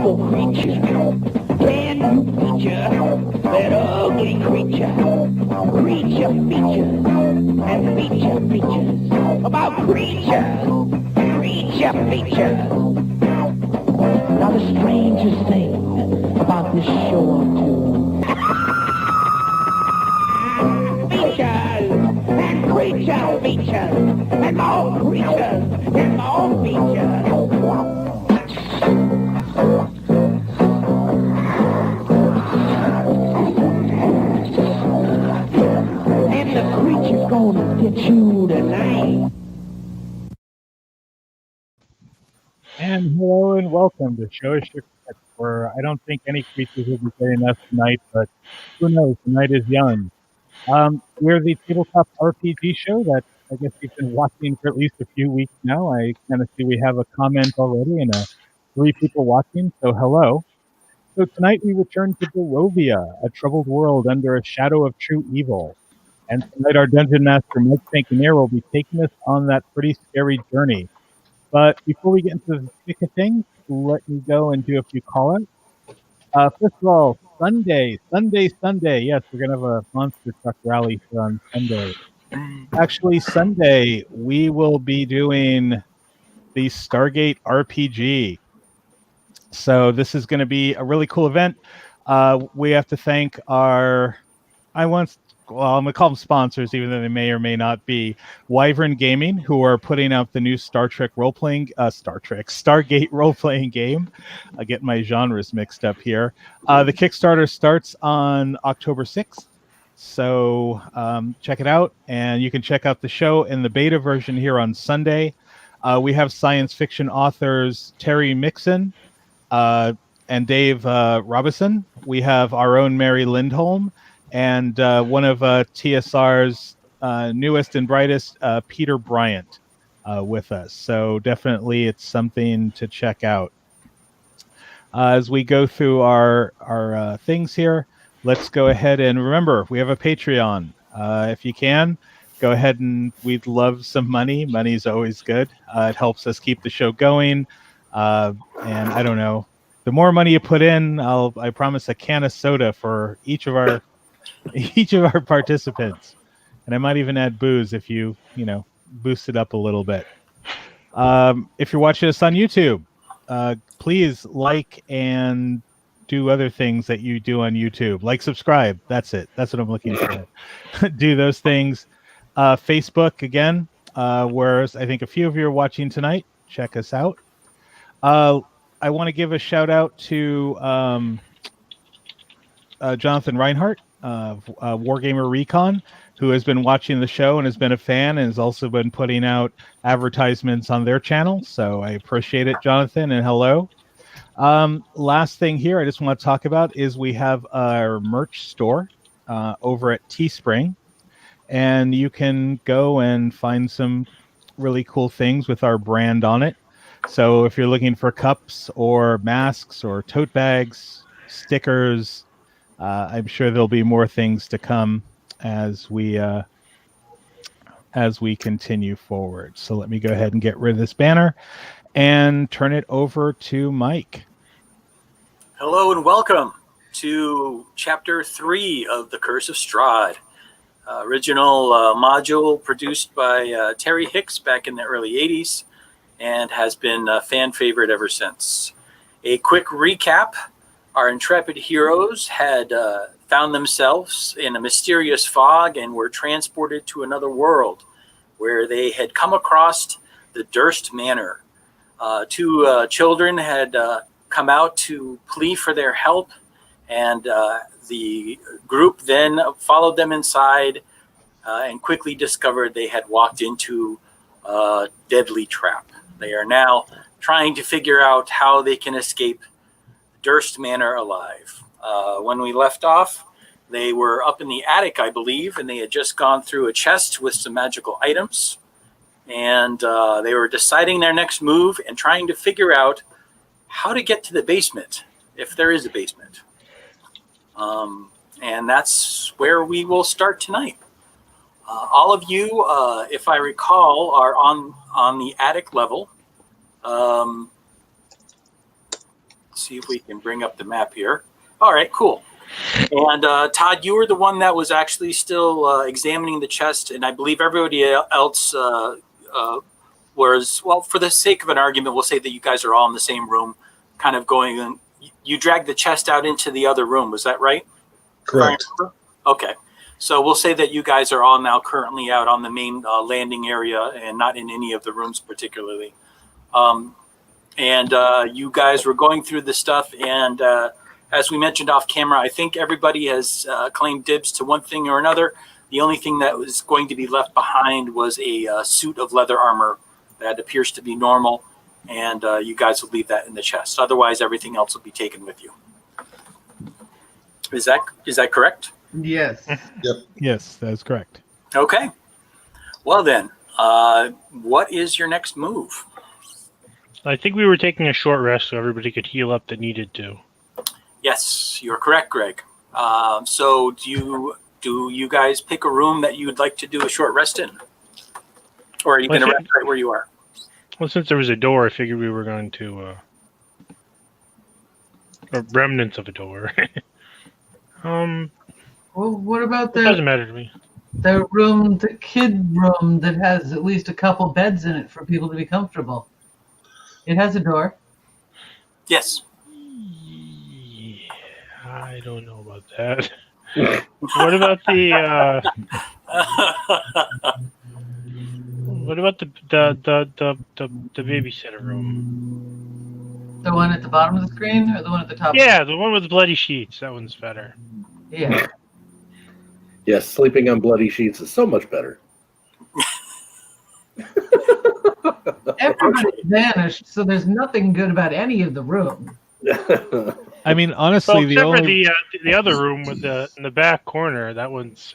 beautiful creature. Can you feature that ugly creature? Creature features and feature features about creatures. Creature features. Now the strangest thing about this show or two. Features and creature features and more creatures and more features. And the creature's gonna get you tonight. And hello and welcome to Show Us Your Pets, where I don't think any creatures will be getting us tonight, but who knows, the night is young. We're the tabletop RPG show that I guess you've been watching for at least a few weeks now. I kind of see we have a comment already and 3 people watching, so hello. So tonight we return to Barovia, a troubled world under a shadow of true evil. And tonight our Dungeon Master, Mike Sankineer, will be taking us on that pretty scary journey. But before we get into the thick of things, let me go and do a few call-outs. First of all, Sunday. Yes, we're going to have a monster truck rally here on Sunday. Actually, Sunday, we will be doing the Stargate RPG. So this is going to be a really cool event. We have to thank our, I'm going to call them sponsors, even though they may or may not be, Wyvern Gaming, who are putting out the new Stargate role-playing game. I get my genres mixed up here. The Kickstarter starts on October 6th. So check it out, and you can check out the show in the beta version here on Sunday. We have science fiction authors Terry Mixon, and Dave Robison. We have our own Mary Lindholm, and one of TSR's newest and brightest, Peter Bryant, with us. So definitely it's something to check out. As we go through our things here, let's go ahead and remember, we have a Patreon. If you can, go ahead and we'd love some money. Money's always good. It helps us keep the show going. And I don't know, the more money you put in, I promise a can of soda for each of our participants, and I might even add booze if you boost it up a little bit. If you're watching us on YouTube, please like and do other things that you do on YouTube, like subscribe. That's it. That's what I'm looking for. Do those things. Facebook again, whereas I think a few of you are watching tonight. Check us out. I want to give a shout out to Jonathan Reinhardt of Wargamer Recon, who has been watching the show and has been a fan and has also been putting out advertisements on their channel. So I appreciate it, Jonathan, and hello. Last thing here I just want to talk about is we have our merch store over at Teespring, and you can go and find some really cool things with our brand on it. So if you're looking for cups or masks or tote bags, stickers, I'm sure there'll be more things to come as we continue forward. So let me go ahead and get rid of this banner and turn it over to Mike. Hello and welcome to Chapter 3 of The Curse of Strahd. Original module produced by Terry Hicks back in the early 80s and has been a fan favorite ever since. A quick recap. Our intrepid heroes had found themselves in a mysterious fog and were transported to another world where they had come across the Durst Manor. 2 children had come out to plea for their help, and the group then followed them inside and quickly discovered they had walked into a deadly trap. They are now trying to figure out how they can escape Durst Manor alive. When we left off, they were up in the attic, I believe, and they had just gone through a chest with some magical items. And they were deciding their next move and trying to figure out how to get to the basement, if there is a basement. And that's where we will start tonight. All of you, if I recall, are on the attic level. see if we can bring up the map here. All right, cool. And Todd, you were the one that was actually still examining the chest, and I believe everybody else was, well, for the sake of an argument, we'll say that you guys are all in the same room, kind of going, and you dragged the chest out into the other room. Was that right? Correct. Okay. So we'll say that you guys are all now currently out on the main landing area and not in any of the rooms particularly. And you guys were going through the stuff, and as we mentioned off camera, I think everybody has claimed dibs to one thing or another. The only thing that was going to be left behind was a suit of leather armor that appears to be normal, and you guys will leave that in the chest. Otherwise, everything else will be taken with you. Is that correct? Yes. Yep. Yes, that is correct. Okay. Well then, what is your next move? I think we were taking a short rest so everybody could heal up that needed to. Yes, you're correct, Greg. So do you guys pick a room that you would like to do a short rest in? Or are you going to rest right where you are? Well, since there was a door, I figured we were going to... remnants of a door. Well, what about It doesn't matter to me. the room, the kid room that has at least a couple beds in it for people to be comfortable? It has a door. Yes. Yeah, I don't know about that. What about the what about the babysitter room? The one at the bottom of the screen or the one at the top? Yeah, the one with the bloody sheets. That one's better. Yeah. Yes, sleeping on bloody sheets is so much better. Everybody vanished, so there's nothing good about any of the room. I mean, Well, honestly, except the for only the other room with in the back corner. That one's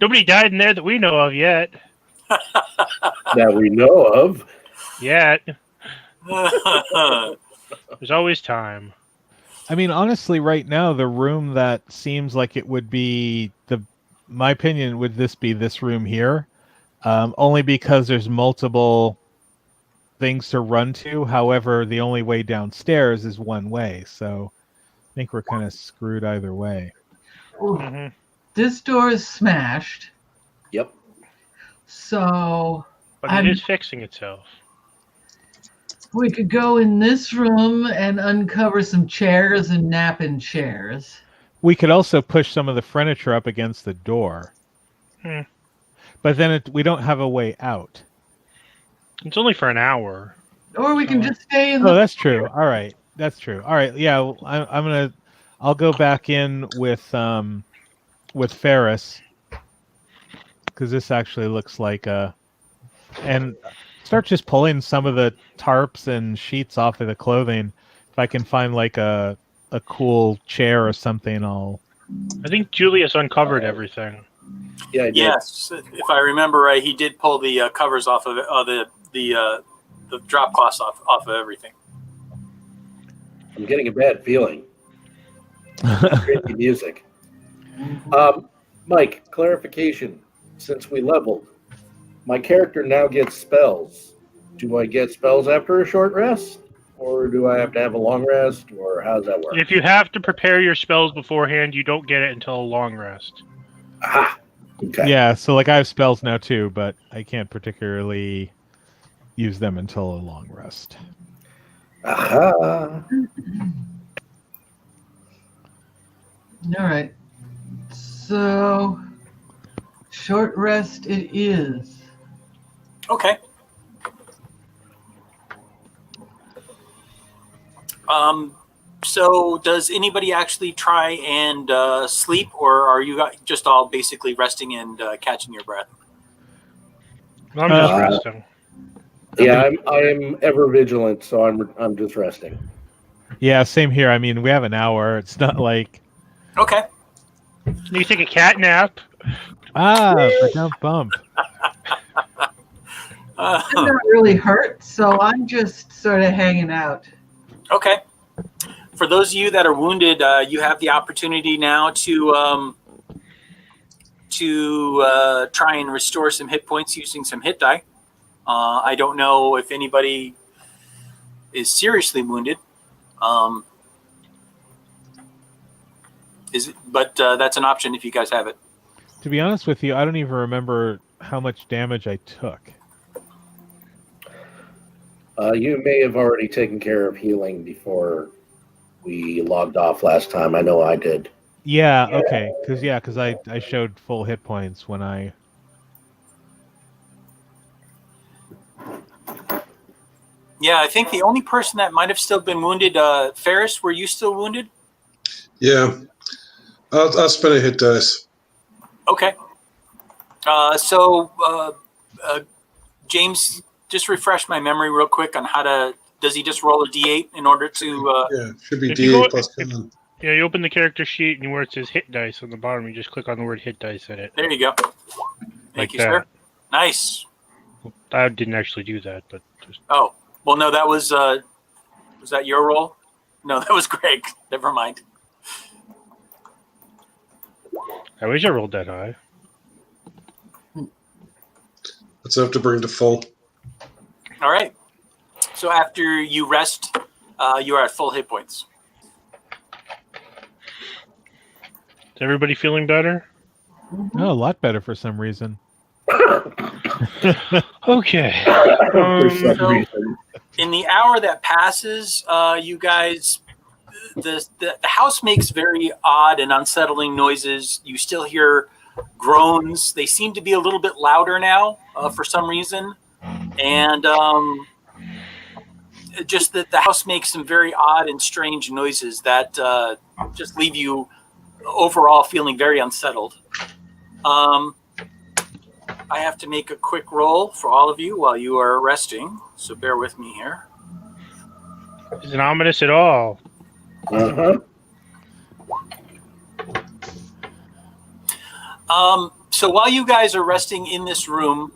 nobody died in there that we know of yet. That we know of. Yet. There's always time. I mean, honestly, right now, the room that seems like it would be my opinion, would be this room here, only because there's multiple things to run to. However, the only way downstairs is one way, so I think we're kind of screwed either way. Mm-hmm. This door is smashed, Yep. so But it is fixing itself. we could go in this room and uncover some chairs and nap in chairs. We could also push some of the furniture up against the door, but then we don't have a way out. It's only for an hour. Or we can just stay in Oh, that's true. All right, that's true. All right, yeah, well, I'll go back in with Ferris, because this actually looks like and start just pulling some of the tarps and sheets off of the clothing. If I can find like a cool chair or something, I think Julius uncovered everything. Yeah, I did. Yes, if I remember right, he did pull the covers off of it, the drop cloths off of everything. I'm getting a bad feeling. Crazy music. Mike, clarification. Since we leveled, my character now gets spells. Do I get spells after a short rest? Or do I have to have a long rest? Or how does that work? If you have to prepare your spells beforehand, you don't get it until a long rest. Aha! Okay. yeah. So like I have spells now too, but I can't particularly use them until a long rest. Aha! All right. So, short rest it is. Okay. So does anybody actually try and sleep, or are you just all basically resting and catching your breath? I'm just resting. Yeah, I'm ever vigilant, so I'm just resting. Yeah, same here. I mean, we have an hour. It's not like Okay. You can take a cat nap. but don't bump. I'm not really hurt, so I'm just sort of hanging out. Okay. For those of you that are wounded, you have the opportunity now to try and restore some hit points using some hit die. I don't know if anybody is seriously wounded, But that's an option if you guys have it. To be honest with you, I don't even remember how much damage I took. You may have already taken care of healing before we logged off last time. I know I did. Yeah, okay. Because I showed full hit points when I... Yeah, I think the only person that might have still been wounded, Ferris, were you still wounded? Yeah. I'll spend a hit dice. Okay. James, just refresh my memory real quick on how to. Does he just roll a d8 in order to? Yeah, should be If you D8 go- plus if- 10. Yeah, you open the character sheet and where it says hit dice on the bottom, you just click on the word hit dice in it. There you go. Thank Like you, that. sir. Nice. I didn't actually do that, but just, Oh, well, no, that was that your roll? No, that was Greg. Never mind. I wish I rolled that high. Let's have to bring to full. All right. So after you rest, you are at full hit points. Is everybody feeling better? Oh, a lot better for some reason. Okay. For some so- reason. In the hour that passes, you guys, the house makes very odd and unsettling noises. You still hear groans. They seem to be a little bit louder now for some reason. And just that the house makes some very odd and strange noises that just leave you overall feeling very unsettled. I have to make a quick roll for all of you while you are resting, so bear with me here. Isn't ominous at all. Uh-huh. So while you guys are resting in this room,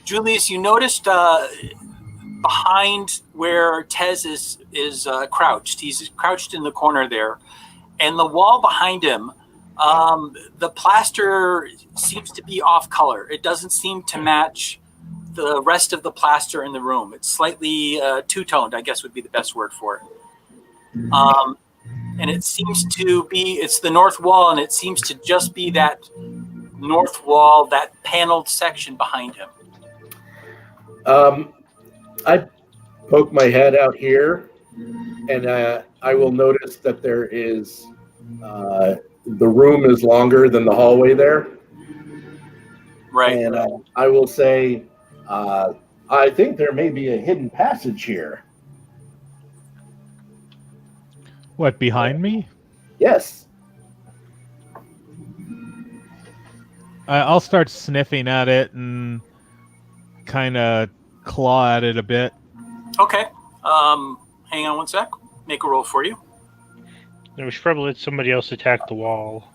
Julius, you noticed behind where Tez is crouched. He's crouched in the corner there, and the wall behind him, the plaster seems to be off color. It doesn't seem to match the rest of the plaster in the room. It's slightly two-toned, I guess would be the best word for it. And it seems to be, it's the north wall, and it seems to just be that north wall, that paneled section behind him. I poke my head out here, and I will notice that there is the room is longer than the hallway there. Right. And I will say, I think there may be a hidden passage here. What, behind me? Yes. I'll start sniffing at it and kind of claw at it a bit. Okay. Hang on one sec. Make a roll for you. We should probably let somebody else attack the wall.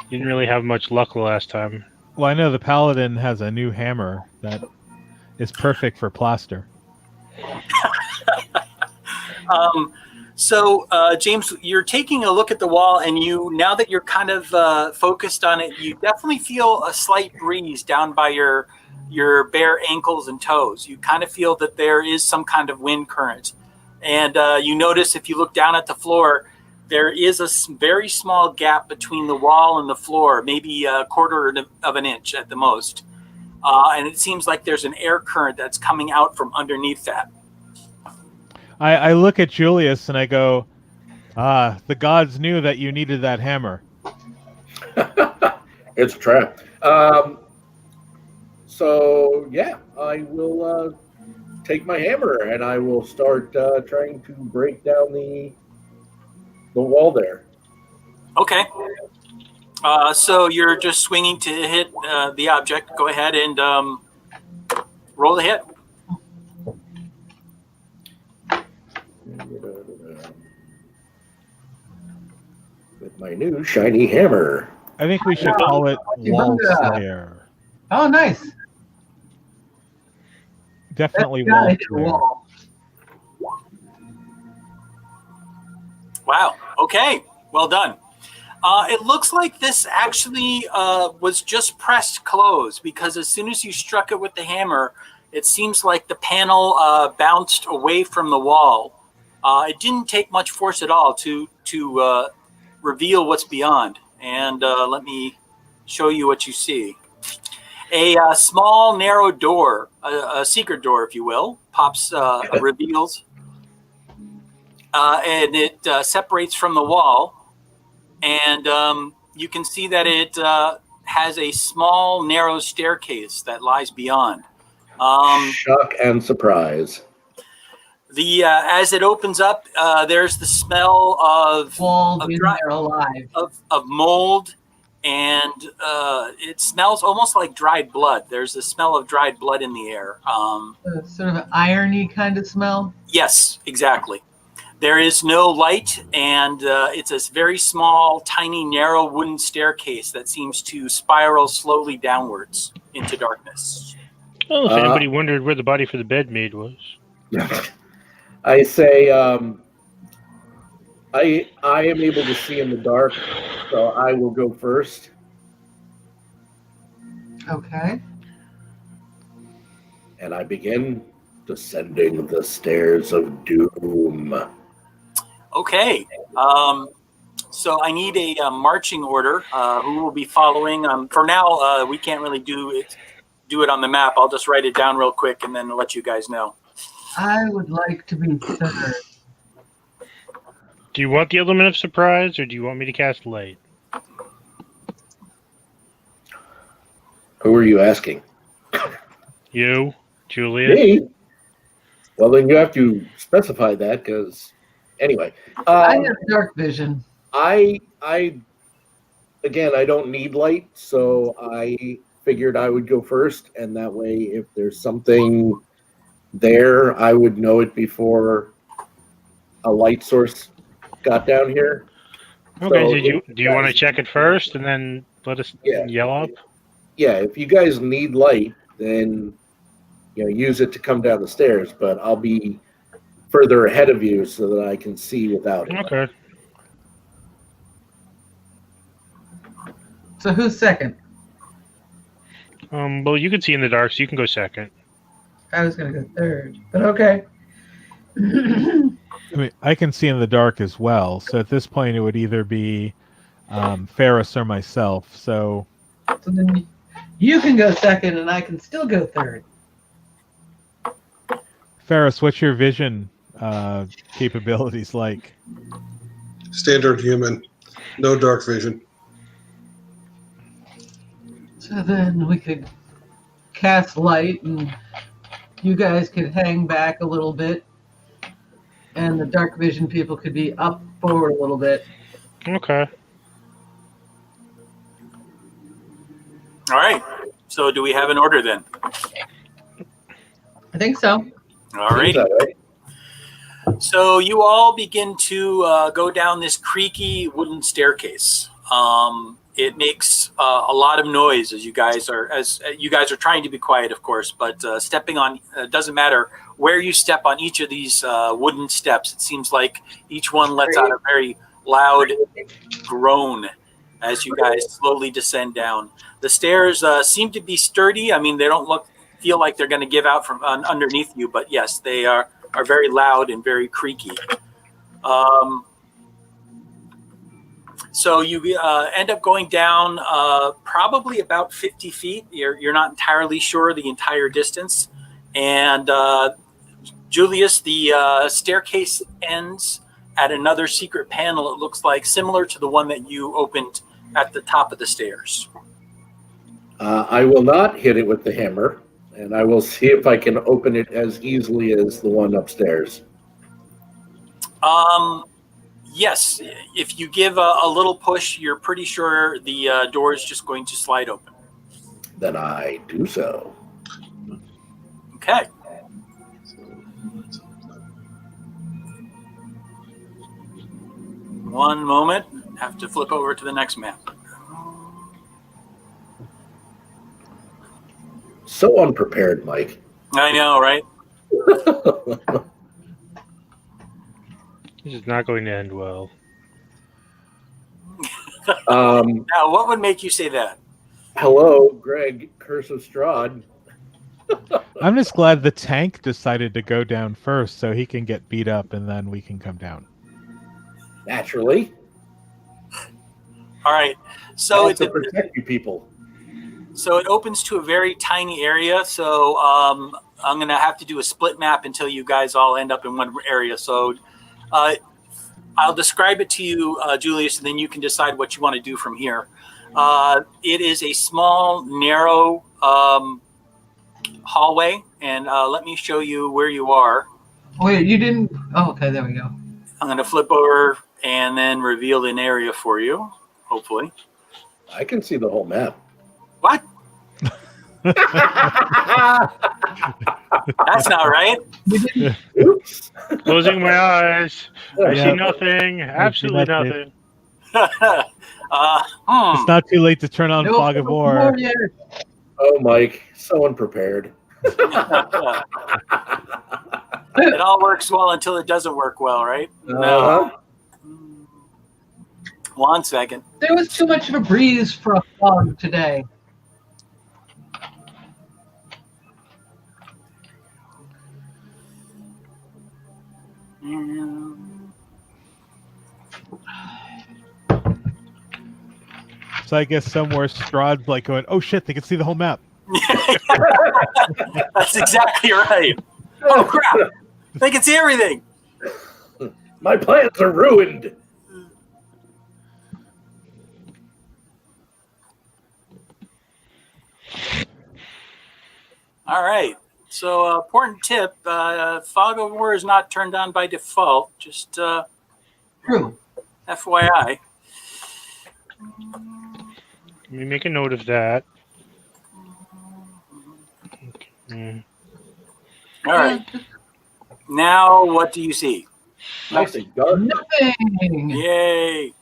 Didn't really have much luck the last time. Well, I know the paladin has a new hammer that is perfect for plaster. So, James, you're taking a look at the wall, and now that you're kind of focused on it, you definitely feel a slight breeze down by your bare ankles and toes. You kind of feel that there is some kind of wind current. And you notice if you look down at the floor, there is a very small gap between the wall and the floor, maybe a quarter of an inch at the most. And it seems like there's an air current that's coming out from underneath that. I look at Julius and I go, the gods knew that you needed that hammer. It's a trap. So, yeah, I will take my hammer and I will start trying to break down the wall there. Okay. So you're just swinging to hit the object. Go ahead and roll the hit. With my new shiny hammer. I think we should call it Wall Slayer. Oh, nice. Definitely That's Wall hit the Slayer. wall. Wow. Okay. Well done. It looks like this actually was just pressed closed, because as soon as you struck it with the hammer, it seems like the panel bounced away from the wall It didn't take much force at all to reveal what's beyond. And let me show you what you see. A small, narrow door, a secret door, if you will, reveals, and it separates from the wall. And you can see that it has a small, narrow staircase that lies beyond. Shock and surprise. As it opens up, there's the smell of mold, and it smells almost like dried blood. There's a smell of dried blood in the air. Sort of an irony kind of smell. Yes, exactly. There is no light, and it's a very small, tiny, narrow wooden staircase that seems to spiral slowly downwards into darkness. Well, if anybody wondered where the body for the bed maid was. I say, I am able to see in the dark, so I will go first. Okay. And I begin descending the stairs of doom. Okay. So I need a marching order. Who will be following? For now, we can't really do it on the map. I'll just write it down real quick and then let you guys know. I would like to be third. Do you want the element of surprise, or do you want me to cast light? Who are you asking? You, Julius. Me? Well, then you have to specify that, because anyway. I have dark vision. Again, I don't need light, so I figured I would go first, and that way, if there's something there, I would know it before a light source got down here. Okay, So do you want to check it first and then let us yell up? Yeah, if you guys need light, then use it to come down the stairs, but I'll be further ahead of you so that I can see without it. Okay. So who's second? Well, you can see in the dark, so you can go second. I was going to go third, but okay. I mean, I can see in the dark as well. So at this point, it would either be Ferris or myself. So then you can go second, and I can still go third. Ferris, what's your vision capabilities like? Standard human. No dark vision. So then we could cast light, and you guys could hang back a little bit, and the dark vision people could be up forward a little bit. Okay. All right. So do we have an order then? I think so. All right. So you all begin to go down this creaky wooden staircase. It makes a lot of noise as you guys are trying to be quiet, of course. But stepping on doesn't matter where you step on each of these wooden steps. It seems like each one lets out a very loud groan as you guys slowly descend down. The stairs seem to be sturdy. I mean, they don't feel like they're going to give out from underneath you, but yes, they are very loud and very creaky. So you end up going down probably about 50 feet. You're not entirely sure the entire distance. And Julius, the staircase ends at another secret panel, it looks like, similar to the one that you opened at the top of the stairs. I will not hit it with the hammer, and I will see if I can open it as easily as the one upstairs. Yes, if you give a little push, you're pretty sure the door is just going to slide open. Then I do so. Okay. One moment. Have to flip over to the next map. So unprepared, Mike. I know, right? This is not going to end well. Now, what would make you say that? Hello, Greg, Curse of Strahd. I'm just glad the tank decided to go down first so he can get beat up and then we can come down. Naturally. All right. So To protect you people. So it opens to a very tiny area. So I'm going to have to do a split map until you guys all end up in one area. So I'll describe it to you, Julius, and then you can decide what you want to do from here. It is a small, narrow hallway, and let me show you where you are. Wait, you didn't? Oh, okay, there we go. I'm going to flip over and then reveal an area for you, hopefully. I can see the whole map. What? That's not right. Oops. Closing my eyes. I Yeah. see nothing. Absolutely nothing. nothing. It's not too late to turn on No, Fog of no War. more yet. Oh, Mike, so unprepared. It all works well until it doesn't work well, right? Uh-huh. No. 1 second. There was too much of a breeze for a fog today. So I guess somewhere Strahd's like going, oh shit, they can see the whole map. That's exactly right. Oh crap! They can see everything. My plans are ruined. All right. So, important tip: Fog of War is not turned on by default. Just True. FYI. Let me make a note of that. Okay. All right. Now, what do you see? Nice and dark. Nothing. Yay!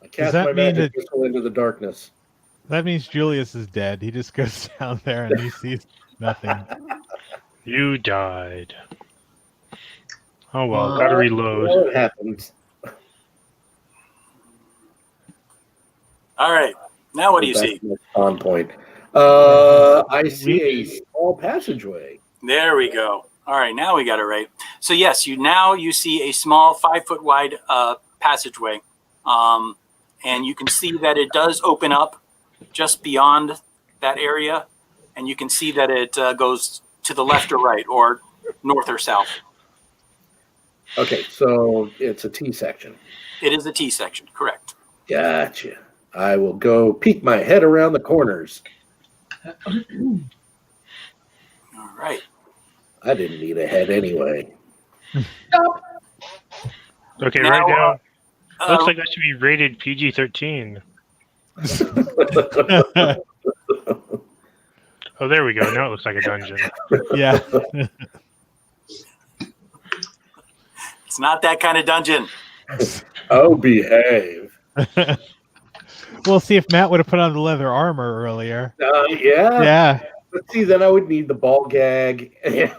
I cast that my mean magic missile into the darkness. That means Julius is dead. He just goes down there and he sees nothing. You died. Oh well, gotta reload. What happened? All right. Now, what do you Back see? to my spawn point. I see a small passageway. There we go. All right, now we got it right. So yes, you see a small 5 foot wide passageway, and you can see that it does open up just beyond that area, and you can see that it goes to the left or right, or north or south. Okay, so it's a T section. It is the T section, correct? Gotcha. I will go peek my head around the corners. All right. I didn't need a head anyway. Okay, Now, right now, looks Uh, like that should be rated PG-13. Oh, there we go. Now it looks like a dungeon. Yeah. it's not that kind of dungeon. Oh, behave. We'll see if Matt would have put on the leather armor earlier. Yeah. Yeah. But see, then I would need the ball gag, and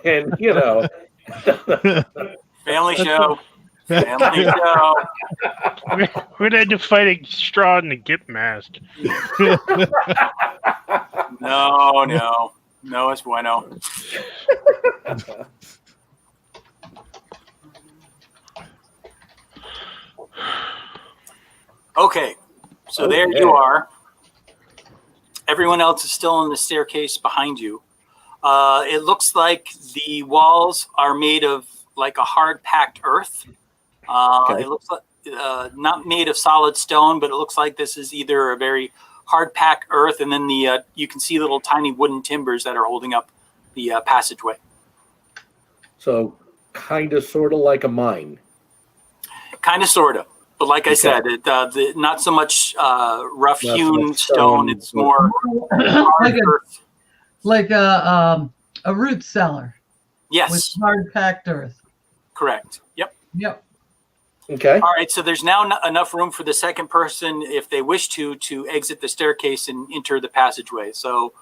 Family show. Family show. We'd had to fight a Strahd in a gimp mask. No, es bueno. Okay, so there you are. Everyone else is still on the staircase behind you. It looks like the walls are made of like a hard packed earth. It looks like not made of solid stone, but it looks like this is either a very hard packed earth, and then you can see little tiny wooden timbers that are holding up the passageway. So, kind of, sort of like a mine. Kind of, sort of. But like I said, not so much rough hewn stone. It's more hard earth. Like a root cellar. Yes. With hard packed earth. Correct. Yep. Yep. Okay. All right. So there's now enough room for the second person, if they wish to exit the staircase and enter the passageway. So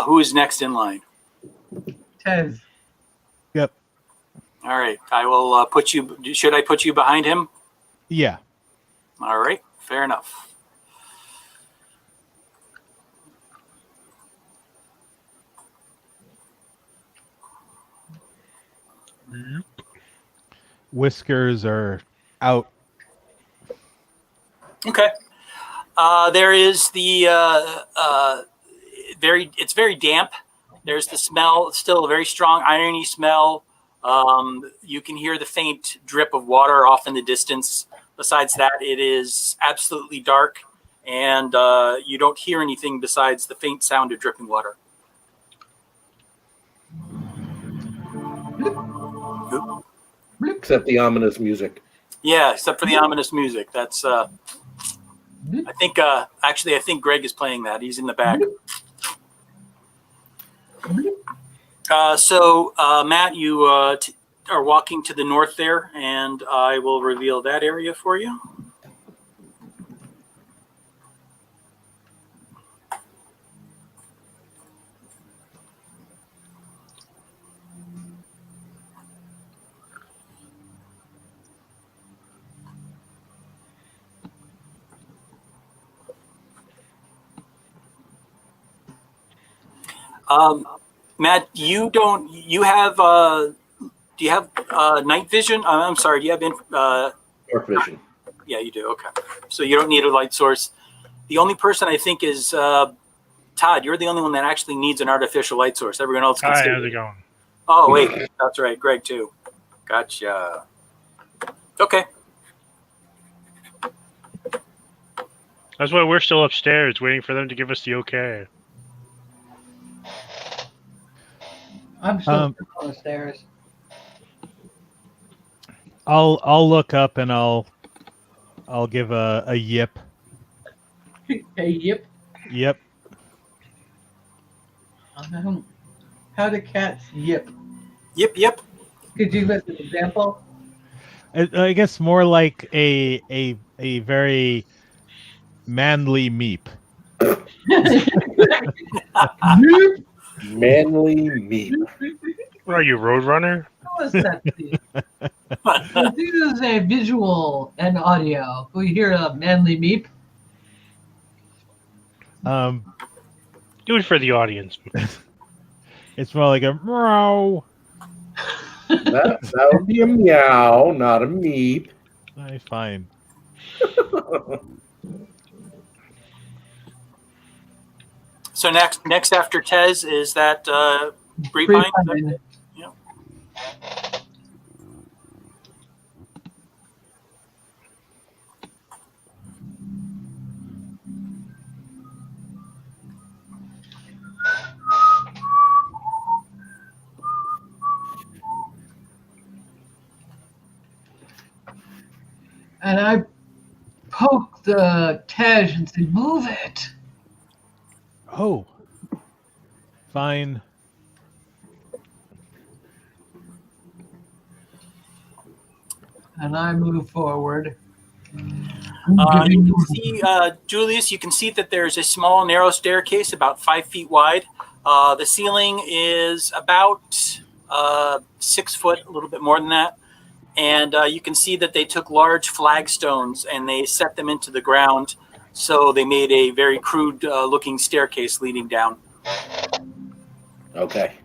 who is next in line? Tez. Yep. All right. I will put you. Should I put you behind him? Yeah. All right. Fair enough. Mhm. Whiskers are out. Okay. There is the it's very damp. There's the smell, still a very strong irony smell. You can hear the faint drip of water off in the distance. Besides that, it is absolutely dark, and you don't hear anything besides the faint sound of dripping water. Except the ominous music. Yeah, except for the ominous music. That's I think actually I think Greg is playing that. He's in the back. So Matt, you are walking to the north there, and I will reveal that area for you. Matt, you don't. You have. Do you have night vision? I'm sorry. Do you have? Dark vision. Yeah, you do. Okay. So you don't need a light source. The only person I think is Todd. You're the only one that actually needs an artificial light source. Everyone else can Hi, stay. how's it going? Oh wait, that's right. Greg too. Gotcha. Okay. That's why we're still upstairs, waiting for them to give us the okay. I'm still on the stairs. I'll look up and I'll give a yip. Hey, yip. Yep. How do cats yip? Yep. Yep. Could you give us an example? I guess more like a very manly meep. Manly meep. What are you, Roadrunner? What was that? This is a visual and audio. We hear a manly meep. Do it for the audience. It's more like a meow. That would be a meow, not a meep. Fine. So next after Tez is that Brepine? Yeah. And I poke the Tej and say, "Move it." Oh. Fine. And I move forward. You can see, Julius, you can see that there's a small, narrow staircase about 5 feet wide. The ceiling is about 6 foot, a little bit more than that. And you can see that they took large flagstones and they set them into the ground. So they made a very crude looking staircase leading down. Okay.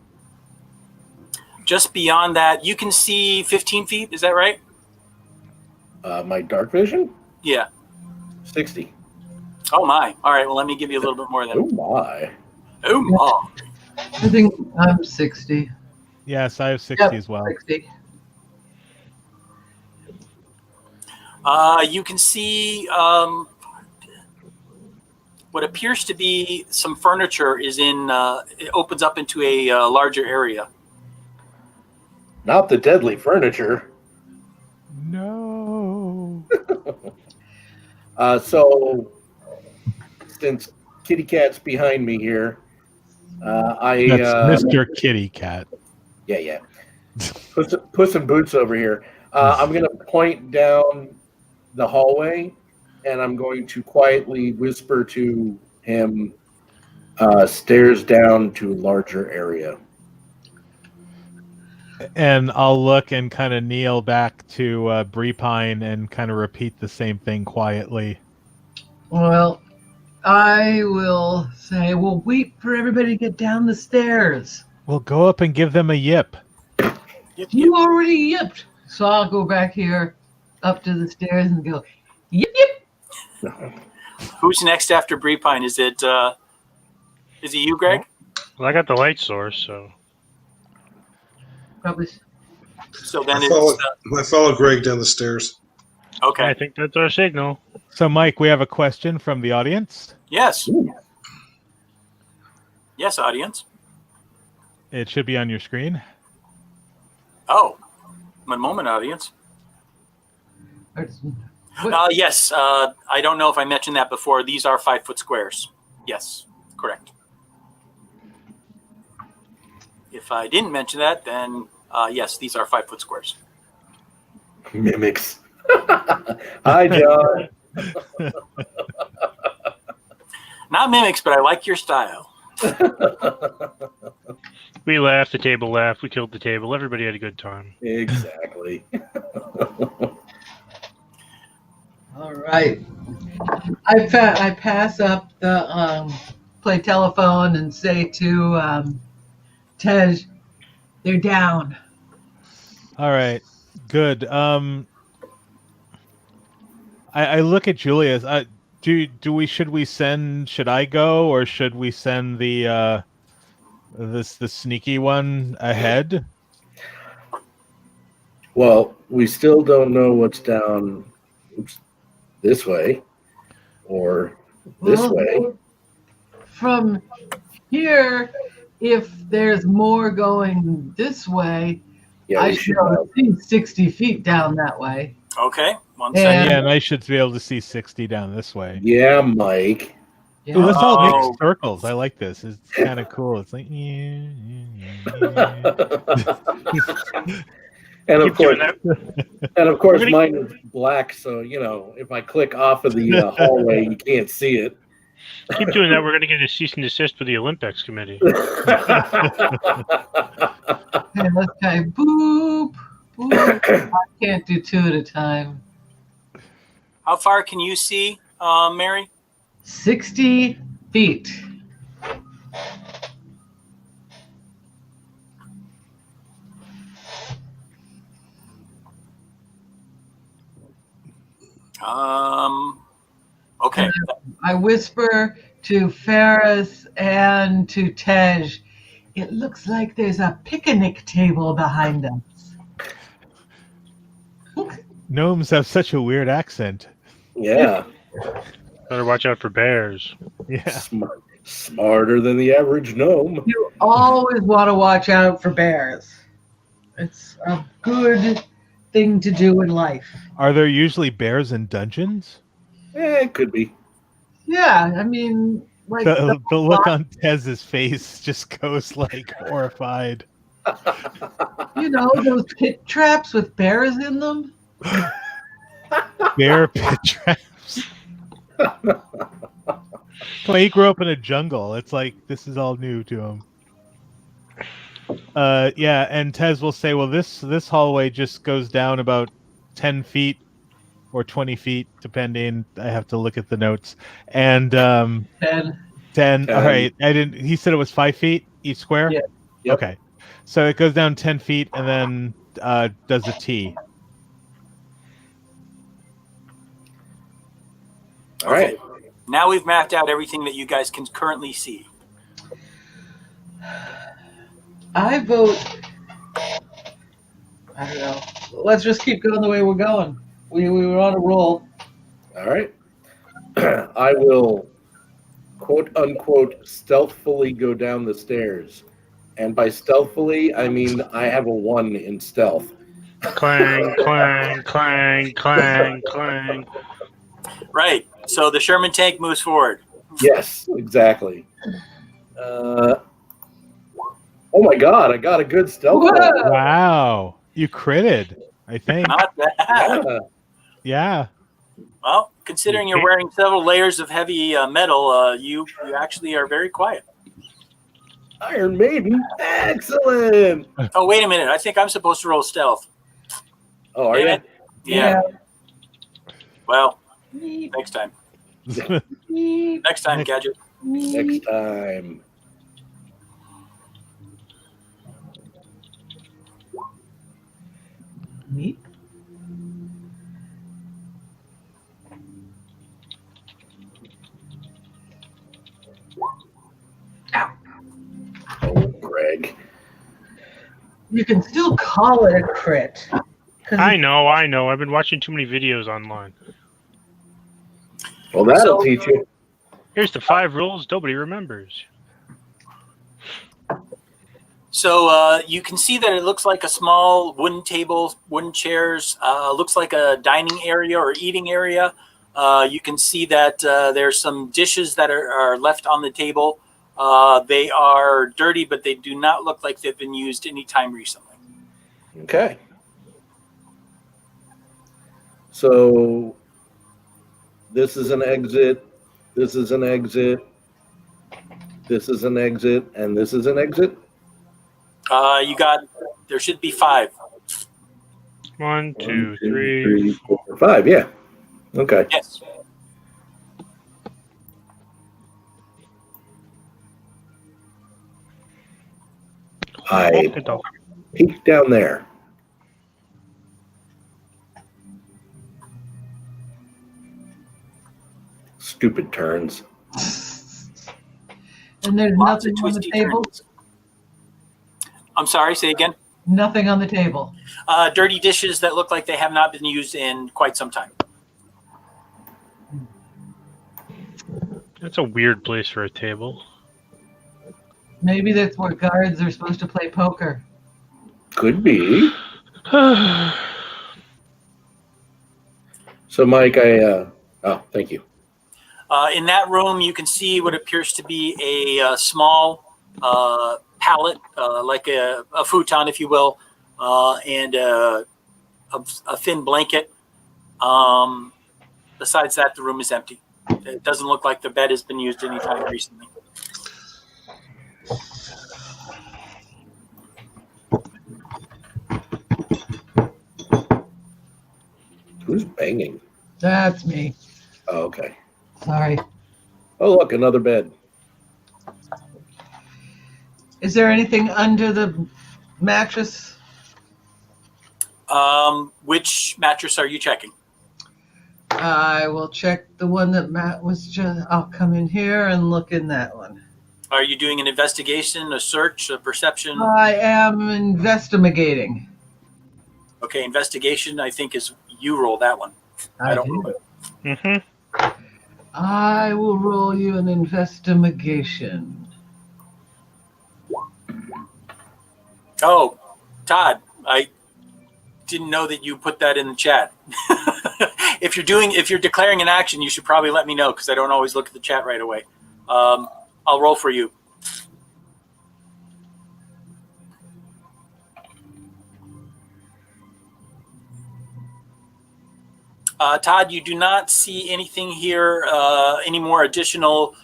Just beyond that, you can see 15 feet. Is that right? My dark vision? Yeah. 60. Oh, my. All right. Well, let me give you a little bit more Oh, then. my. Oh, my. I think I'm 60. Yes, I have 60 Yep, as well. 60. You can see what appears to be some furniture is in. It opens up into a larger area. Not the deadly furniture. No. So, since Kitty Cat's behind me here, That's Mr. Kitty Cat. Yeah. Puss in Boots over here. I'm going to point down the hallway, and I'm going to quietly whisper to him, stairs down to larger area. And I'll look and kind of kneel back to Brepine and kind of repeat the same thing quietly. Well, I will say, wait for everybody to get down the stairs. We'll go up and give them a yip. Yip, yip. You already yipped. So I'll go back here up to the stairs and go, yip, yip. Who's next after Bree Pine? Is it you, Greg? Well, I got the light source, so Probably. So then I follow Greg down the stairs. okay. I think that's our signal. So, Mike, we have a question from the audience. Yes. Yes, audience. It should be on your screen. Oh, one moment, audience. Yes. I don't know if I mentioned that before. These are 5-foot squares. Yes, correct. If I didn't mention that, then yes, these are 5-foot squares. Mimics. Hi, John. Not mimics, but I like your style. We laughed, the table laughed, we killed the table. Everybody had a good time. Exactly. All right. I pass up the play telephone and say to Tej, they're down. All right, good. I look at Julius. Should I go, or should we send the sneaky one ahead? Well, we still don't know what's down this way or this way. From here, if there's more going this way, Yeah, I we should should. see 60 feet down that way. Okay. One Yeah. second. Yeah, and I should be able to see 60 down this way. Yeah, Mike. Yeah. Ooh, let's all Oh. make circles. I like this. It's kind of cool. It's like, And of Keep doing course, We're gonna- mine is black. So if I click off of the hallway, you can't see it. Keep doing that. We're going to get a cease and desist with the Olympics committee. Okay, let's try boop, boop. I can't do two at a time. How far can you see, Mary? 60 feet. Okay. I whisper to Ferris and to Tej, it looks like there's a picnic table behind us. gnomes have such a weird accent. Yeah. Better watch out for bears. Yeah. Smarter than the average gnome. You always want to watch out for bears. It's a good thing to do in life. Are there usually bears in dungeons? It could be. Yeah, I mean, like The look on Tez's face just goes like horrified. those pit traps with bears in them. Bear pit traps. Well, he grew up in a jungle. It's like this is all new to him. Yeah, and Tez will say, well, this hallway just goes down about 10 feet or 20 feet, depending. I have to look at the notes. And 10. 10. All right. He said it was 5 feet each square? Yeah. Yep. Okay. So it goes down 10 feet and then does a T. All right. Now we've mapped out everything that you guys can currently see. I vote. I don't know. Let's just keep going the way we're going. We were on a roll. All right. I will, quote unquote, stealthfully go down the stairs. And by stealthily, I mean I have a 1 in stealth. Clang, clang, clang, clang, clang. Right. So the Sherman tank moves forward. Yes, exactly. Oh my God, I got a good stealth roll. Whoa! Wow. You critted, I think. Not bad. Yeah. Yeah. Well, considering you're wearing several layers of heavy metal, you actually are very quiet. Iron Maiden, excellent. Oh, wait a minute. I think I'm supposed to roll stealth. Oh, are Damn you? it. Yeah. Well, next time. Next time, Gadget. Next time. Neat. Oh, Greg. You can still call it a crit. 'Cause I know. I've been watching too many videos online. Well, that'll So- teach you. Here's the 5 rules nobody remembers. So you can see that it looks like a small wooden table, wooden chairs. Looks like a dining area or eating area. You can see that there's some dishes that are left on the table. They are dirty, but they do not look like they've been used any time recently. Okay. So this is an exit. This is an exit. This is an exit, and this is an exit. There should be 5. 1, 2, 1, 2, 3. 3, 4, 5. Yeah. Okay. Yes. I Walk the dog. peek down there. Stupid turns. And there's Lots of nothing on the twisty table. turns. I'm sorry, say again. Nothing on the table. Dirty dishes that look like they have not been used in quite some time. That's a weird place for a table. Maybe that's where guards are supposed to play poker. Could be. So, Mike, thank you. In that room, you can see what appears to be a small pallet, like a futon, if you will, and a thin blanket. Besides that, the room is empty. It doesn't look like the bed has been used anytime recently. Who's banging? That's me. Oh, okay. Sorry. Oh, look, another bed. Is there anything under the mattress? Which mattress are you checking? I will check the one that Matt was just. I'll come in here and look in that one. Are you doing an investigation, a search, a perception? I am investigating. Okay, investigation, I think, is you roll that one. I don't roll it. Mm-hmm. I will roll you an investigation. Oh, Todd, I didn't know that you put that in the chat. If you're declaring an action, you should probably let me know because I don't always look at the chat right away. I'll roll for you. Todd, you do not see anything here, any more additional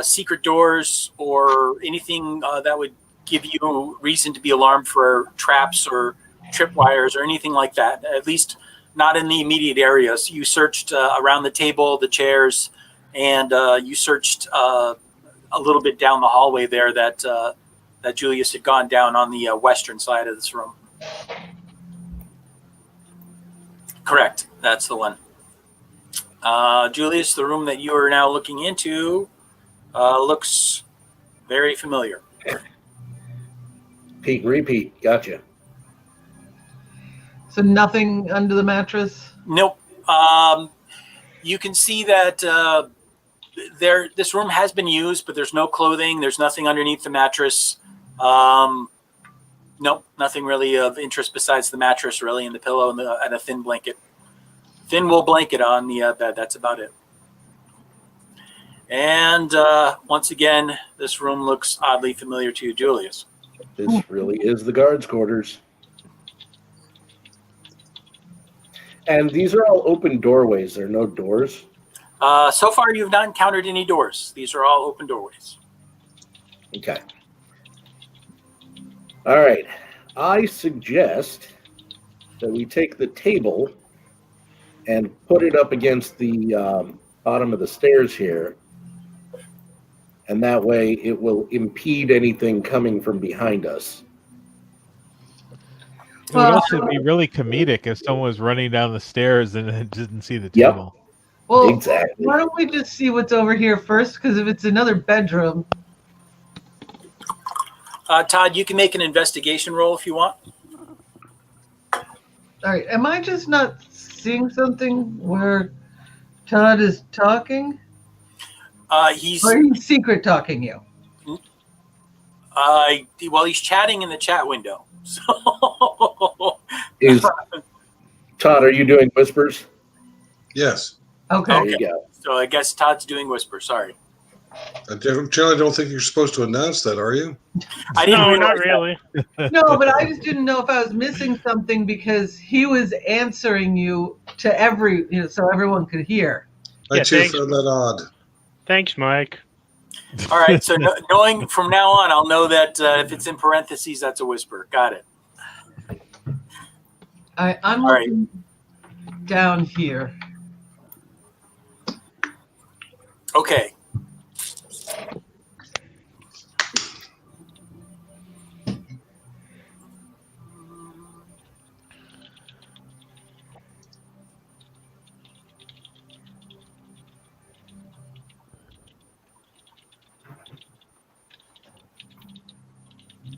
secret doors or anything that would give you reason to be alarmed for traps or tripwires or anything like that, at least not in the immediate area. So you searched around the table, the chairs, and you searched a little bit down the hallway there that Julius had gone down on the western side of this room. Correct. That's the one. Julius, the room that you are now looking into looks very familiar. Peek, repeat. Gotcha. So nothing under the mattress? Nope. You can see that this room has been used, but there's no clothing. There's nothing underneath the mattress. Nope, nothing really of interest besides the mattress, really, and the pillow and a thin blanket. Thin wool blanket on the bed. That's about it. And once again, this room looks oddly familiar to you, Julius. This really is the guards' quarters. And these are all open doorways. There are no doors. So far, you've not encountered any doors. These are all open doorways. Okay. All right. I suggest that we take the table and put it up against the bottom of the stairs here. And that way it will impede anything coming from behind us. It would also be really comedic if someone was running down the stairs and then didn't see the Yep. table. Well, Exactly. why don't we just see what's over here first? Because if it's another bedroom, Todd, you can make an investigation roll if you want. all right. Am I just not seeing something where Todd is talking, He's or he's secret talking you? well, he's chatting in the chat window. So Is Todd, are you doing whispers? Yes. Okay. There you go. So I guess Todd's doing whisper. Sorry, I generally don't think you're supposed to announce that, are you? I didn't No, realize not that. really. No, but I just didn't know if I was missing something because he was answering you to so everyone could hear. I Yeah, too thanks. found that odd. Thanks, Mike. All right, so knowing from now on, I'll know that if it's in parentheses, that's a whisper. Got it. I'm All right. looking down here. Okay.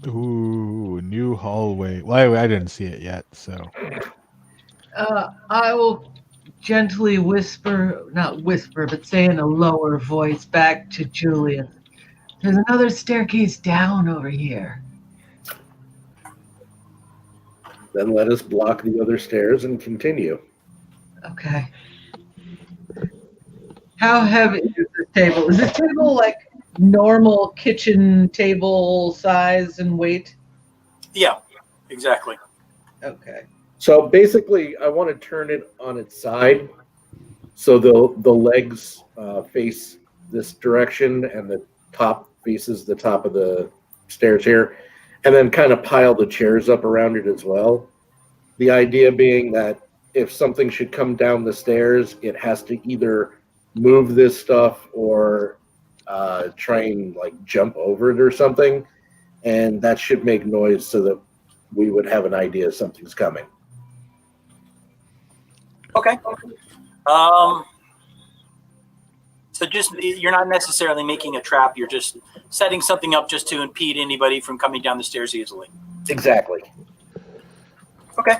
Ooh, new hallway. Well, I didn't see it yet, so. I will gently not whisper, but say in a lower voice back to Julian. There's another staircase down over here. Then let us block the other stairs and continue. Okay. How heavy is this table? Is this table like normal kitchen table size and weight? Yeah, exactly. Okay. So basically, I want to turn it on its side, so the legs face this direction, and the top faces the top of the stairs here, and then kind of pile the chairs up around it as well. The idea being that if something should come down the stairs, it has to either move this stuff or try and like jump over it or something, and that should make noise so that we would have an idea something's coming. Okay. So just you're not necessarily making a trap. You're just setting something up just to impede anybody from coming down the stairs easily. Exactly. Okay.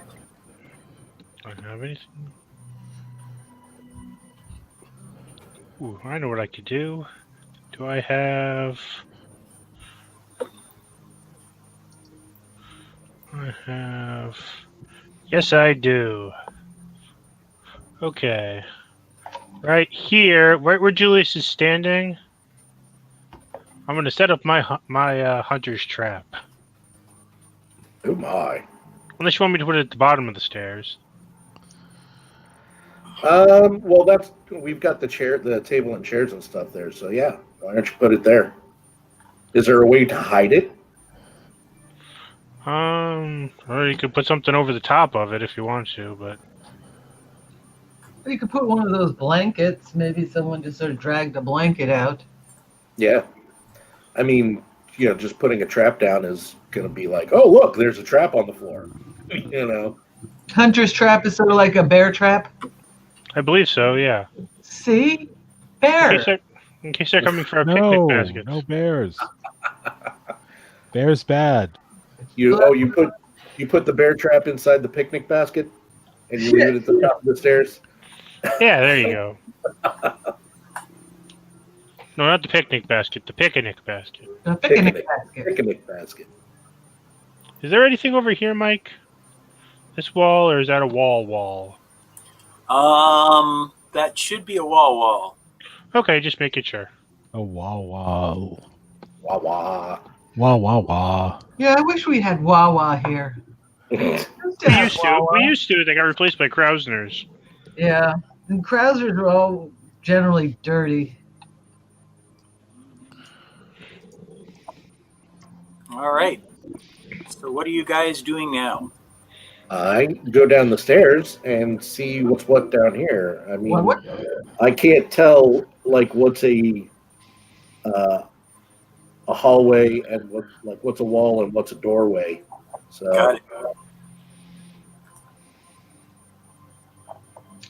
I don't have anything. Ooh, I know what I could do. Do I have? I have. Yes, I do. Okay. Right here, right where Julius is standing, I'm going to set up my hunter's trap. Oh my. Unless you want me to put it at the bottom of the stairs. Well, we've got the table and chairs and stuff there. So yeah, why don't you put it there? Is there a way to hide it? Or you could put something over the top of it if you want to, but You could put one of those blankets. Maybe someone just sort of dragged a blanket out. Yeah. I mean, just putting a trap down is going to be like, oh, look, there's a trap on the floor. Hunter's trap is sort of like a bear trap. I believe so. Yeah. See? Bear. In case they're coming for a picnic basket. No bears. Bears bad. You put the bear trap inside the picnic basket, and you leave it at the top of the stairs. Yeah, there you go. No, not the picnic basket. The picnic basket. A picnic basket. Picnic basket. Is there anything over here, Mike? This wall, or is that a wall? That should be a wall. Okay, just making sure. Oh, wow. Wah wah. Wow. Yeah, I wish we had Wawa here. We used to. They got replaced by Krausners. Yeah, and Krausers are all generally dirty. All right. So what are you guys doing now? I go down the stairs and see what's what down here. I mean, What? I can't tell like what's a hallway and what's a wall and what's a doorway. So Got it.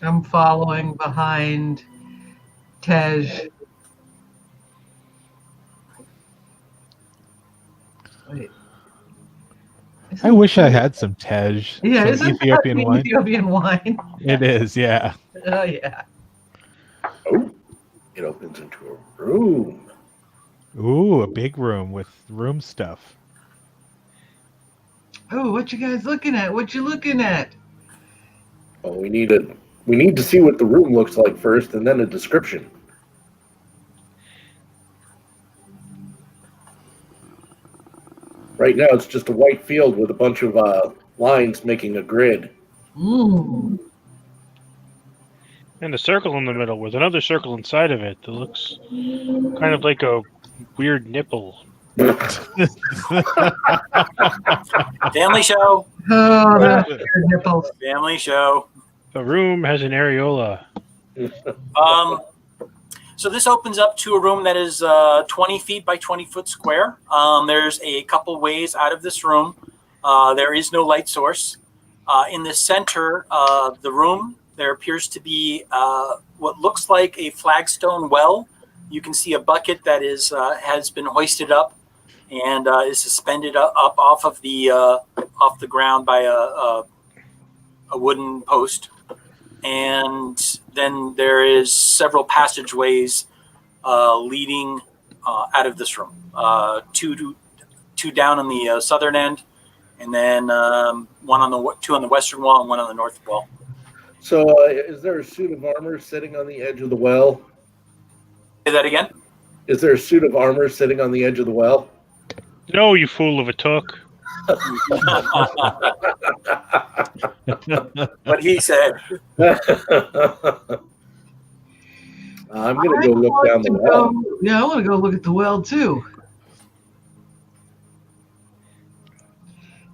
I'm following behind Tej. Wait. I wish I had some Tej, Yeah, some isn't that Ethiopian the wine. Ethiopian wine? It is, yeah. Oh, yeah. Oh, it opens into a room. Ooh, a big room with room stuff. Oh, what you guys looking at? What you looking at? Oh, we need to see what the room looks like first, and then a description. Right now, it's just a white field with a bunch of lines making a grid. Mmm. And a circle in the middle with another circle inside of it that looks kind of like a weird nipple. Family show. Oh, that's your nipples. Family show. The room has an areola. So this opens up to a room that is 20 feet by 20 foot square. There's a couple ways out of this room. There is no light source. In the center of the room, there appears to be what looks like a flagstone well. You can see a bucket that is has been hoisted up and is suspended up off the ground by a wooden post. And then there is several passageways leading out of this room. Two down on the southern end, and then two on the western wall and one on the north wall. So, is there a suit of armor sitting on the edge of the well? Say that again. Is there a suit of armor sitting on the edge of the well? No, you fool of a took. What he said. I'm going to go look down the well. Yeah, I want to go look at the well, too.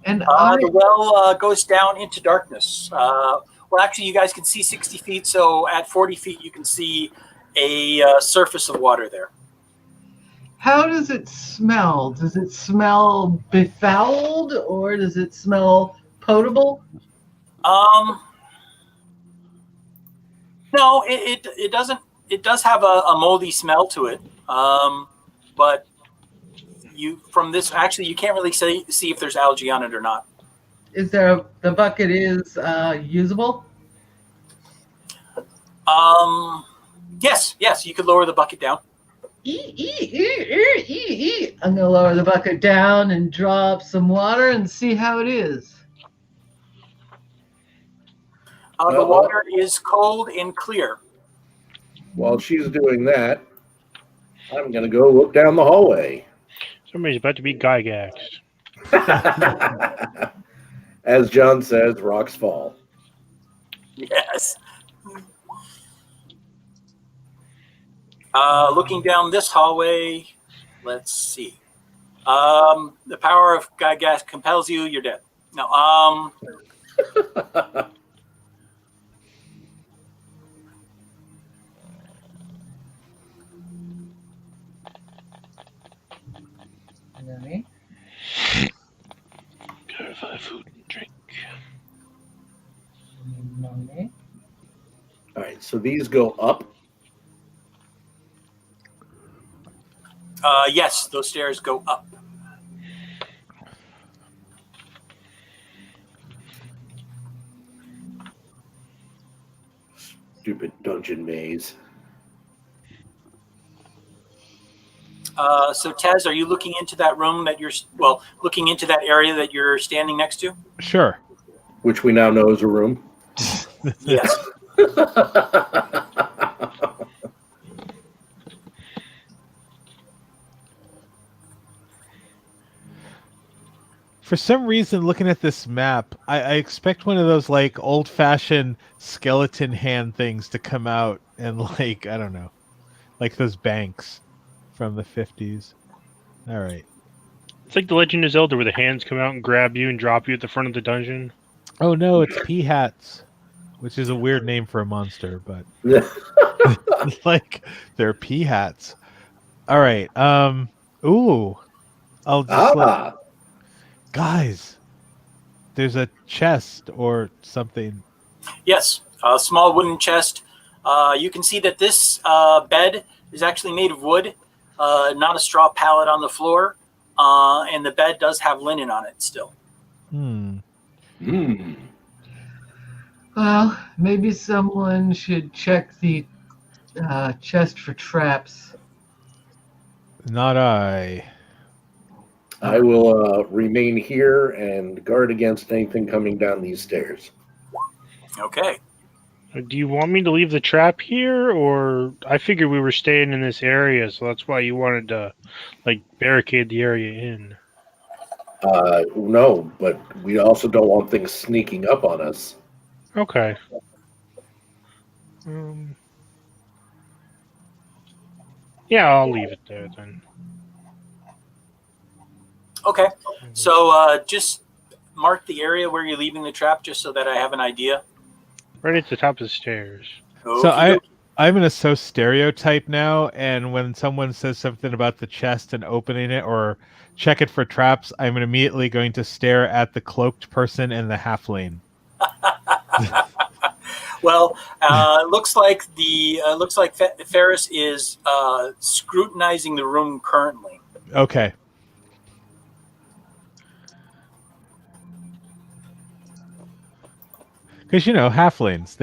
And The well goes down into darkness. Well, actually, you guys can see 60 feet, so at 40 feet, you can see a surface of water there. how does it smell? Does it smell befouled or does it smell potable? No, it doesn't. It does have a moldy smell to it, but from this actually you can't really see if there's algae on it or not. Is there the bucket is usable? Yes, you could lower the bucket down. I'm gonna lower the bucket down and draw up some water and see how it is. The water is cold and clear. While she's doing that, I'm going to go look down the hallway. Somebody's about to be gygaxed. As John says, rocks fall. Yes. Looking down this hallway, let's see. The power of Gygax compels you. You're dead. No. Purify food and drink. All right, so these go up. Yes, those stairs go up. Stupid dungeon maze. So Tez, are you looking into that room that looking into that area that you're standing next to? Sure. Which we now know is a room. Yes. For some reason, looking at this map, I expect one of those like old-fashioned skeleton hand things to come out and like, I don't know, like those banks from the 50s. All right. It's like the Legend of Zelda where the hands come out and grab you and drop you at the front of the dungeon. Oh no, it's P-hats, which is a weird name for a monster, but like they're P-hats. All right. Ooh. I'll just guys, there's a chest or something. Yes. A small wooden chest. You can see that this bed is actually made of wood, not a straw pallet on the floor, and the bed does have linen on it still. Well, maybe someone should check the chest for traps. Not I. I will remain here and guard against anything coming down these stairs. Okay. Do you want me to leave the trap here, or I figured we were staying in this area, so that's why you wanted to, like, barricade the area in. No, but we also don't want things sneaking up on us. Okay. Yeah, I'll leave it there then. Okay. So just mark the area where you're leaving the trap, just so that I have an idea. Right at the top of the stairs. So I'm gonna so stereotype now, and when someone says something about the chest and opening it or check it for traps, I'm immediately going to stare at the cloaked person and the halfling. Well, looks like Ferris is scrutinizing the room currently. Okay. Because halflings,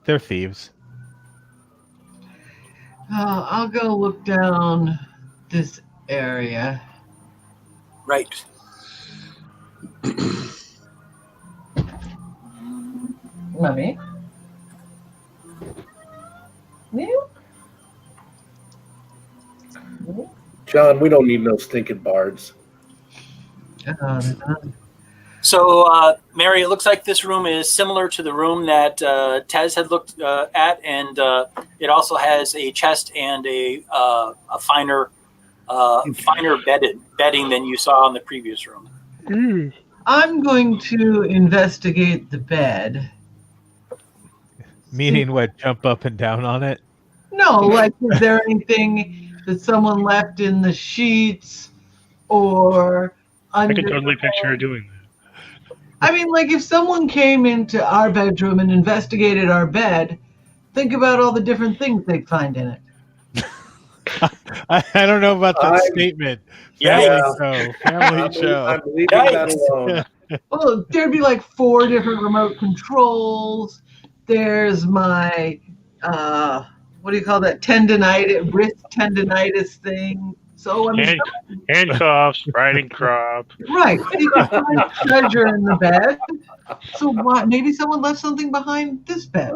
they're thieves. I'll go look down this area. Right. Mummy? You? John, we don't need no stinking bards. So, Mary, it looks like this room is similar to the room that Tez had looked at, and it also has a chest and a finer bedding than you saw in the previous room. I'm going to investigate the bed. Meaning what? Jump up and down on it? No, like, is there anything that someone left in the sheets or under? I can totally picture her doing that. I mean, like, if someone came into our bedroom and investigated our bed, think about all the different things they'd find in it. I don't know about that statement. Family show. I'm leaving that alone. Well, there'd be like 4 different remote controls. There's my, what do you call that? Wrist tendonitis thing. So I'm handcuffs, riding crop. right. You can find treasure in the bed. So what? Maybe someone left something behind this bed.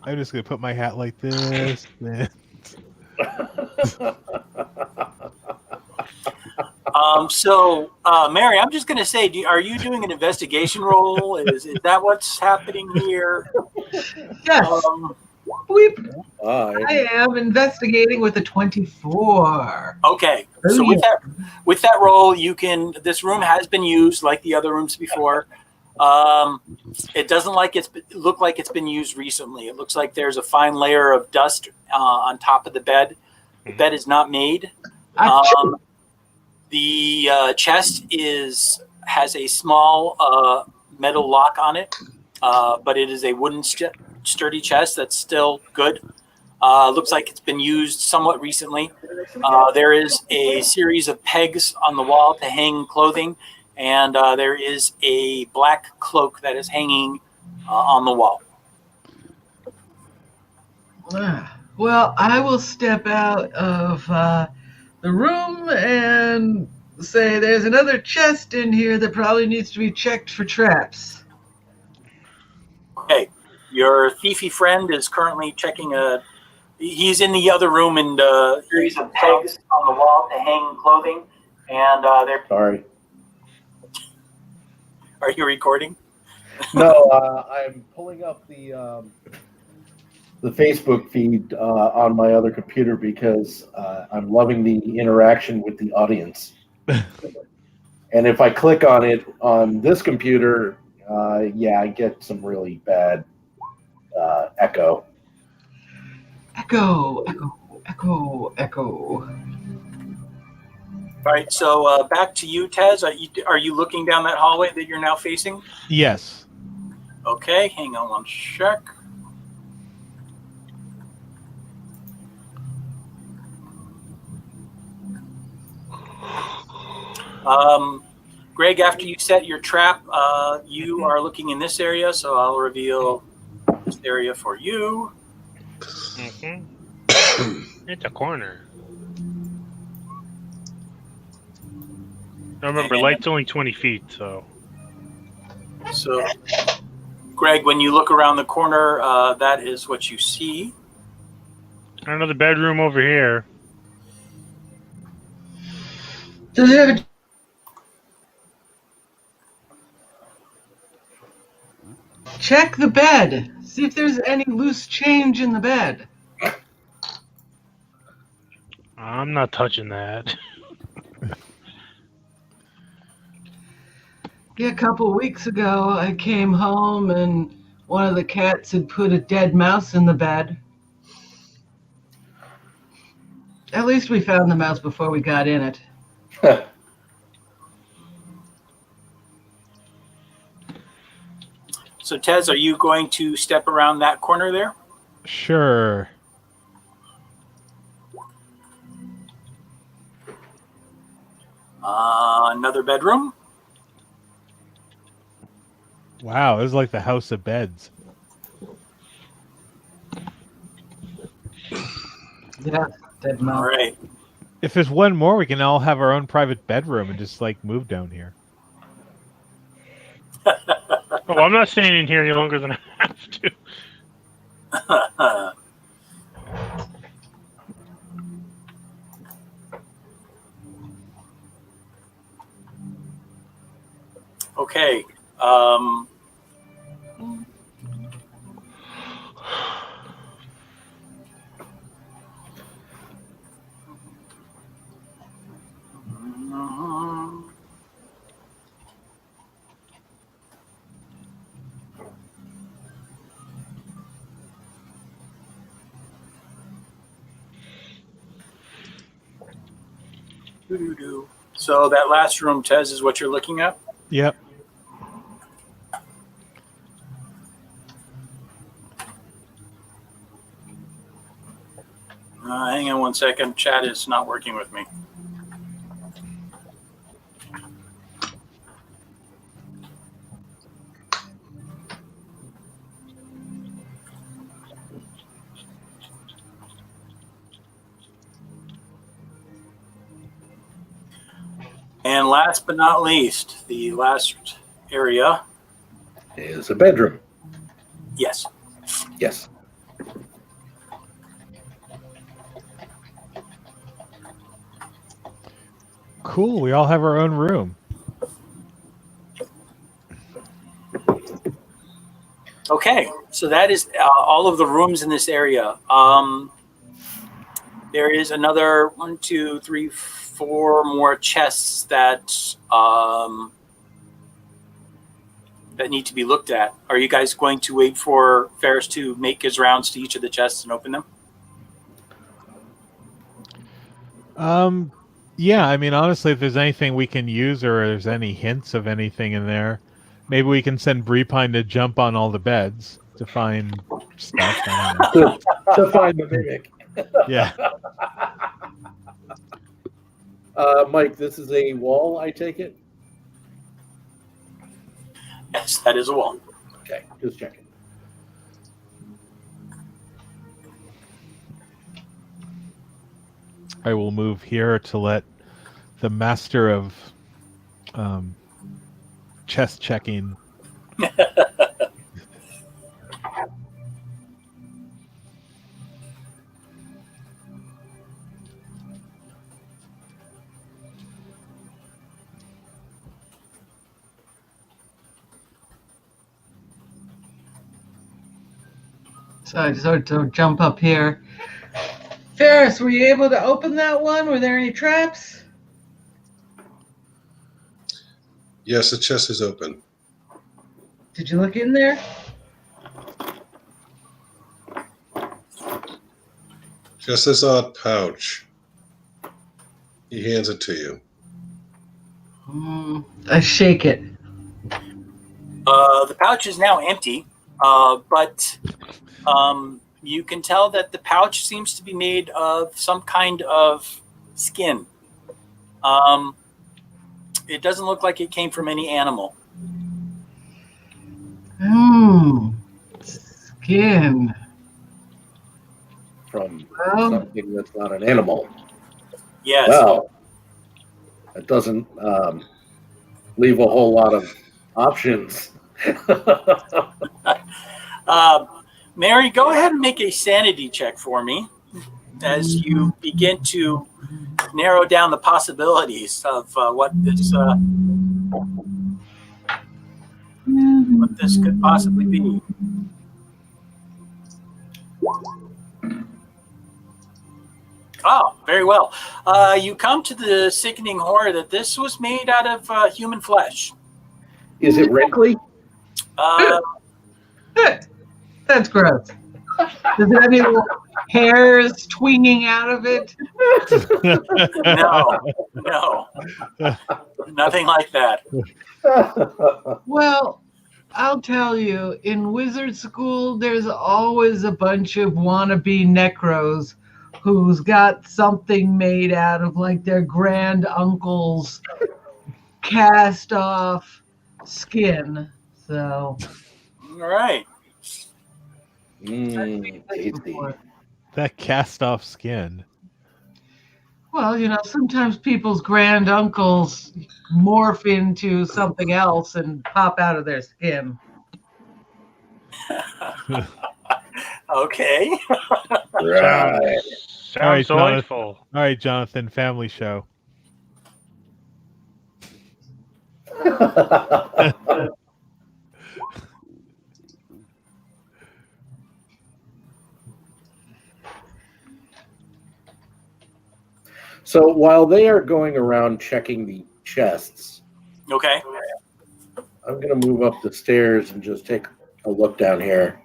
I'm just gonna put my hat like this. Mary, I'm just going to say, are you doing an investigation roll? Is that what's happening here? Yes. I am investigating with a 24. Okay. So with that roll, this room has been used like the other rooms before. It doesn't look like it's been used recently. It looks like there's a fine layer of dust on top of the bed. The bed is not made. The chest has a small metal lock on it, but it is a wooden sturdy chest that's still good. Looks like it's been used somewhat recently. There is a series of pegs on the wall to hang clothing, and there is a black cloak that is hanging on the wall. Well, I will step out of the room and say there's another chest in here that probably needs to be checked for traps. Okay. Your thiefy friend is currently checking he's in the other room, and a series of pegs on the wall to hang clothing, and they're... Sorry. Are you recording? No, I'm pulling up the Facebook feed on my other computer because I'm loving the interaction with the audience. And if I click on it on this computer, I get some really bad echo. Echo. All right, so back to you, Tez. Are you looking down that hallway that you're now facing? Yes. Okay, hang on one sec. Greg, after you set your trap, you are looking in this area, so I'll reveal this area for you. Mm-hmm. It's a corner. Now remember, And- light's only 20 feet, so. So, Greg, when you look around the corner, that is what you see. Another bedroom over here. Does it have a check the bed? See if there's any loose change in the bed. I'm not touching that. Yeah, a couple weeks ago, I came home and one of the cats had put a dead mouse in the bed. At least we found the mouse before we got in it. So, Tez, are you going to step around that corner there? Sure. Another bedroom. Wow, this is like the House of Beds. Yeah, dead All mouse. right. If there's one more, we can all have our own private bedroom and just like move down here. Oh, I'm not staying in here any longer than I have to. Okay. So that last room, Tez, is what you're looking at? Yep. Hang on one second. Chat is not working with me. And last but not least, the last area. Is a bedroom. Yes. Yes. Cool. We all have our own room. Okay, so that is all of the rooms in this area. There is another 1, 2, 3, 4 more chests that that need to be looked at. Are you guys going to wait for Ferris to make his rounds to each of the chests and open them? Yeah, I mean, honestly, if there's anything we can use or there's any hints of anything in there, maybe we can send Breepine to jump on all the beds to find stuff. I don't know. To find the mimic. Yeah. Mike, this is a wall, I take it? Yes, that is a wall. Okay, just checking. I will move here to let the master of chest checking. So I decided to jump up here. Ferris, were you able to open that one? Were there any traps? Yes, the chest is open. Did you look in there? Just this odd pouch. He hands it to you. I shake it. The pouch is now empty, but you can tell that the pouch seems to be made of some kind of skin. It doesn't look like it came from any animal. Skin. From Well, something that's not an animal. Yes. Well, it doesn't leave a whole lot of options. Mary, go ahead and make a sanity check for me as you begin to narrow down the possibilities of what this could possibly be. Oh, very well. You come to the sickening horror that this was made out of human flesh. Is it wrinkly? That's gross. Does it have any little hairs twinging out of it? No, nothing like that. Well, I'll tell you, in wizard school, there's always a bunch of wannabe necros who's got something made out of like their grand uncle's cast off skin. So, All right. Tasty. That cast off skin. well, sometimes people's grand uncles morph into something else and pop out of their skin. Okay. Right. Sounds delightful. All right, Jonathan, family show. So while they are going around checking the chests, Okay. I'm going to move up the stairs and just take a look down here.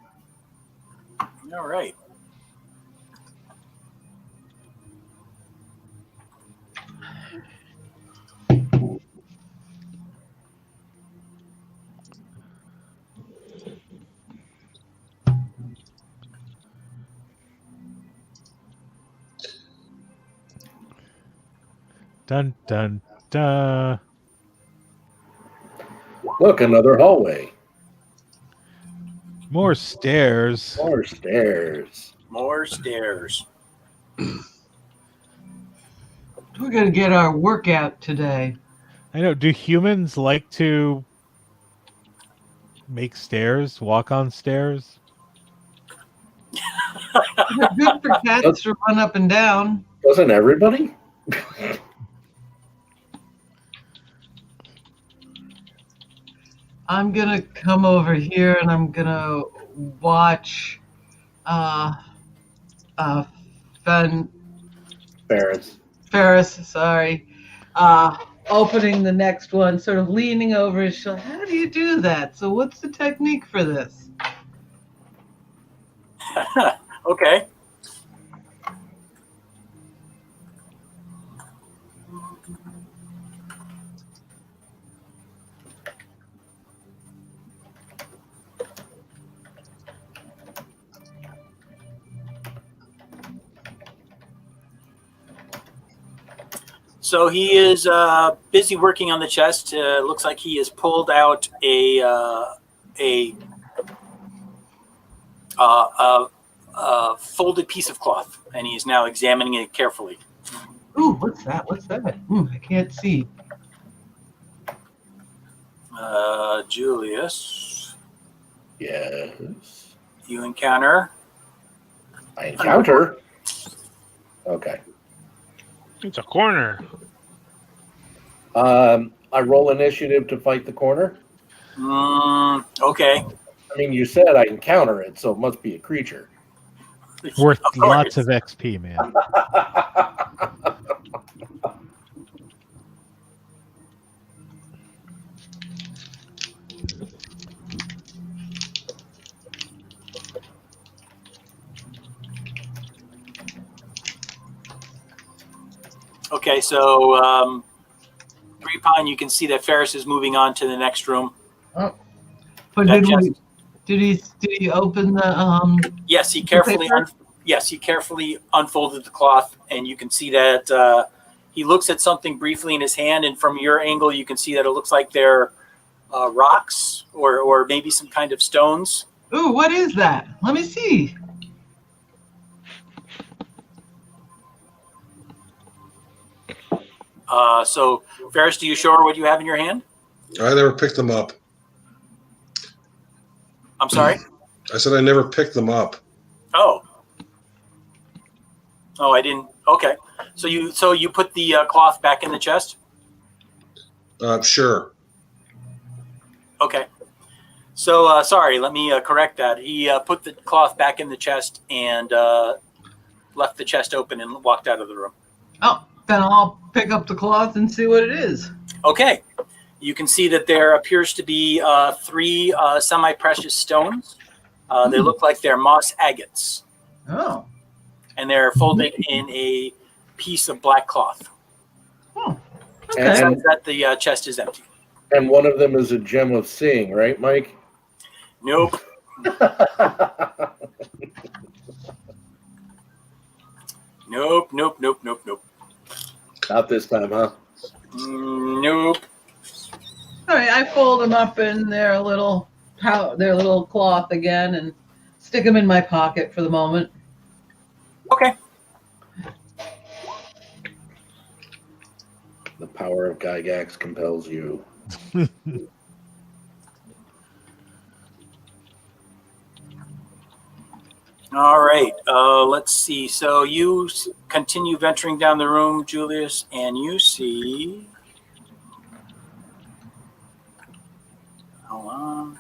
All right. Dun dun dun. Look, another hallway. More stairs. More stairs. More stairs. We're going to get our workout today. I know. Do humans like to make stairs, walk on stairs? They're good for cats to run up and down. Doesn't everybody? I'm going to come over here and I'm going to watch Ferris. sorry, opening the next one, sort of leaning over his shoulder. How do you do that? So what's the technique for this? Okay. So he is busy working on the chest. Looks like he has pulled out a folded piece of cloth, and he's now examining it carefully. Ooh, what's that? What's that? I can't see. Julius, Yes. you encounter. I encounter. Okay. It's a corner. I roll initiative to fight the corner. Okay. I mean, you said I encounter it, so it must be a creature. Worth Of course. lots of XP, man. Okay, so Three Pine, you can see that Ferris is moving on to the next room. Oh. But That did he open the Yes, he carefully. paper? Yes, he carefully unfolded the cloth, and you can see that he looks at something briefly in his hand, and from your angle, you can see that it looks like they're rocks or maybe some kind of stones. Ooh, what is that? Let me see. So, Ferris, do you show her what you have in your hand? I never picked them up. I'm sorry. I said I never picked them up. Oh, I didn't. Okay, so you put the cloth back in the chest. Sure. Okay. So sorry, let me correct that. He put the cloth back in the chest and left the chest open and walked out of the room. Oh, then I'll pick up the cloth and see what it is. Okay. You can see that there appears to be 3 semi-precious stones. They look like they're moss agates. Oh. And they're folded in a piece of black cloth. Oh. Okay. Okay. Besides that, the chest is empty. And one of them is a gem of seeing, right, Mike? Nope. Nope. Not this time, huh? Nope. All right, I fold them up in their little cloth again and stick them in my pocket for the moment. Okay. The power of Gygax compels you. All right. Let's see. So you continue venturing down the room, Julius, and you see. Hold on.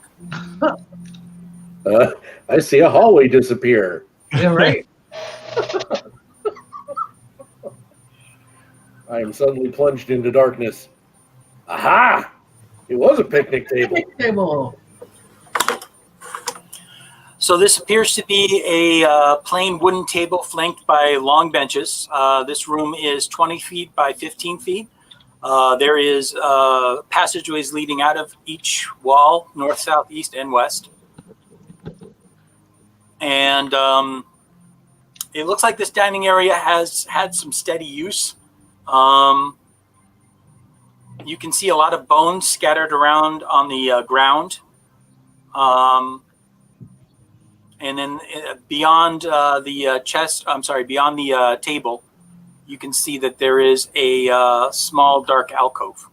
I see a hallway disappear. Yeah, right. I am suddenly plunged into darkness. Aha! It was a picnic table. Picnic table. So this appears to be a plain wooden table flanked by long benches. This room is 20 feet by 15 feet. There is passageways leading out of each wall, north, south, east, and west. And it looks like this dining area has had some steady use. You can see a lot of bones scattered around on the ground. And then beyond beyond the table, you can see that there is a small dark alcove.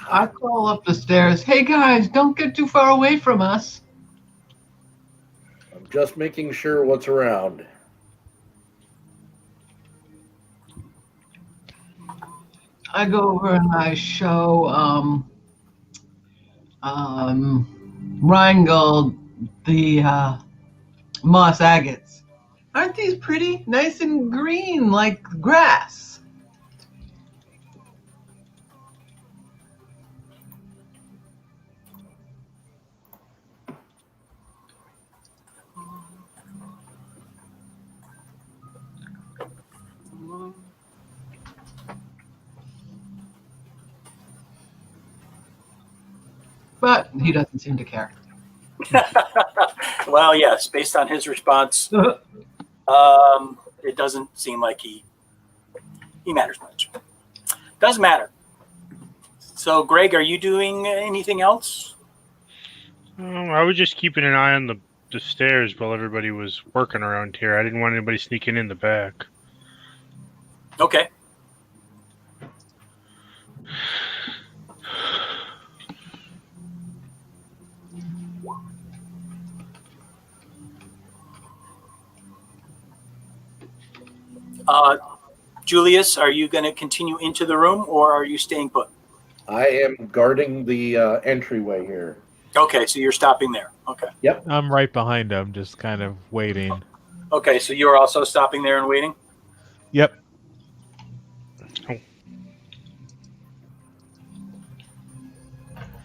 I crawl up the stairs. Hey guys, don't get too far away from us. I'm just making sure what's around. I go over and I show Rheingold the moss agates. Aren't these pretty? Nice and green like grass. But he doesn't seem to care. Well, yes, based on his response, it doesn't seem like he matters much. Doesn't matter. So, Greg, are you doing anything else? I was just keeping an eye on the stairs while everybody was working around here. I didn't want anybody sneaking in the back. Okay. Julius, are you going to continue into the room or are you staying put? I am guarding the entryway here. Okay, so you're stopping there. Okay. Yep. I'm right behind him, just kind of waiting. Okay, so you're also stopping there and waiting? Yep.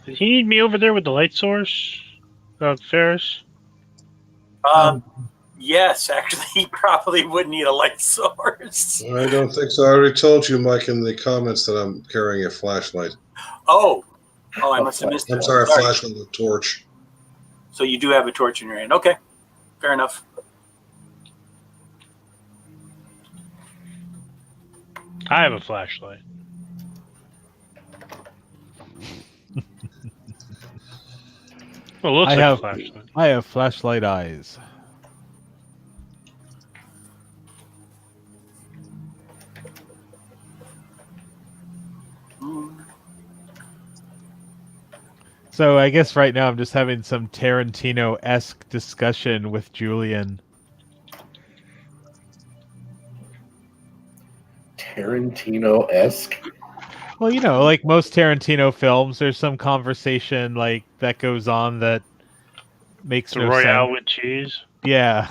Did he need me over there with the light source, Ferris? Yes, actually, he probably would need a light source. I don't think so. I already told you, Mike, in the comments that I'm carrying a flashlight. Oh, Oh, I must have missed I'm that. sorry, I flashed with a torch. So you do have a torch in your hand. Okay, fair enough. I have a flashlight. Well, it looks I like have- a flashlight. I have flashlight eyes. So I guess right now I'm just having some Tarantino-esque discussion with Julian. Tarantino-esque. Well, you know, like most Tarantino films, there's some conversation like that goes on that makes The no Royale sense. with cheese. Yeah.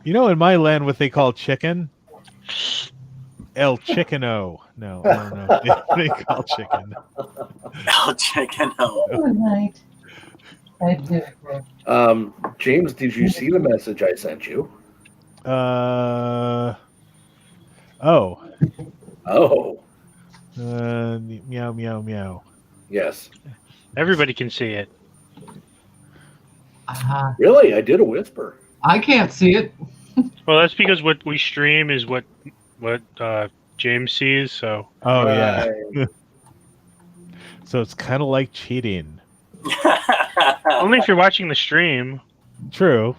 You know, in my land, what they call chicken? El Chickeno. No, I don't know. They call chicken. El Chickeno. Good night. I do. James, did you see the message I sent you? Oh. Oh, Meow, meow, meow. yes. Everybody can see it. Really? I did a whisper. I can't see it. Well, that's because what we stream is what James sees. So Oh, yeah. Right. So it's kind of like cheating. only if you're watching the stream. True.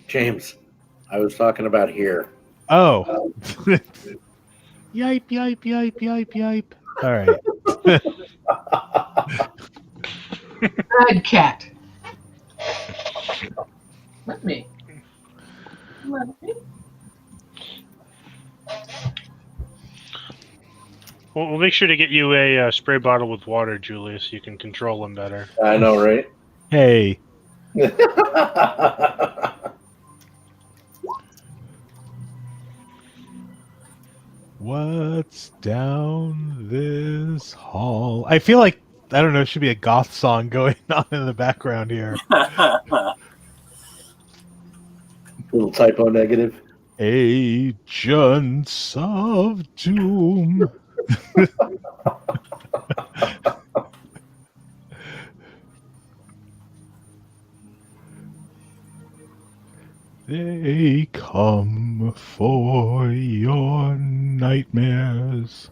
James, I was talking about here. Oh. Yipe, yipe, yipe, yipe, yipe. All right. Bad cat. Let me. Let me. We'll make sure to get you a spray bottle with water, Julius, so you can control them better. I know, right? Hey. What's down this hall? I feel like, I don't know, it should be a goth song going on in the background here. Little typo negative. Agents of Doom. They come for your nightmares.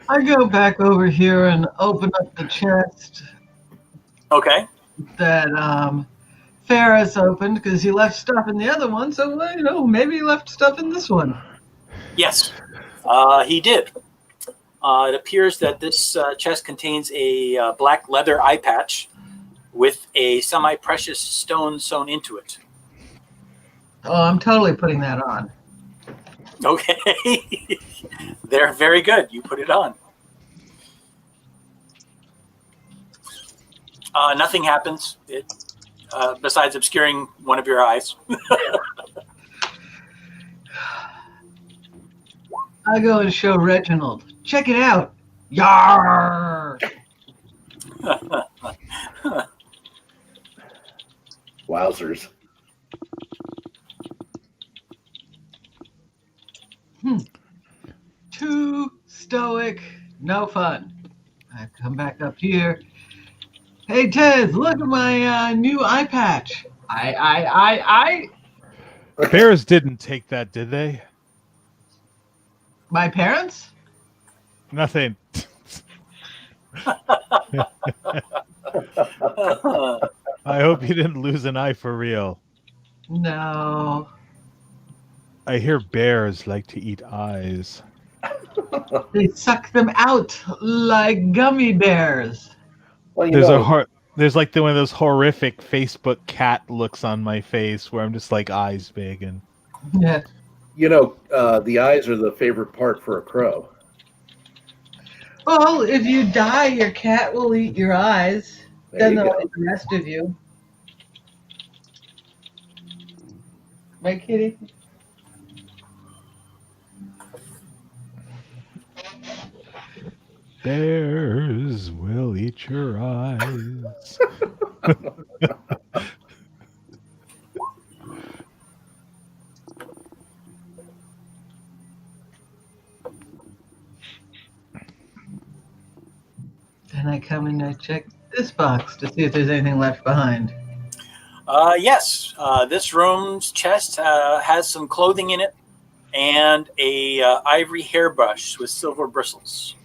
I go back over here and open up the chest Okay. that Ferris opened because he left stuff in the other one. So, maybe he left stuff in this one. Yes, he did. It appears that this chest contains a black leather eye patch with a semi-precious stone sewn into it. Oh, I'm totally putting that on. Okay. They're very good. You put it on. Nothing happens. Besides obscuring one of your eyes. I go and show Reginald. Check it out. Yarr! Wowzers. Too stoic, no fun. I come back up here. Hey, Tez, look at my new eye patch. Bears didn't take that, did they? My parents? Nothing. I hope you didn't lose an eye for real. No. I hear bears like to eat eyes. They suck them out like gummy bears. Well, There's like one of those horrific Facebook cat looks on my face where I'm just like eyes big and Yeah. The eyes are the favorite part for a crow. Well, if you die, your cat will eat your eyes. There Then you they'll go. eat the rest of you. Right, kitty? bears will eat your eyes. Can I come and check this box to see if there's anything left behind? Yes, this room's chest has some clothing in it and a ivory hairbrush with silver bristles.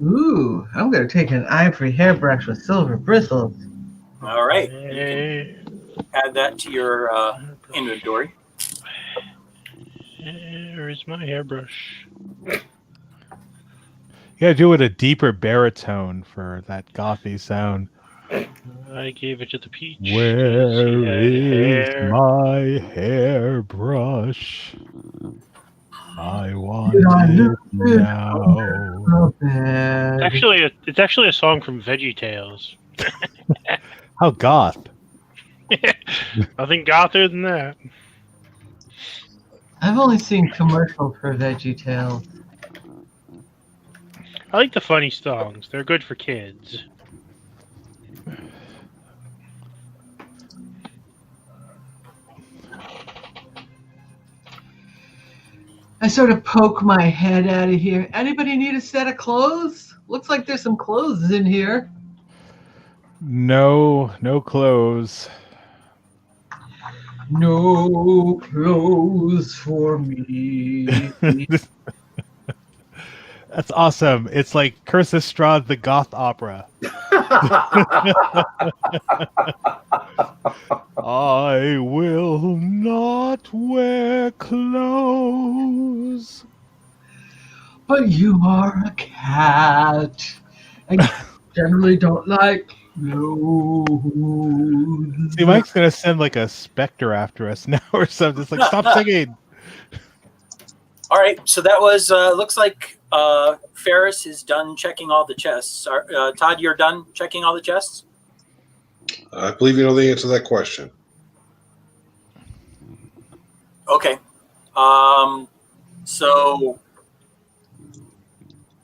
Ooh, I'm going to take an ivory hairbrush with silver bristles. All right, you Hey, can add that to your inventory. where's my hairbrush? You gotta do it a deeper baritone for that gothy sound. I gave it to the peach. 'cause he Where had is hair. my hairbrush? I want Did I it look good? now. Oh, bad. It's actually a song from Veggie Tales. How goth. Nothing gothier than that. I've only seen commercials for VeggieTales. I like the funny songs. They're good for kids. I sort of poke my head out of here. Anybody need a set of clothes? Looks like there's some clothes in here. No clothes. No clothes for me. That's awesome. It's like Curse of Strahd, the goth opera. I will not wear clothes. But you are a cat. And cats generally don't like clothes. See, Mike's gonna send like a specter after us now or something. It's like, stop singing. All right, so that was looks like Ferris is done checking all the chests. Todd, you're done checking all the chests? I believe you know the answer to that question. Okay. So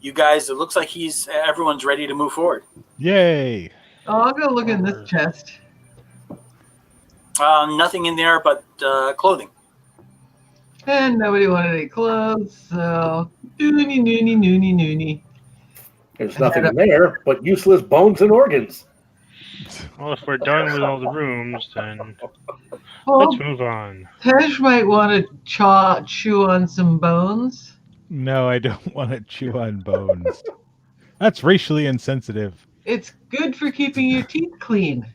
you guys, it looks like everyone's ready to move forward. Yay. Oh, I'll go look in this chest. Nothing in there but clothing. And nobody wanted any clothes, so noony. There's nothing in there but useless bones and organs. Well, if we're done with all the rooms, then Well, let's move on. Tej might want to chew on some bones. No, I don't want to chew on bones. That's racially insensitive. It's good for keeping your teeth clean.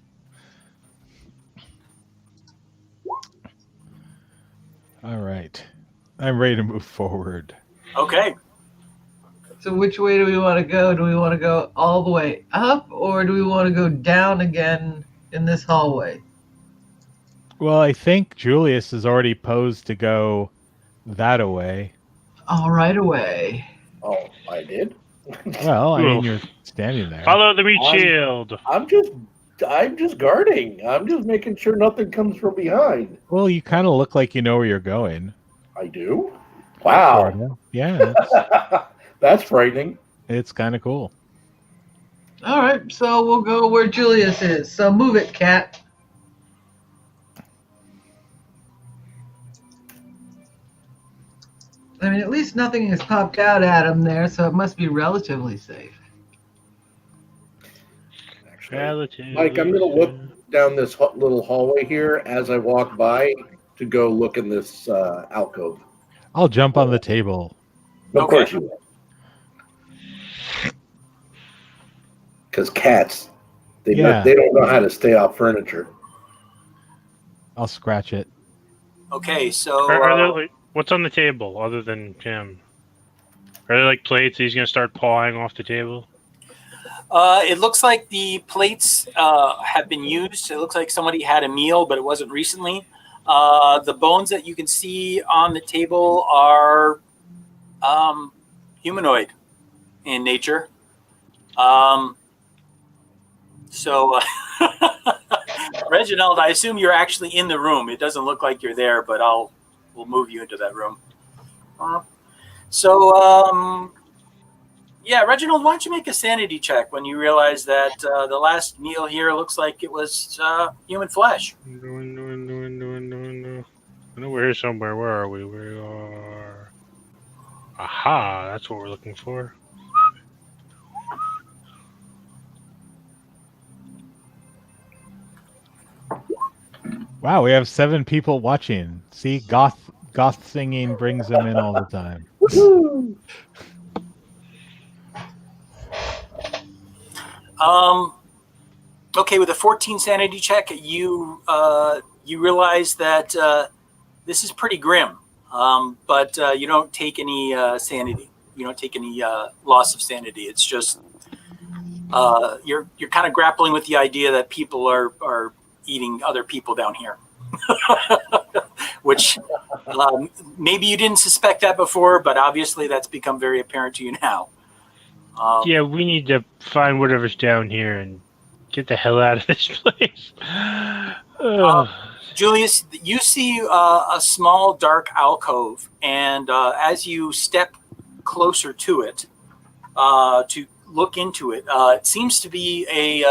All right. I'm ready to move forward. Okay. So which way do we want to go? Do we want to go all the way up, or do we want to go down again in this hallway? Well, I think Julius is already posed to go that away. All right, away. Oh, I did? Well, I mean, Oof. you're standing there. Follow the meat I'm- shield. I'm just guarding. I'm just making sure nothing comes from behind. Well, you kind of look like you know where you're going. I do? Wow. Sorta. Yeah, That's frightening. it's kind of cool. All right, so we'll go where Julius is. So move it, cat. I mean, at least nothing has popped out at him there, so it must be relatively safe. Actually, Mike, I'm going to look down this little hallway here as I walk by to go look in this alcove. I'll jump on the table. Of Okay. course you will. Because cats, they don't know how to stay off furniture. I'll scratch it. Okay, so What's on the table other than him? Are there like plates he's going to start pawing off the table? it looks like the plates have been used. It looks like somebody had a meal, but it wasn't recently. The bones that you can see on the table are humanoid in nature. So, Reginald, I assume you're actually in the room. It doesn't look like you're there, but we'll move you into that room. Yeah, Reginald, why don't you make a sanity check when you realize that the last meal here looks like it was human flesh? I know we're here somewhere. Where are we? We are. Aha! That's what we're looking for. Wow, we have 7 people watching. See, goth singing brings them in all the time. Woohoo! Okay, with a 14 sanity check, you realize that this is pretty grim, but you don't take any sanity. You don't take any loss of sanity. It's just you're kind of grappling with the idea that people are eating other people down here, which maybe you didn't suspect that before, but obviously that's become very apparent to you now. Yeah, we need to find whatever's down here and get the hell out of this place. Julius, you see a small dark alcove, and as you step closer to it, to look into it, it seems to be a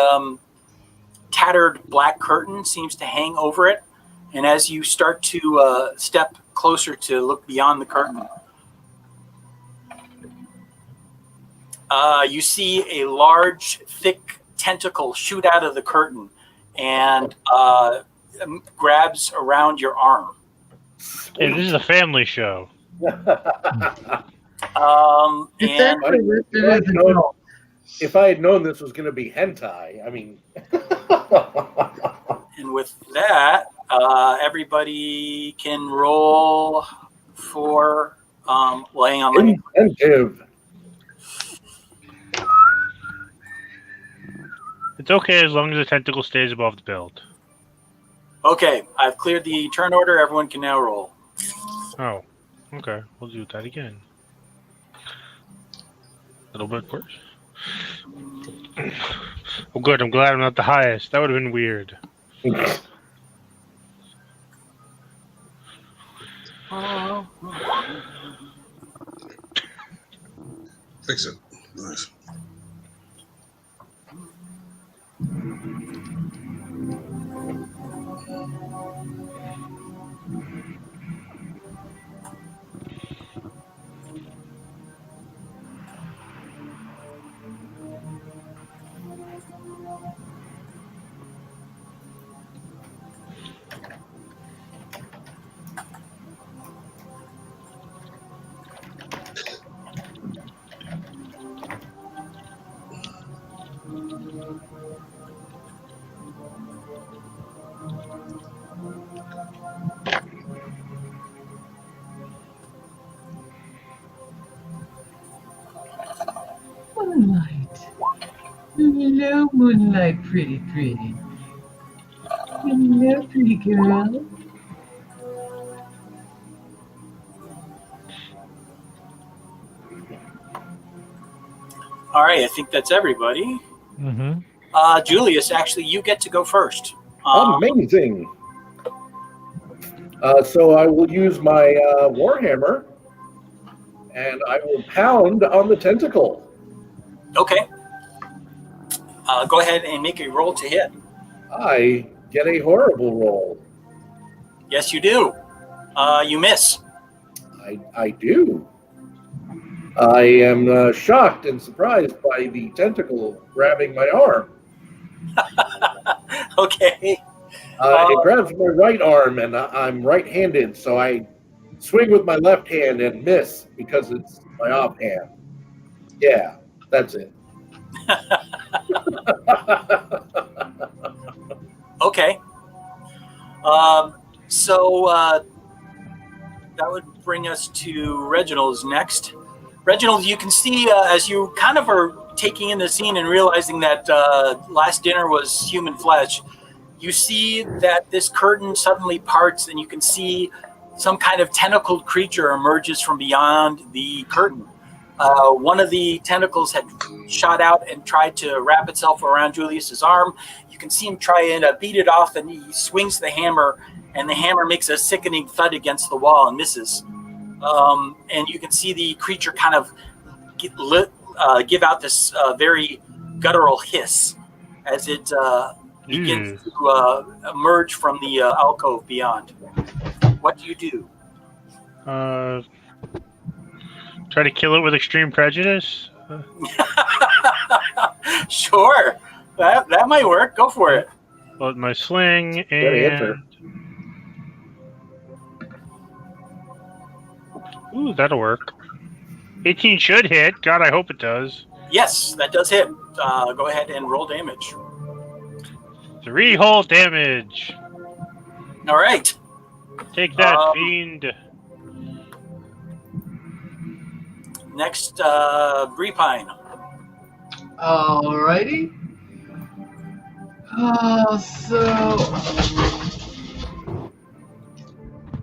tattered black curtain seems to hang over it. And as you start to step closer to look beyond the curtain, you see a large, thick tentacle shoot out of the curtain and grabs around your arm. Hey, this is a family show. It's And actually listed as an adult. If I had known this was going to be hentai, I mean. And with that, everybody can roll for laying on money. Incentive. It's okay as long as the tentacle stays above the build. Okay, I've cleared the turn order. Everyone can now roll. Oh, okay. We'll do that again. A little bit worse. Oh, good. I'm glad I'm not the highest. That would have been weird. Fix it. Nice. Moonlight. Hello, Moonlight, pretty. Hello, pretty girl. All right, I think that's everybody. Mm-hmm. Julius, actually, you get to go first. Amazing. So I will use my warhammer, and I will pound on the tentacle. Okay. Go ahead and make a roll to hit. I get a horrible roll. Yes, you do. You miss. I do. I am shocked and surprised by the tentacle grabbing my arm. Okay. It grabs my right arm, and I'm right-handed, so I swing with my left hand and miss because it's my offhand. Yeah, that's it. Okay. So that would bring us to Reginald's next. Reginald, you can see as you kind of are taking in the scene and realizing that last dinner was human flesh, you see that this curtain suddenly parts and you can see some kind of tentacled creature emerges from beyond the curtain. One of the tentacles had shot out and tried to wrap itself around Julius's arm. You can see him try and beat it off, and he swings the hammer, and the hammer makes a sickening thud against the wall and misses. And you can see the creature kind of give out this very guttural hiss as it begins to emerge from the alcove beyond. What do you do? Try to kill it with extreme prejudice? Sure. That might work. Go for it. Well, my sling Good answer. and Ooh, that'll work. 18 should hit. God, I hope it does. Yes, that does hit. Go ahead and roll damage. 3 whole damage. All right. Take that, fiend. Next, Breepine. Alrighty. So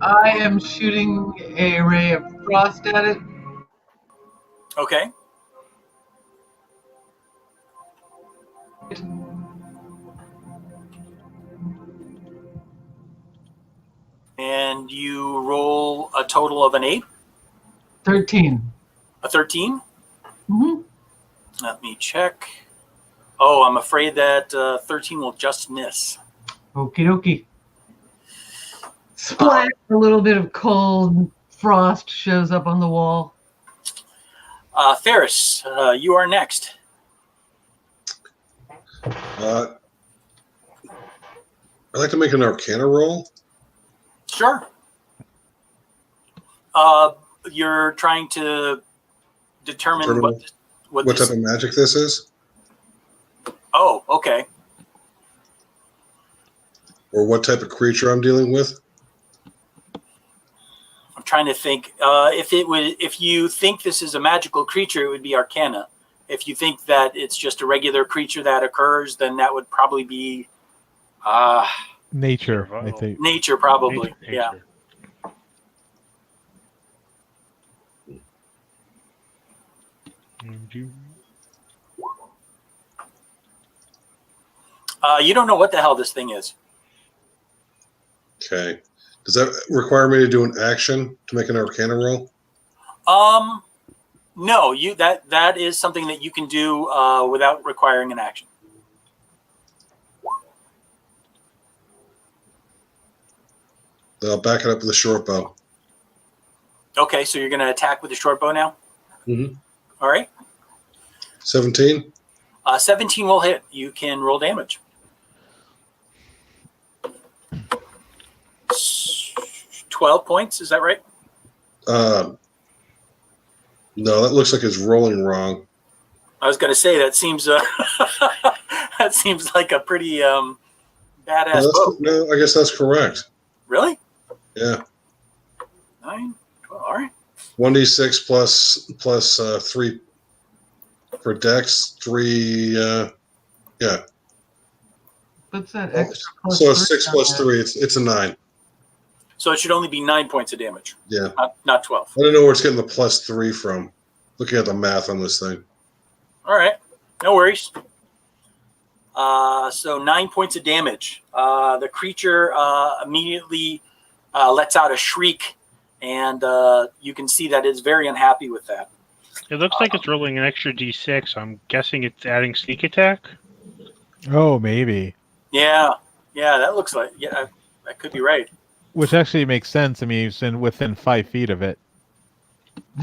I am shooting a ray of frost at it. Okay. And you roll a total of an 8? 13. A 13? Mm-hmm. Let me check. Oh, I'm afraid that 13 will just miss. Okie dokie. Splat! A little bit of cold frost shows up on the wall. Ferris, you are next. I'd like to make an Arcana roll. Sure. You're trying to determine what What type of magic this is, Oh, okay. or what type of creature I'm dealing with. I'm trying to think. If you think this is a magical creature, it would be Arcana. If you think that it's just a regular creature that occurs, then that would probably be Nature, I think. nature, probably. Nature. Yeah. You don't know what the hell this thing is. Okay. Does that require me to do an action to make an Arcana roll? No, that is something that you can do without requiring an action. I'll back it up with a short bow. Okay, so you're going to attack with the short bow now? Mm-hmm. All right. 17? 17 will hit. You can roll damage. 12 points, is that right? No, that looks like it's rolling wrong. I was going to say that seems that seems like a pretty badass bow. No, I guess that's correct. Really? Yeah. 9, 12, all right. 1d6 plus 3 for dex, 3, yeah. What's that extra plus So 3 it's 6 on plus that? 3, it's a 9. So it should only be 9 points of damage. Yeah. Not 12. I don't know where it's getting the plus 3 from. Looking at the math on this thing. All right. No worries. So 9 points of damage. The creature immediately lets out a shriek, and you can see that it's very unhappy with that. It looks like it's rolling an extra d6. I'm guessing it's adding sneak attack. Oh, maybe. Yeah, that looks like, that could be right. Which actually makes sense. I mean, he's within 5 feet of it.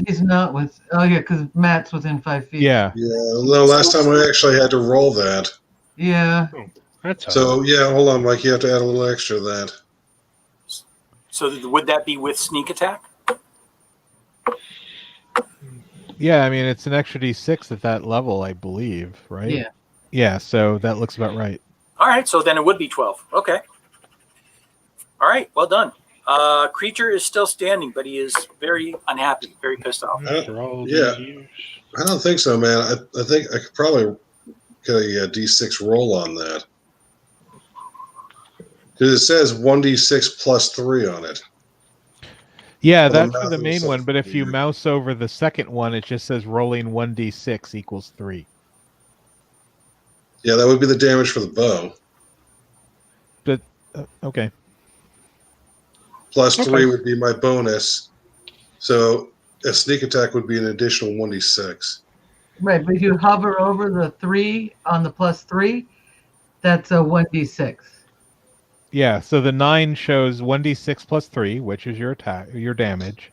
He's not with. Oh yeah, because Matt's within 5 feet. Yeah. Yeah, no, last time I actually had to roll that. Yeah. That's So, yeah, hold on, Mike. You have to add a little extra to that. So would that be with sneak attack? Yeah, I mean, it's an extra d6 at that level, I believe, right? Yeah. Yeah, so that looks about right. All right, so then it would be 12. Okay. All right, well done. Creature is still standing, but he is very unhappy, very pissed off. After all Yeah. these years. I don't think so, man. I think I could probably get a d6 roll on that. Because it says 1d6 plus 3 on it. Yeah, Well, that's the for the math main is one, but if you weird. mouse over the second one, it just says rolling 1d6 equals 3. Yeah, that would be the damage for the bow. But, okay. Plus 3 Okay. would be my bonus. So a sneak attack would be an additional 1d6. Right, but if you hover over the 3 on the plus 3, that's a 1d6. Yeah, so the 9 shows 1d6 plus 3, which is your attack, your damage.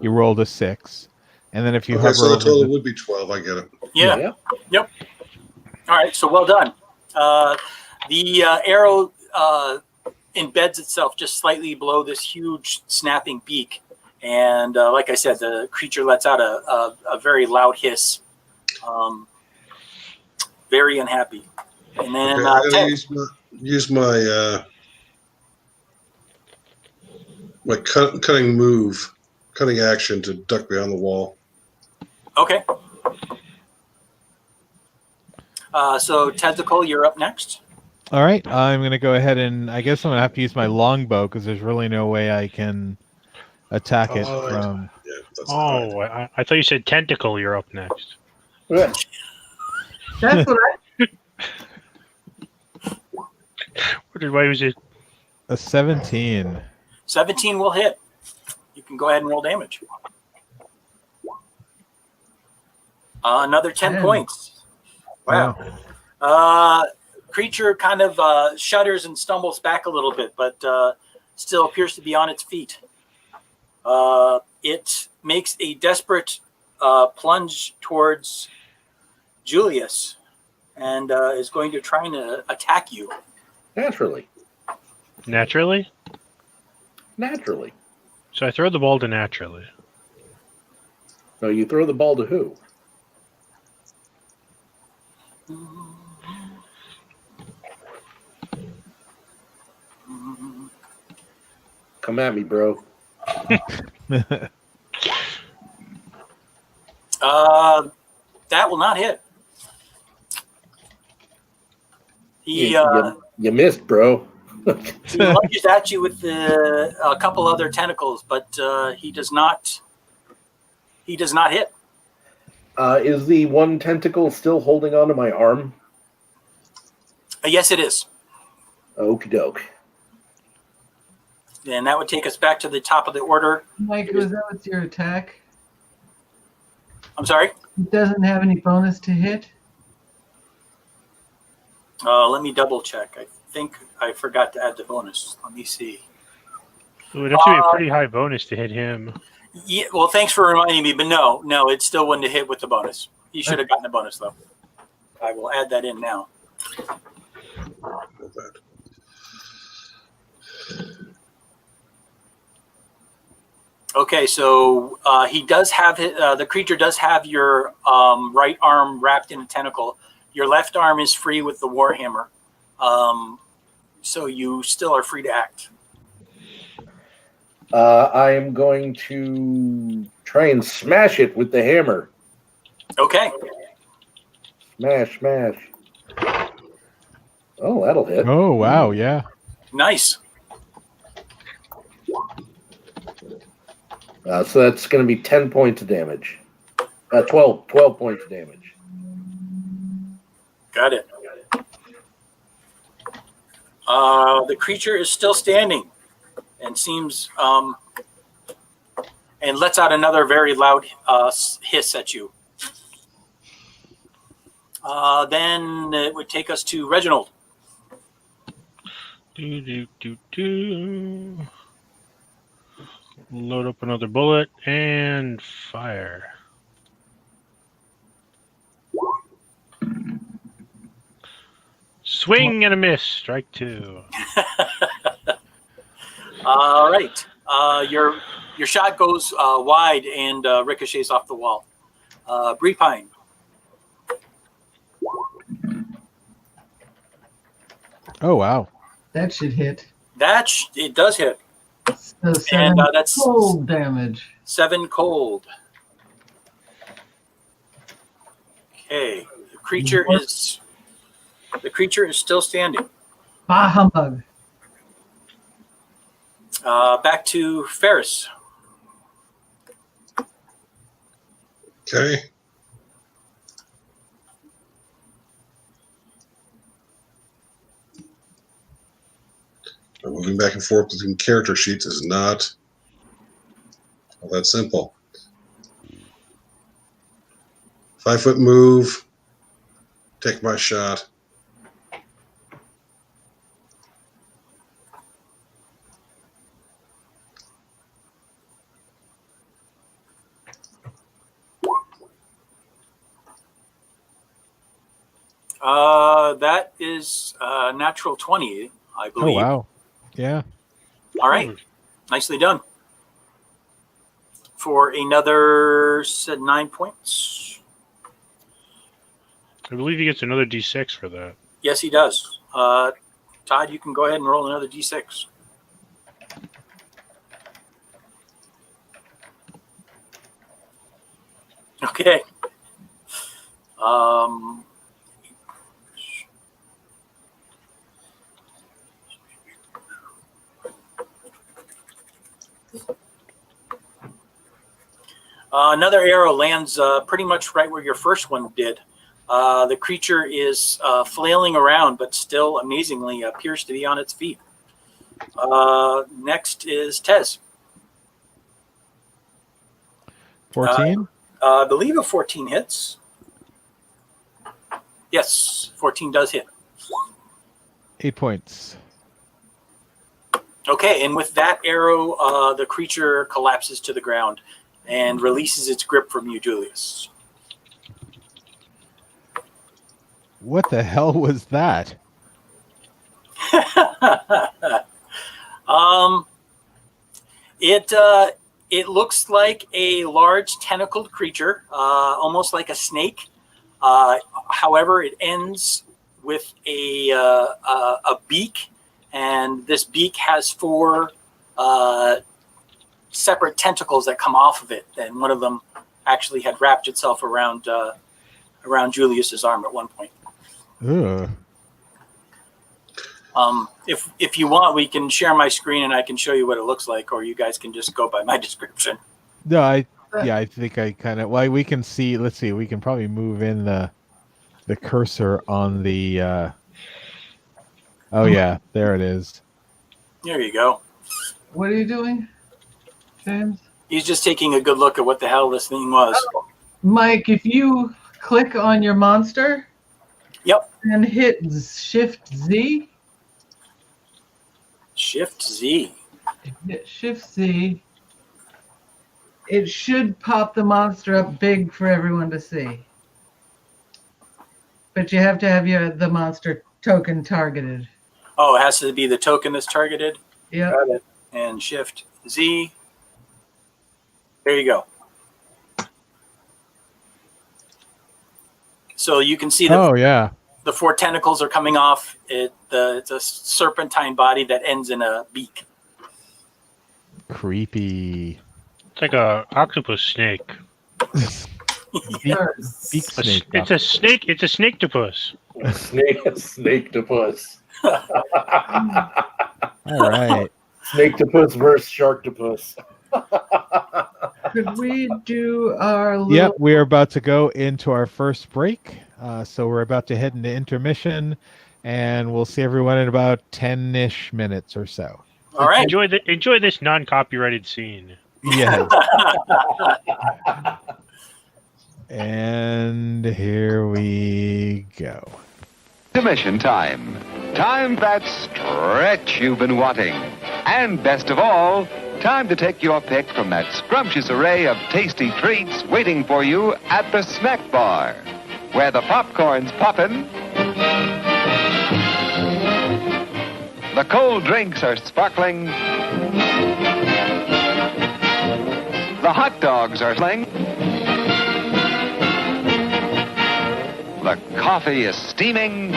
You rolled a 6. And then if you Okay, hover so the over total the... would be 12. I get it. Yeah. Yep. All right, so well done. The arrow embeds itself just slightly below this huge snapping beak, And like I said, the creature lets out a very loud hiss. Very unhappy. And then Okay, I'm Ted. gonna use my my cutting action to duck behind the wall. Okay. So Tentacle, you're up next. All right, I'm gonna go ahead and I guess I'm gonna have to use my longbow because there's really no way I can attack it Oh, from. yeah, that's fine. Oh, I thought you said tentacle. You're up next. Yeah. That's what Why was it? A 17. 17 will hit. You can go ahead and roll damage. Another 10 10. points. Wow. Creature kind of shudders and stumbles back a little bit, but still appears to be on its feet. It makes a desperate plunge towards Julius and is going to try and attack you. Naturally. Naturally? Naturally. So I throw the ball to naturally. No, you throw the ball to who? Come at me, bro. That will not hit. He You missed, bro. he lunges at you with a couple other tentacles, but he does not. He does not hit. Is the one tentacle still holding onto my arm? Yes, it is. Okie doke. And that would take us back to the top of the order. Mike, was that what's your attack? I'm sorry. It doesn't have any bonus to hit? Let me double check. I think I forgot to add the bonus. Let me see. It would have to be a pretty high bonus to hit him. Yeah, well, thanks for reminding me, but no, it still wouldn't have hit with the bonus. He should have gotten a bonus, though. I will add that in now. Not bad. Okay, so he does have the creature does have your right arm wrapped in a tentacle. Your left arm is free with the warhammer, so you still are free to act. I am going to try and smash it with the hammer. Okay. Smash, smash. Oh, that'll hit. Oh wow, yeah. Nice. So that's going to be 10 points of damage. 12 points of damage. Got it. The creature is still standing and seems and lets out another very loud hiss at you. Then it would take us to Reginald. Load up another bullet and fire. Swing and a miss. Strike 2. All right. Your shot goes wide and ricochets off the wall. Brepine. Oh wow. That should hit. It does hit. So 7 that's cold damage. 7 cold. Okay. The creature is still standing. Bah humbug. Back to Ferris. Okay. Moving back and forth between character sheets is not all that simple. 5-foot move. Take my shot. That is natural 20, I Oh believe. wow. Yeah. All right. Nicely done. for another 9 points. I believe he gets another D6 for that. Yes, he does. Todd, you can go ahead and roll another D6. Okay. Another arrow lands pretty much right where your first one did. The creature is flailing around, but still amazingly appears to be on its feet. Next is Tez. 14? I believe a 14 hits. Yes, 14 does hit. 8 points. Okay, and with that arrow, the creature collapses to the ground and releases its grip from you, Julius. What the hell was that? It looks like a large tentacled creature, almost like a snake. However, it ends with a beak, and this beak has 4 separate tentacles that come off of it, and one of them actually had wrapped itself around Julius's arm at one point. Ugh. If you want, we can share my screen and I can show you what it looks like, or you guys can just go by my description. No, I think I kind of. Well, we can see. Let's see. We can probably move in the cursor on the. Oh yeah, there it is. There you go. What are you doing, James? He's just taking a good look at what the hell this thing was. Mike, if you click on your monster. Yep. And hit Shift Z. Shift Z. Hit Shift Z. It should pop the monster up big for everyone to see. But you have to have the monster token targeted. Oh, it has to be the token that's targeted? Yeah. Got it. And Shift Z. There you go. So you can see yeah. The 4 tentacles are coming off. It's a serpentine body that ends in a beak. Creepy. It's like a octopus snake. Beak snake. It's a snake. It's a snake-topus. Snake-topus. All right. Snake-topus versus shark-topus. Could we do our little... Yep, we're about to go into our first break. So we're about to head into intermission, and we'll see everyone in about 10-ish minutes or so. All right. Enjoy this non-copyrighted scene. Yeah. And here we go. Intermission time. Time that stretch you've been wanting. And best of all, time to take your pick from that scrumptious array of tasty treats waiting for you at the snack bar, where the popcorn's poppin', the cold drinks are sparkling, the hot dogs are sling, the coffee is steaming,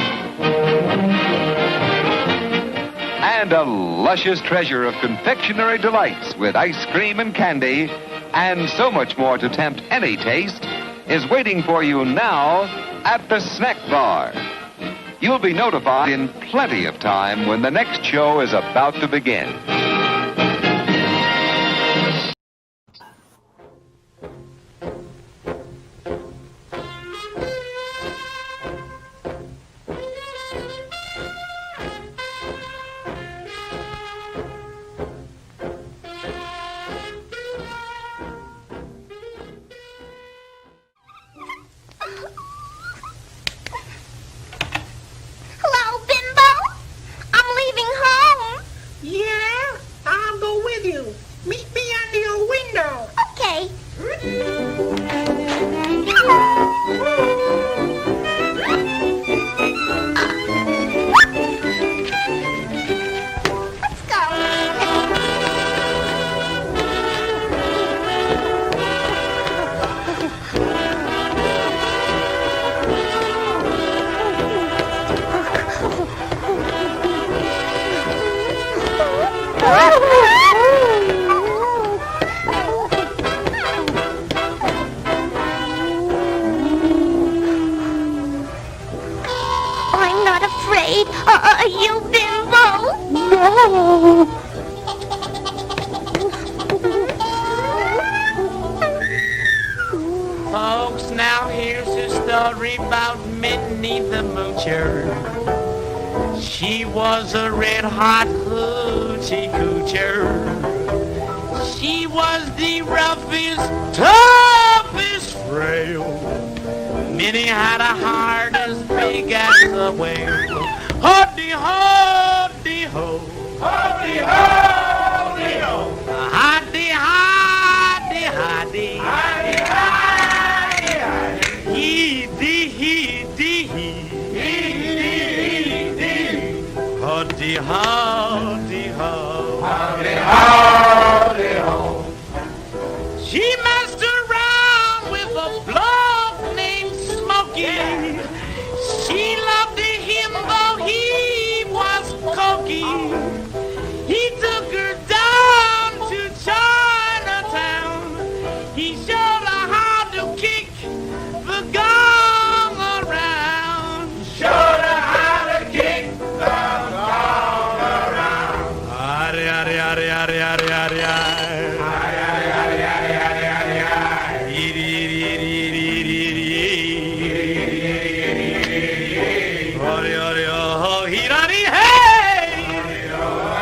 and a luscious treasure of confectionery delights with ice cream and candy and so much more to tempt any taste is waiting for you now at the snack bar. You'll be notified in plenty of time when the next show is about to begin. Hello, Bimbo. I'm leaving home. Yeah, I'll go with you. Meet me under your window. Okay. Let's go. You bimbo? No! Folks, now here's a story about Minnie the Moocher. She was a red-hot hoochie coocher. She was the roughest, toughest frail. Minnie had a heart as big as a whale. Ho-dee-ho-dee-ho. Ho-dee-ho-dee-ho. Hi-dee-hi-dee-hi-dee. Howdy, howdy, howdy, howdy, ho. She messed around with a bloke named Smokey. She loved him though he was cokey. He took her down to Chinatown. He showed her how to kick the gong around. Showed her how to kick the gong around. Ari, ari, ari, ari, ari, ari, ari. Ari, ari, ari, ari, ari, ari, ari. Iri, iri, iri, iri, iri, iri. Ori, ori, oh, hirari, hey.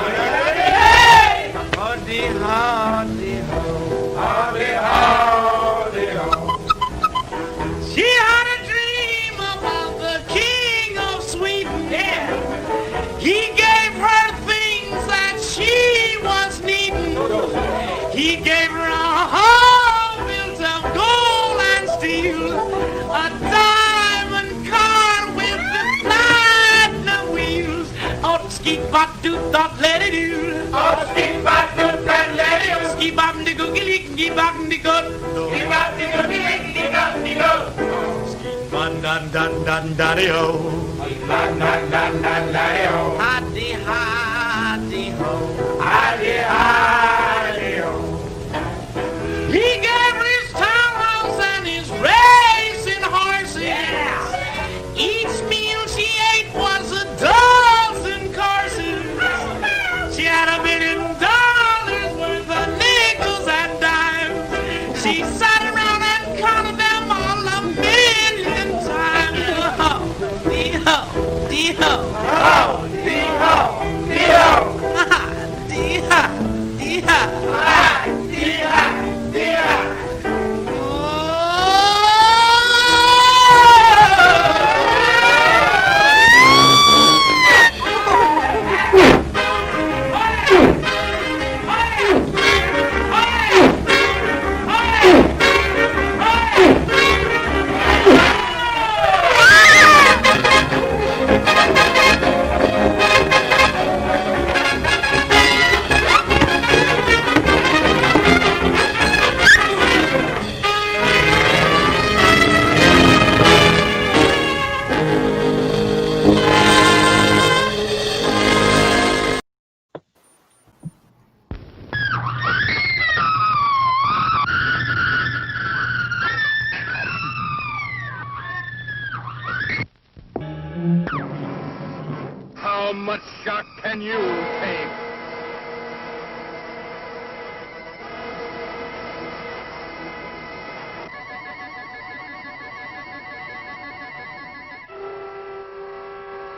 Hirari, hey. Hodi, hodi, ho. Hodi, hodi, ho. She had a dream about the king of Sweden. Yeah. He gave her things that she was needing. He gave her a home built of gold and steel, a diamond car with the platinum wheels. Oh, ski-bop-doot-dot, let it do. Oh, ski-bop-doot-dot, let it do. Ski-bop-de-goo-gilly, ski-bop-de-good. Ski-bop-de-goo-gilly-ski-bop-de-good. Ski-bop-dun-dun-dun-dun-dun-dun-ho. Ski-bop-dun-dun-dun-dun-ho. Haddy-haddy-ho. Haddy-haddy-ho. He gave her his townhouse and his racing horses. Yeah. Each meal she ate was a dozen courses. She had $1 million worth of nickels and dimes. She sat around and counted them all 1,000,000 times. Oh, dee-ho, dee-ho. Oh, dee-ho, dee-ho. Ha-ha, dee-ha, dee-ha. Ha-ha, dee-ha, dee-ha. How much shock can you take?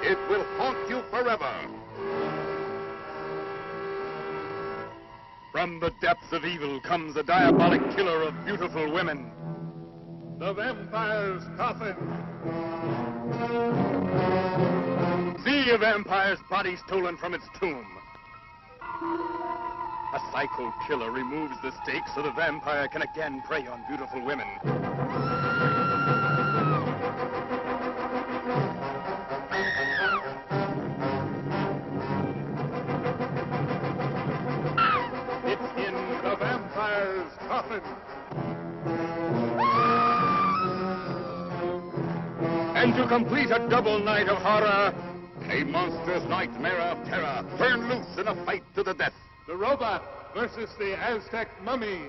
It will haunt you forever. From the depths of evil comes a diabolic killer of beautiful women. The vampire's coffin. See a vampire's body stolen from its tomb. A psycho killer removes the stake so the vampire can again prey on beautiful women. It's in the vampire's coffin. And to complete a double night of horror, a monstrous nightmare of terror, turned loose in a fight to the death. The robot versus the Aztec mummy.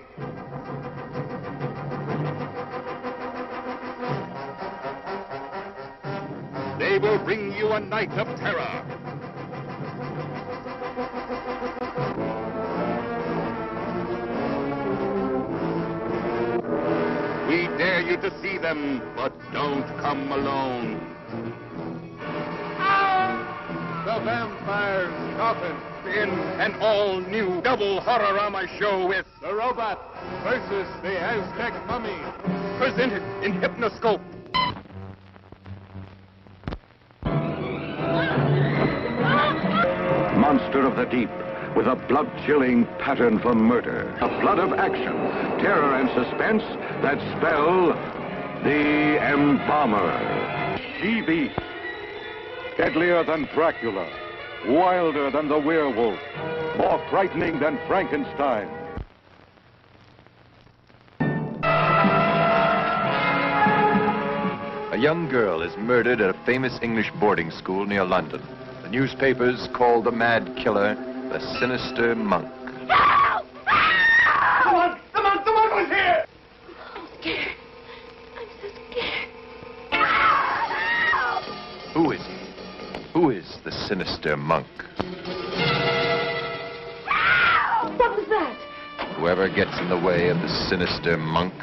They they will bring you a night of terror. We dare you to see them, but don't come alone. The Vampire's Coffin in an all-new double horrorama show with The Robot versus the Aztec Mummy, presented in Hypnoscope. Monster of the deep, with a blood-chilling pattern for murder. A flood of action, terror, and suspense that spell The Embalmer. She-Beast, deadlier than Dracula, wilder than the werewolf, more frightening than Frankenstein. A young girl is murdered at a famous English boarding school near London. The newspapers call the mad killer the sinister monk. Help! Help! The monk was here! I'm scared. I'm so scared. Who is he? Who is the sinister monk? What was that? Whoever gets in the way of the sinister monk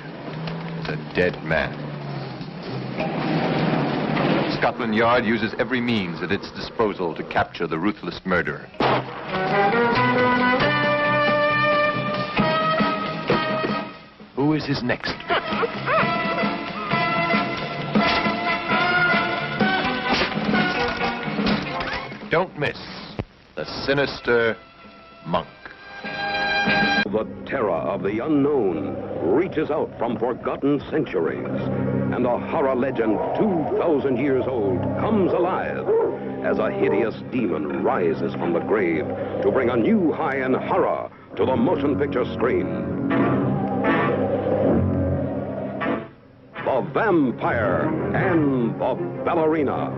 is a dead man. Scotland Yard uses every means at its disposal to capture the ruthless murderer. Who is his next victim? Don't miss the sinister monk. The terror of the unknown reaches out from forgotten centuries, and a horror legend 2,000 years old comes alive as a hideous demon rises from the grave to bring a new high in horror to the motion picture screen. The Vampire and the Ballerina.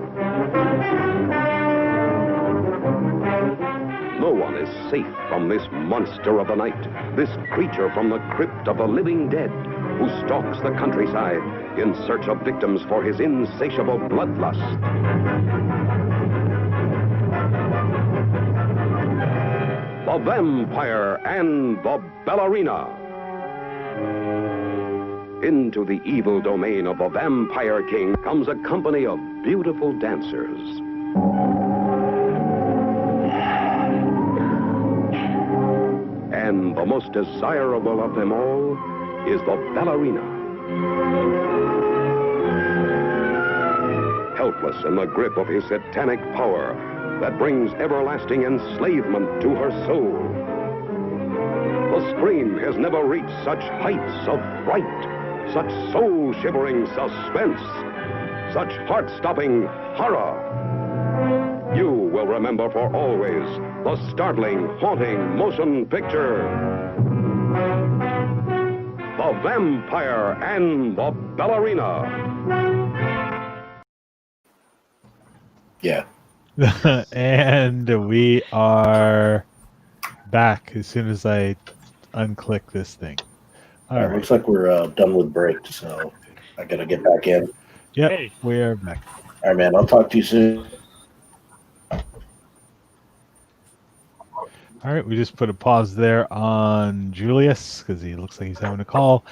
No one is safe from this monster of the night, this creature from the crypt of the living dead, who stalks the countryside in search of victims for his insatiable bloodlust. The Vampire and the Ballerina. Into the evil domain of the Vampire King comes a company of beautiful dancers. And the most desirable of them all is the ballerina. Helpless in the grip of his satanic power that brings everlasting enslavement to her soul. The screen has never reached such heights of fright, such soul-shivering suspense, such heart-stopping horror. You will remember for always the startling, haunting motion picture, The Vampire and the Ballerina. Yeah. And we are back as soon as I unclick this thing. All right. Looks like we're done with break, so I gotta get back in. Yep, hey. We are back. All right, man. I'll talk to you soon. All right, we just put a pause there on Julius because he looks like he's having a call.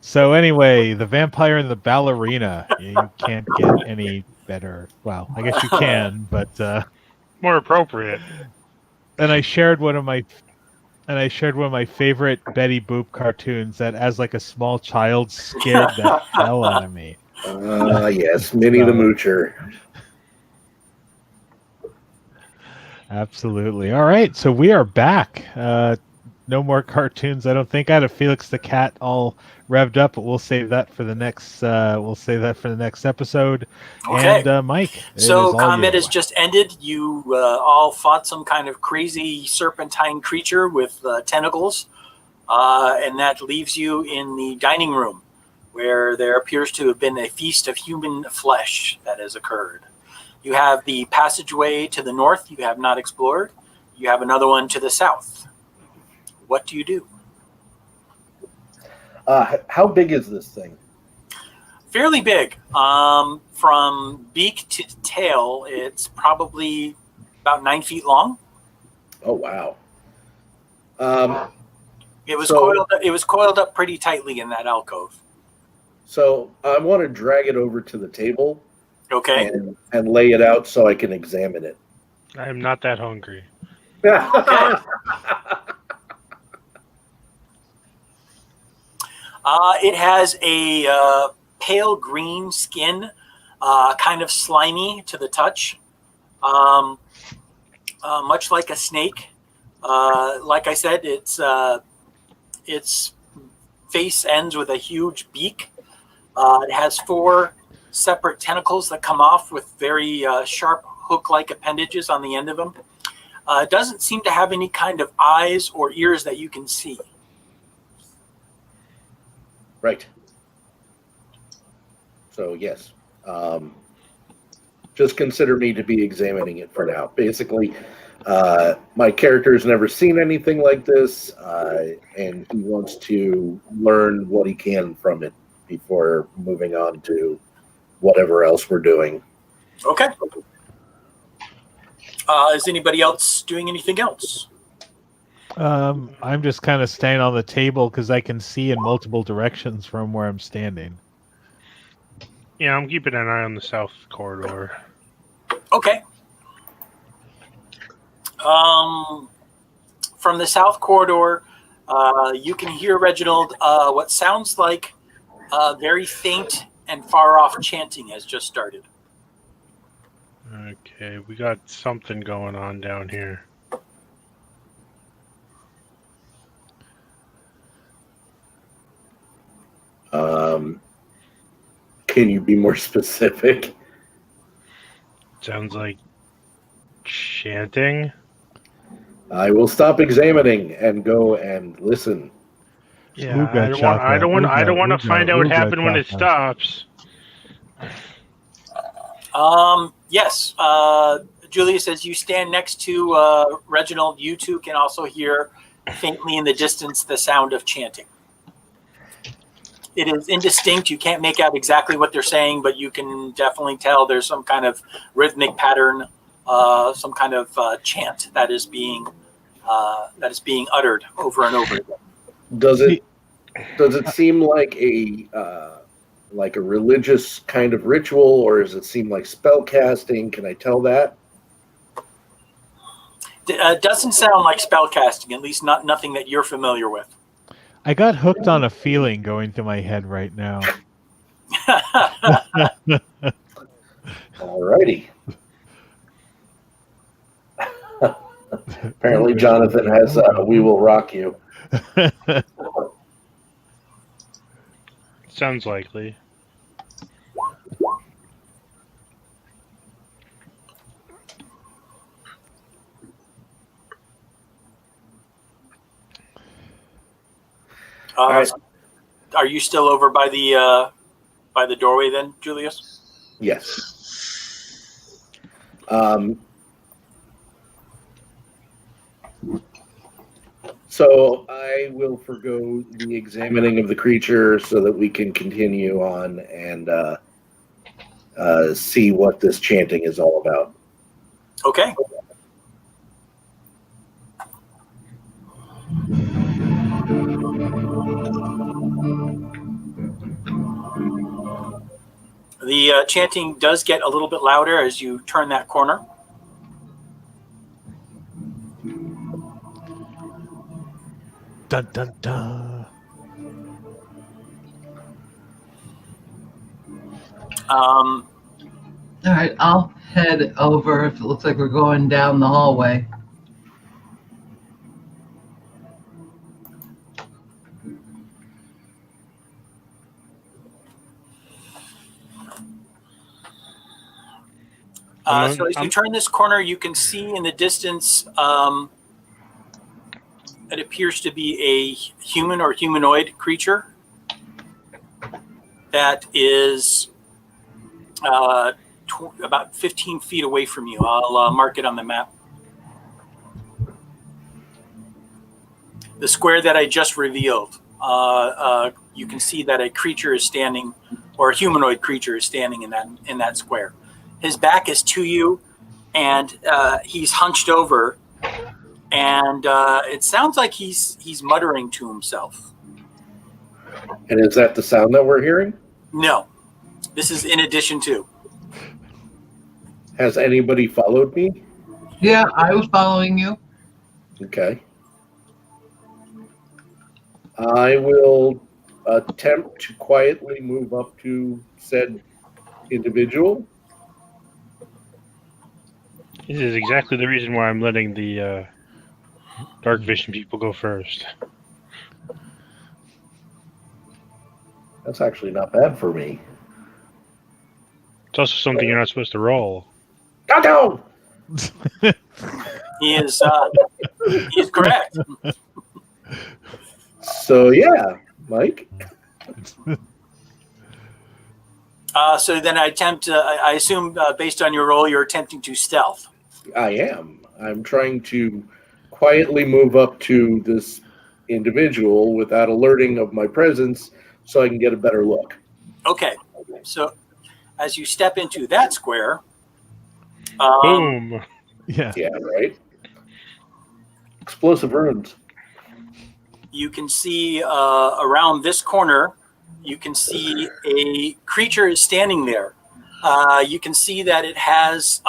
So anyway, The Vampire and the Ballerina. You can't get any better. Well, I guess you can, but more appropriate. And I shared one of my favorite Betty Boop cartoons that, as like a small child, scared the hell out of me. Yes, Minnie the Moocher. Absolutely. All right, so we are back. No more cartoons, I don't think. I had a Felix the Cat all revved up, but we'll save that for the next. Episode. Okay. And Mike. So combat has just ended. You all fought some kind of crazy serpentine creature with tentacles, and that leaves you in the dining room, where there appears to have been a feast of human flesh that has occurred. You have the passageway to the north you have not explored. You have another one to the south. What do you do? How big is this thing? Fairly big. From beak to tail, it's probably about 9 feet long. Oh wow. It was coiled up pretty tightly in that alcove. So I want to drag it over to the table. Okay. And lay it out so I can examine it. I am not that hungry. Okay. It has a pale green skin, kind of slimy to the touch, much like a snake. Like I said, its face ends with a huge beak. It has 4 separate tentacles that come off with very sharp hook-like appendages on the end of them. It doesn't seem to have any kind of eyes or ears that you can see. Right. So yes, just consider me to be examining it for now. Basically, my character's never seen anything like this, and he wants to learn what he can from it before moving on to whatever else we're doing. Okay. Is anybody else doing anything else? I'm just kind of staying on the table because I can see in multiple directions from where I'm standing. Yeah, I'm keeping an eye on the south corridor. Okay. From the south corridor, you can hear, Reginald, what sounds like very faint and far-off chanting has just started. Okay, we got something going on down here. Can you be more specific? Sounds like chanting. I will stop examining and go and listen. Yeah, I don't want to find out what happened when it stops. Yes. Julius, as you stand next to Reginald, you two can also hear faintly in the distance the sound of chanting. It is indistinct. You can't make out exactly what they're saying, but you can definitely tell there's some kind of rhythmic pattern, some kind of chant that is being uttered over and over again. Does it seem like a religious kind of ritual, or does it seem like spell casting? Can I tell that? It doesn't sound like spell casting, at least nothing that you're familiar with. I got hooked on a feeling going through my head right now. Alrighty. Apparently Jonathan has We Will Rock You. Sounds likely. Right. Are you still over by the doorway then, Julius? Yes. So I will forgo the examining of the creature so that we can continue on and see what this chanting is all about. Okay. The chanting does get a little bit louder as you turn that corner. Dun dun dun. All right, I'll head over if it looks like we're going down the hallway. So as you turn this corner, you can see in the distance it appears to be a human or humanoid creature that is about 15 feet away from you. I'll mark it on the map. The square that I just revealed, you can see that a creature is standing or a humanoid creature is standing in that square. His back is to you, and he's hunched over, and it sounds like he's muttering to himself. And is that the sound that we're hearing? No, this is in addition to. Has anybody followed me? Yeah, I was following you. Okay. I will attempt to quietly move up to said individual. This is exactly the reason why I'm letting the dark vision people go first. That's actually not bad for me. It's also something you're not supposed to roll. Go! He is correct. So yeah, Mike. So then I assume based on your roll, you're attempting to stealth. I am. I'm trying to quietly move up to this individual without alerting of my presence so I can get a better look. Okay. So as you step into that square, boom. Yeah. Yeah, right. Explosive runes. you can see around this corner, you can see a creature is standing there. You can see that it has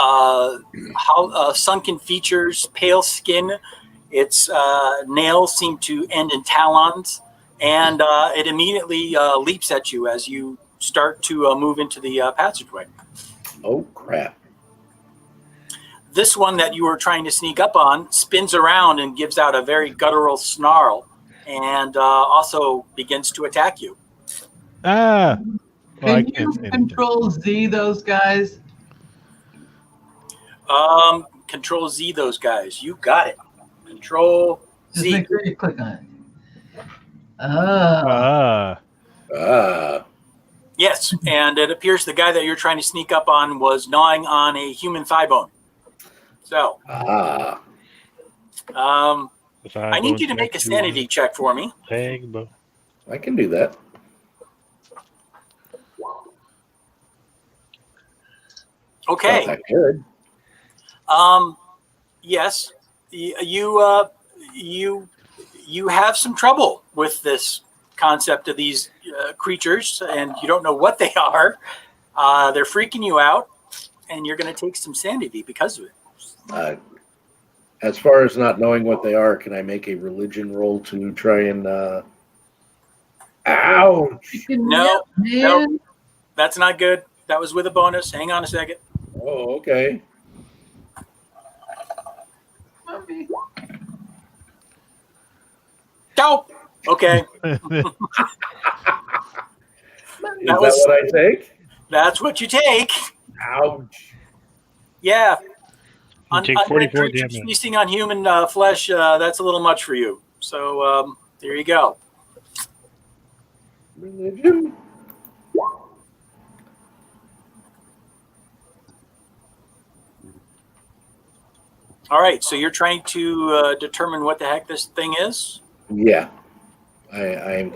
sunken features, pale skin. Its nails seem to end in talons, and it immediately leaps at you as you start to move into the passageway. Oh, crap. This one that you were trying to sneak up on spins around and gives out a very guttural snarl, and also begins to attack you. Ah. Well, Can you control Z those guys? Control Z those guys. You got it. Control Just Z. make sure you click on it. Yes, and it appears the guy that you're trying to sneak up on was gnawing on a human thigh bone. So, I need you to make a sanity check for me. I can do that. Okay. Not that good. Yes, you have some trouble with this concept of these creatures, and you don't know what they are. They're freaking you out, and you're going to take some sanity because of it. As far as not knowing what they are, can I make a religion roll to try and ouch? No, that's not good. That was with a bonus. Hang on a second. Oh, okay. Go. Okay. Is that what I take? That's what you take. Ouch. Yeah. You take 44 damage. Feasting on human flesh, that's a little much for you. So there you go. Religion? All right, so you're trying to determine what the heck this thing is? Yeah. I'm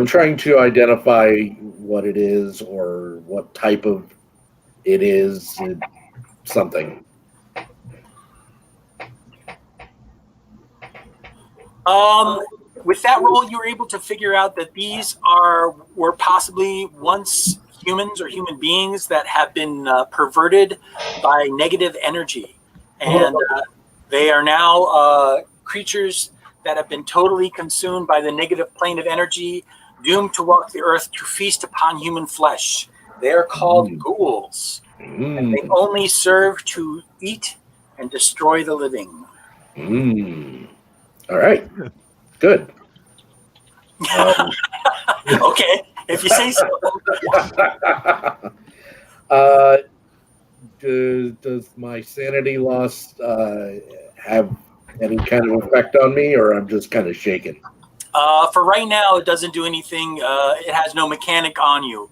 trying to identify what it is or what type of it is. Something. With that roll, you were able to figure out that these were possibly once humans or human beings that have been perverted by negative energy. And they are now creatures that have been totally consumed by the negative plane of energy, doomed to walk the earth to feast upon human flesh. They are called ghouls. And they only serve to eat and destroy the living. All right. Good. Okay, if you say so. Does my sanity loss have any kind of effect on me, or I'm just kind of shaken? For right now, it doesn't do anything. It has no mechanic on you.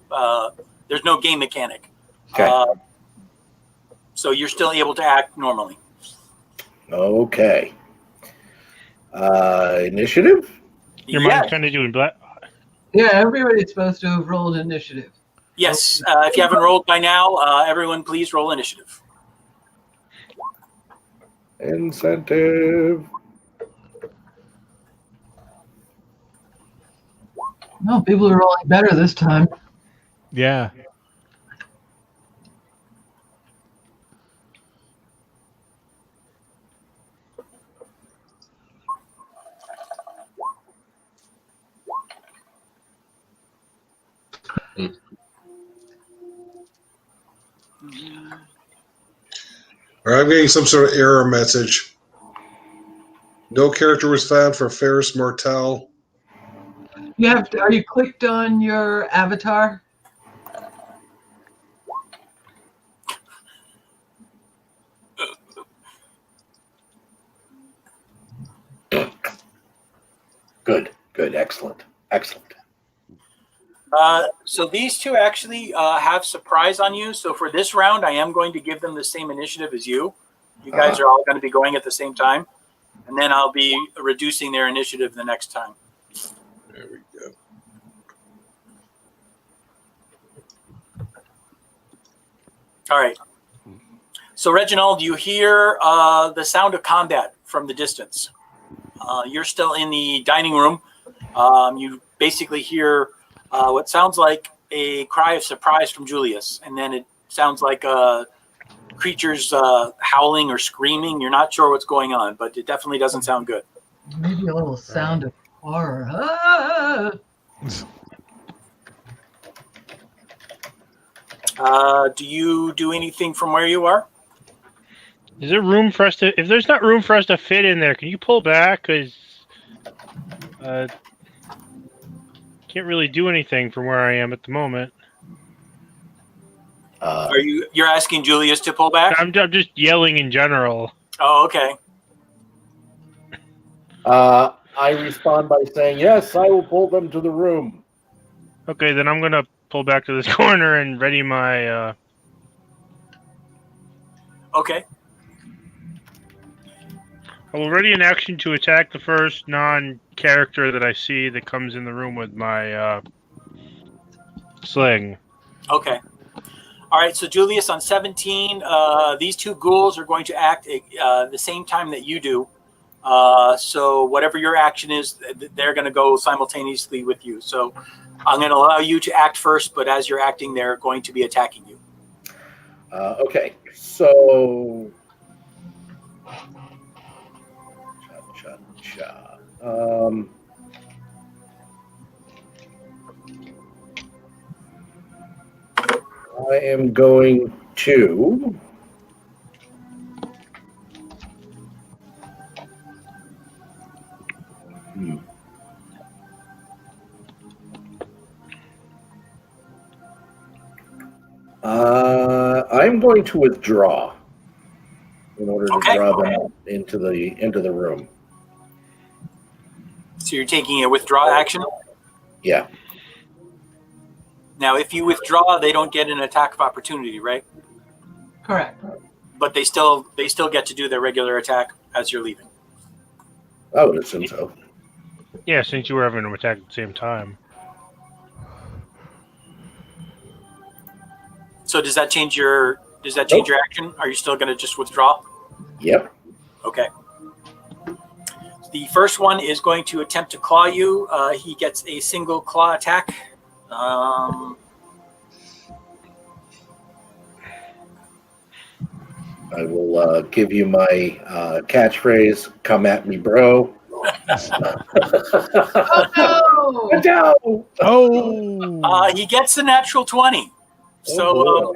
There's no game mechanic. Okay. So you're still able to act normally. Okay. Initiative? Your mind's kind of doing black. Yeah, everybody's supposed to have rolled initiative. Yes, if you haven't rolled by now, everyone please roll initiative. Incentive. No, people are rolling better this time. Yeah. All right, I'm getting some sort of error message. No character was found for Ferris Mortal. You have to, are you clicked on your avatar? Good, excellent. So these two actually have surprise on you. So for this round, I am going to give them the same initiative as you. You guys are all going to be going at the same time. And then I'll be reducing their initiative the next time. There we go. All right. So Reginald, you hear the sound of combat from the distance. You're still in the dining room. You basically hear what sounds like a cry of surprise from Julius, and then it sounds like creatures howling or screaming. You're not sure what's going on, but it definitely doesn't sound good. Maybe a little sound of horror. Ah! Do you do anything from where you are? Is there room for us to? If there's not room for us to fit in there, can you pull back? Because can't really do anything from where I am at the moment. You're asking Julius to pull back? I'm just yelling in general. Oh, okay. I respond by saying, yes, I will pull them to the room. Okay, then I'm going to pull back to this corner and ready my... Okay. I will ready an action to attack the first non-character that I see that comes in the room with my sling. Okay. All right, so Julius, on 17, these two ghouls are going to act the same time that you do. So whatever your action is, they're going to go simultaneously with you. So I'm going to allow you to act first, but as you're acting, they're going to be attacking you. Okay, so... I am going to... I'm going to withdraw in order to draw them into the room. So you're taking a withdraw action? Yeah. Now, if you withdraw, they don't get an attack of opportunity, right? Correct. But they still get to do their regular attack as you're leaving. I would assume so. Yeah, since you were having them attack at the same time. So does that change your action? Are you still going to just withdraw? Yep. Okay. The first one is going to attempt to claw you. He gets a single claw attack. I will give you my catchphrase, come at me, bro. Oh, no! No! Oh! He gets a natural 20. So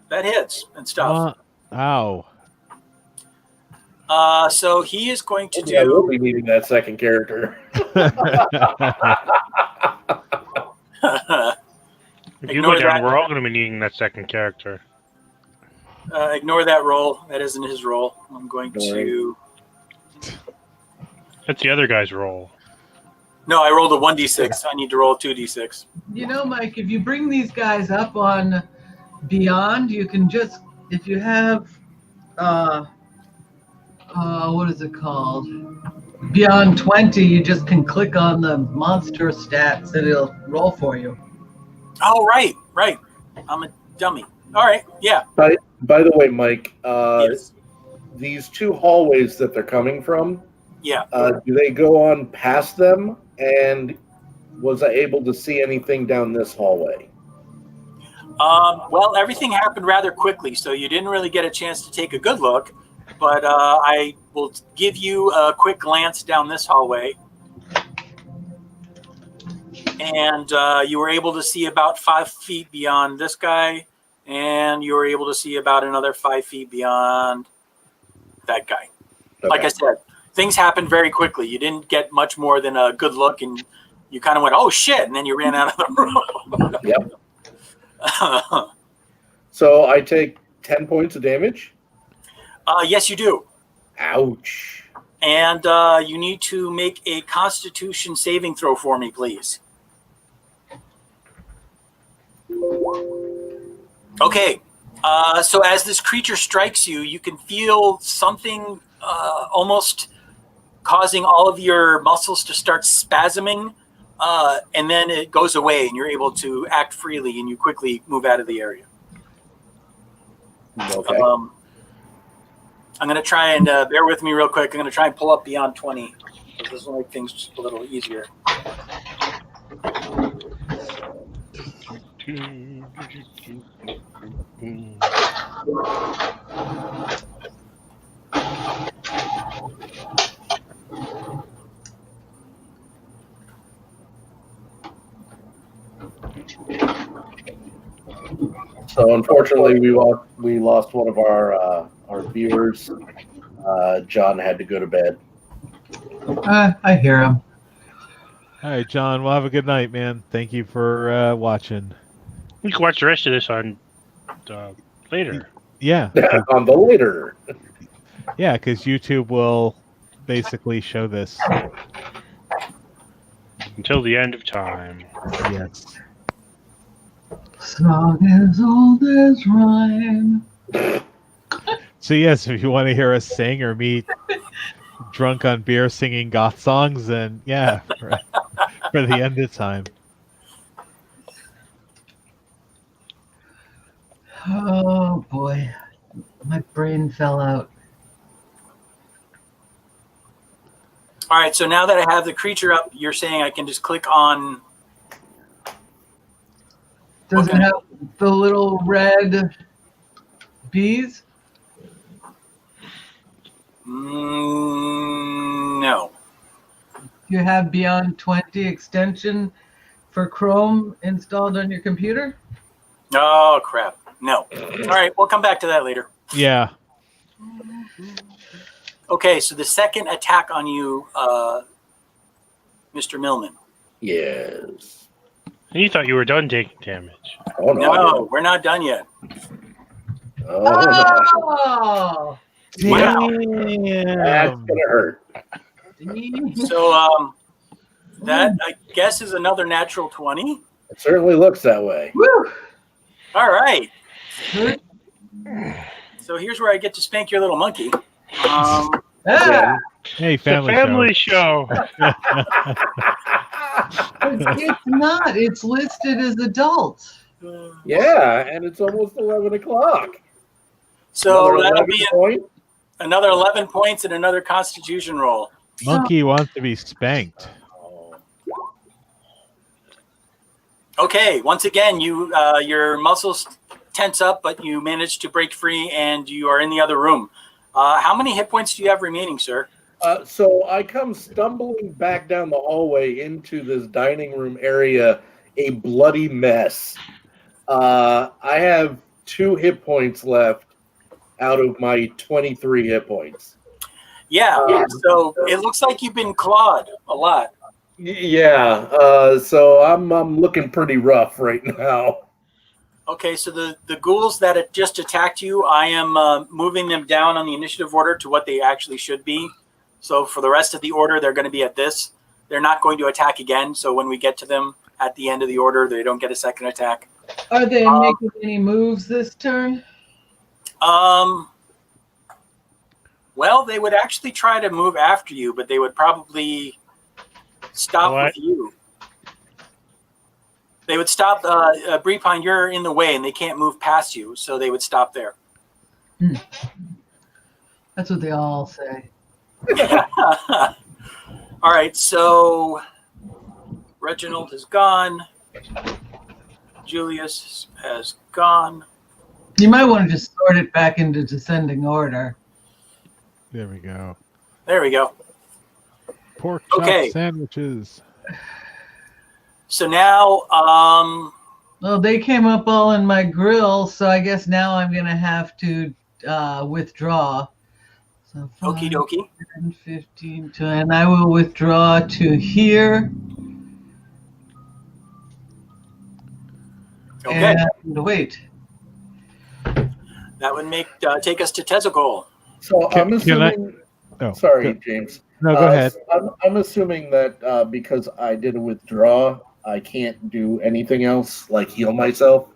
that hits and stuff. Ow. So he is going to do... I will be needing that second character. If you go down, we're all going to be needing that second character. Ignore that roll. That isn't his roll. I'm going to... That's the other guy's roll. No, I rolled a 1d6. I need to roll a 2d6. You know, Mike, if you bring these guys up on Beyond, you can just, if you have, what is it called? Beyond 20, you just can click on the monster stats and it'll roll for you. Oh, right. Right. I'm a dummy. All right. Yeah. By the way, Mike, Yes. these two hallways that they're coming from, Yeah. do they go on past them? And was I able to see anything down this hallway? Well, everything happened rather quickly, so you didn't really get a chance to take a good look. But I will give you a quick glance down this hallway. And you were able to see about 5 feet beyond this guy. And you were able to see about another 5 feet beyond that guy. Okay. Like I said, things happened very quickly. You didn't get much more than a good look, and you kind of went, oh, shit, and then you ran out of the room. Yep. So I take 10 points of damage? Yes, you do. Ouch. And you need to make a Constitution saving throw for me, please. Okay. So as this creature strikes you, you can feel something almost causing all of your muscles to start spasming, and then it goes away, and you're able to act freely, and you quickly move out of the area. Okay. I'm going to try and bear with me real quick. I'm going to try and pull up beyond 20. This will make things a little easier. So unfortunately, we lost one of our viewers. John had to go to bed. I hear him. All right, John. Well, have a good night, man. Thank you for watching. You can watch the rest of this on later. Yeah. On the later. Yeah, because YouTube will basically show this. Until the end of time. Yes. Song as old as rhyme. So yes, if you want to hear us sing or me drunk on beer singing goth songs, then yeah, for the end of time. Oh boy, my brain fell out. All right, so now that I have the creature up, you're saying I can just click on... Does it have the little red bees? No. You have Beyond 20 extension for Chrome installed on your computer? Oh, crap. No. All right, we'll come back to that later. Yeah. Okay, so the second attack on you, Mr. Millman. Yes. You thought you were done taking damage. Oh, No, we're not done yet. Oh! Wow. That's gonna hurt. So that, I guess, is another natural 20. It certainly looks that way. Woo! All right. So here's where I get to spank your little monkey. Hey, family show. It's not. It's listed as adult. Yeah, and it's almost 11 o'clock. So Another that'll 11 be point? another 11 points and another Constitution roll. Monkey wants to be spanked. Okay, once again, you your muscles tense up, but you manage to break free, and you are in the other room. How many hit points do you have remaining, sir? So I come stumbling back down the hallway into this dining room area, a bloody mess. I have 2 hit points left out of my 23 hit points. Yeah, so it looks like you've been clawed a lot. Yeah, so I'm looking pretty rough right now. Okay, so the ghouls that had just attacked you, I am moving them down on the initiative order to what they actually should be. So for the rest of the order, they're going to be at this. They're not going to attack again, so when we get to them at the end of the order, they don't get a second attack. Are they making any moves this turn? Well, they would actually try to move after you, but they would probably stop with you. They would stop. Breepine, you're in the way, and they can't move past you, so they would stop there. That's what they all say. All right, so Reginald is gone. Julius has gone. You might want to just sort it back into descending order. There we go. There we go. Pork chop Okay. sandwiches. So now, Well, they came up all in my grill, so I guess now I'm going to have to withdraw. So 5, okie dokie. 10, 15, 20, and I will withdraw to here. Okay. And wait. That would take us to Tezagol. So I'm assuming. Sorry, James. No, go ahead. I'm assuming that because I did a withdraw, I can't do anything else, like heal myself.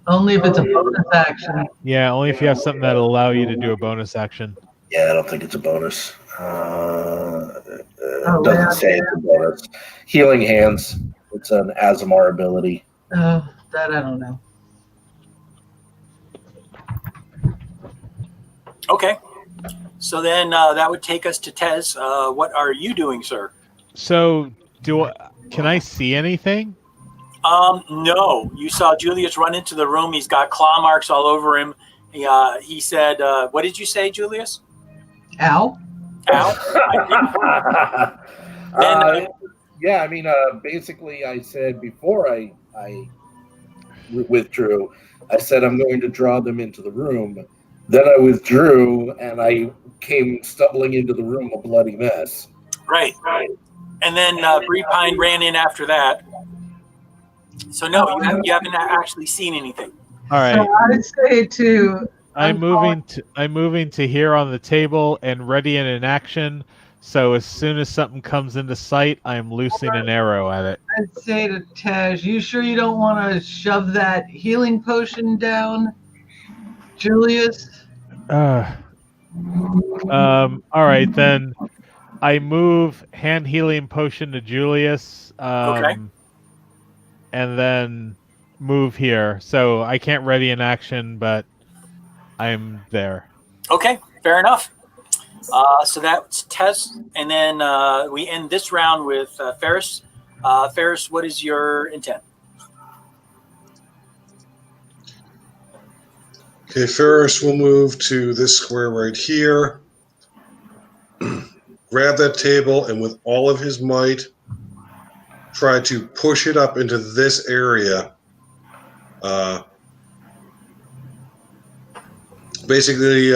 Only if it's a bonus action. Yeah, only if you have something that'll allow you to do a bonus action. Yeah, I don't think it's a bonus. It Oh, doesn't yeah. say it's a bonus. Healing Hands. It's an Azamar ability. Oh, that I don't know. Okay. So then that would take us to Tez. What are you doing, sir? So, can I see anything? No. You saw Julius run into the room. He's got claw marks all over him. He said, what did you say, Julius? Ow. Ow? Yeah, I mean, basically I said before I withdrew, I said I'm going to draw them into the room. Then I withdrew, and I came stumbling into the room a bloody mess. Right. And then Breepine ran in after that. So no, you haven't actually seen anything. All right. So I'd say to. I'm moving to here on the table and ready in an action. So as soon as something comes into sight, I'm loosing an arrow at it. I'd say to Tej, you sure you don't want to shove that healing potion down, Julius? All right, then I move hand healing potion to Julius. Okay. And then move here. So I can't ready an action, but I'm there. Okay, fair enough. So that's Tez, and then we end this round with Ferris. Ferris, what is your intent? Okay, Ferris will move to this square right here, grab that table, and with all of his might, try to push it up into this area. Basically,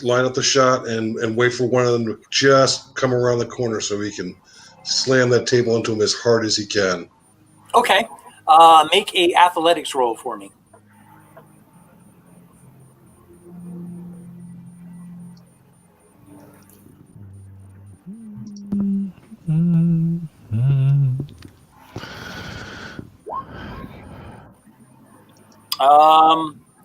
line up the shot and wait for one of them to just come around the corner so he can slam that table into him as hard as he can. Okay. Make a athletics roll for me.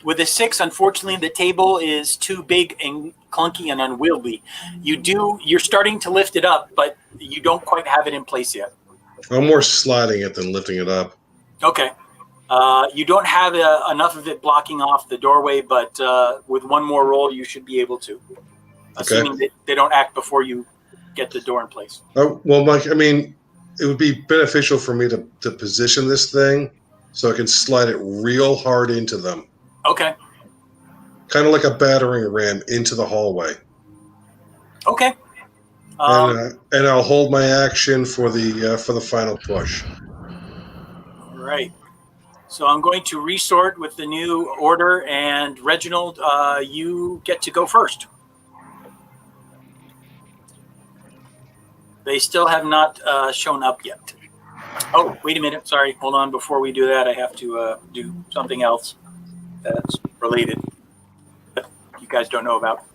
With a 6, unfortunately, the table is too big and clunky and unwieldy. You're starting to lift it up, but you don't quite have it in place yet. I'm more sliding it than lifting it up. Okay. You don't have enough of it blocking off the doorway, but with one more roll, you should be able to. Assuming that they don't act before you get the door in place. Well, Mike, I mean, it would be beneficial for me to position this thing so I can slide it real hard into them. Okay. Kind of like a battering ram into the hallway. Okay. And I'll hold my action for the final push. Right. So I'm going to resort with the new order, and Reginald, you get to go first. They still have not shown up yet. Oh, wait a minute. Sorry. Hold on. Before we do that, I have to do something else that's related that you guys don't know about.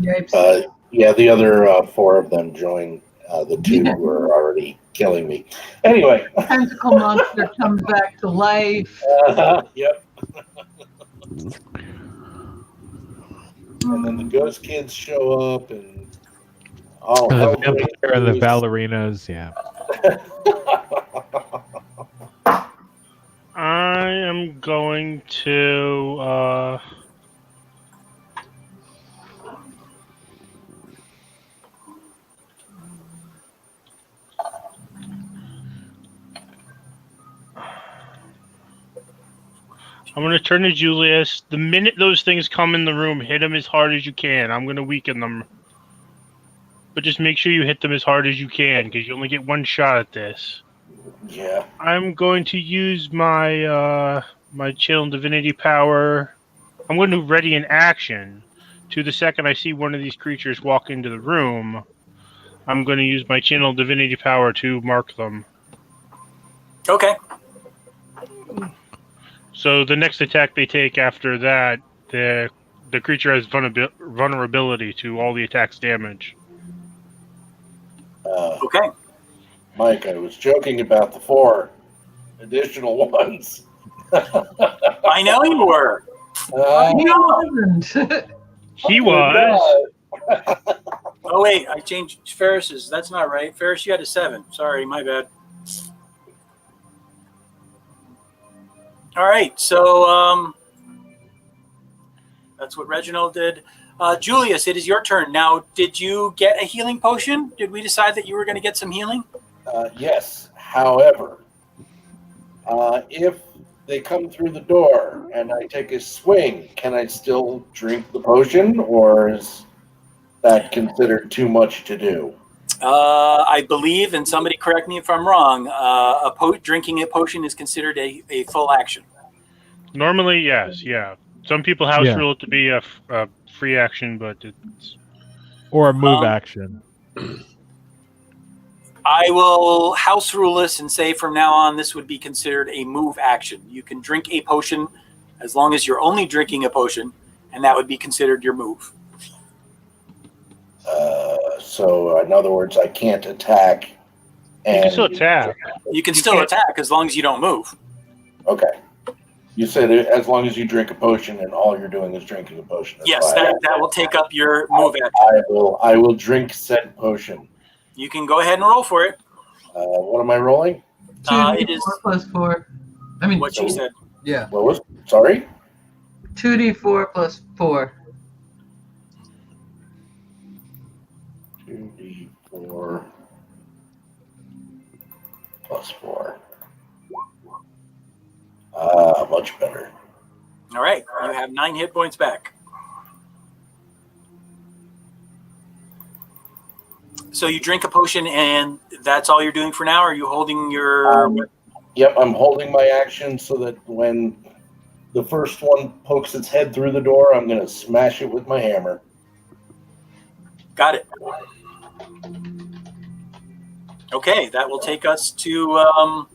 Yeah, the other 4 of them joined. The 2 who are already killing me. Anyway. Tentacle monster comes back to life. Yep. And then the ghost kids show up, and the vampire and the ballerinas, yeah. going to. I'm going to turn to Julius. The minute those things come in the room, hit them as hard as you can. I'm going to weaken them. But just make sure you hit them as hard as you can, because you only get one shot at this. Yeah. I'm going to use my my channel divinity power. I'm going to ready an action. To the second I see one of these creatures walk into the room, I'm going to use my channel divinity power to mark them. Okay. So the next attack they take after that, the creature has vulnerability to all the attack's damage. Okay. Mike, I was joking about the 4 additional ones. I know you were. He was. Oh, wait. I changed Ferris's. That's not right. Ferris, you had a 7. Sorry, my bad. All right. So that's what Reginald did. Julius, it is your turn. Now, did you get a healing potion? Did we decide that you were going to get some healing? Yes. However, if they come through the door and I take a swing, can I still drink the potion, or is that considered too much to do? I believe, and somebody correct me if I'm wrong, drinking a potion is considered a full action. Normally, yes, yeah. Some people house rule it to be a free action, but it's... Or a move action. I will house rule this and say from now on this would be considered a move action. You can drink a potion as long as you're only drinking a potion, and that would be considered your move. So, in other words, I can't attack. And you can still attack. You can still attack as long as you don't move. Okay. You said as long as you drink a potion and all you're doing is drinking a potion. Yes, that will take up your move action. I will drink said potion. You can go ahead and roll for it. What am I rolling? It is 2d4 plus 4. I mean, what she said. Yeah. What was? Sorry. 2d4 plus 4. 2d4 plus 4. Much better. All right, you have 9 hit points back. So you drink a potion, and that's all you're doing for now? Or are you holding your... Yep, I'm holding my action so that when the first one pokes its head through the door, I'm going to smash it with my hammer. Got it. Okay, that will take us to...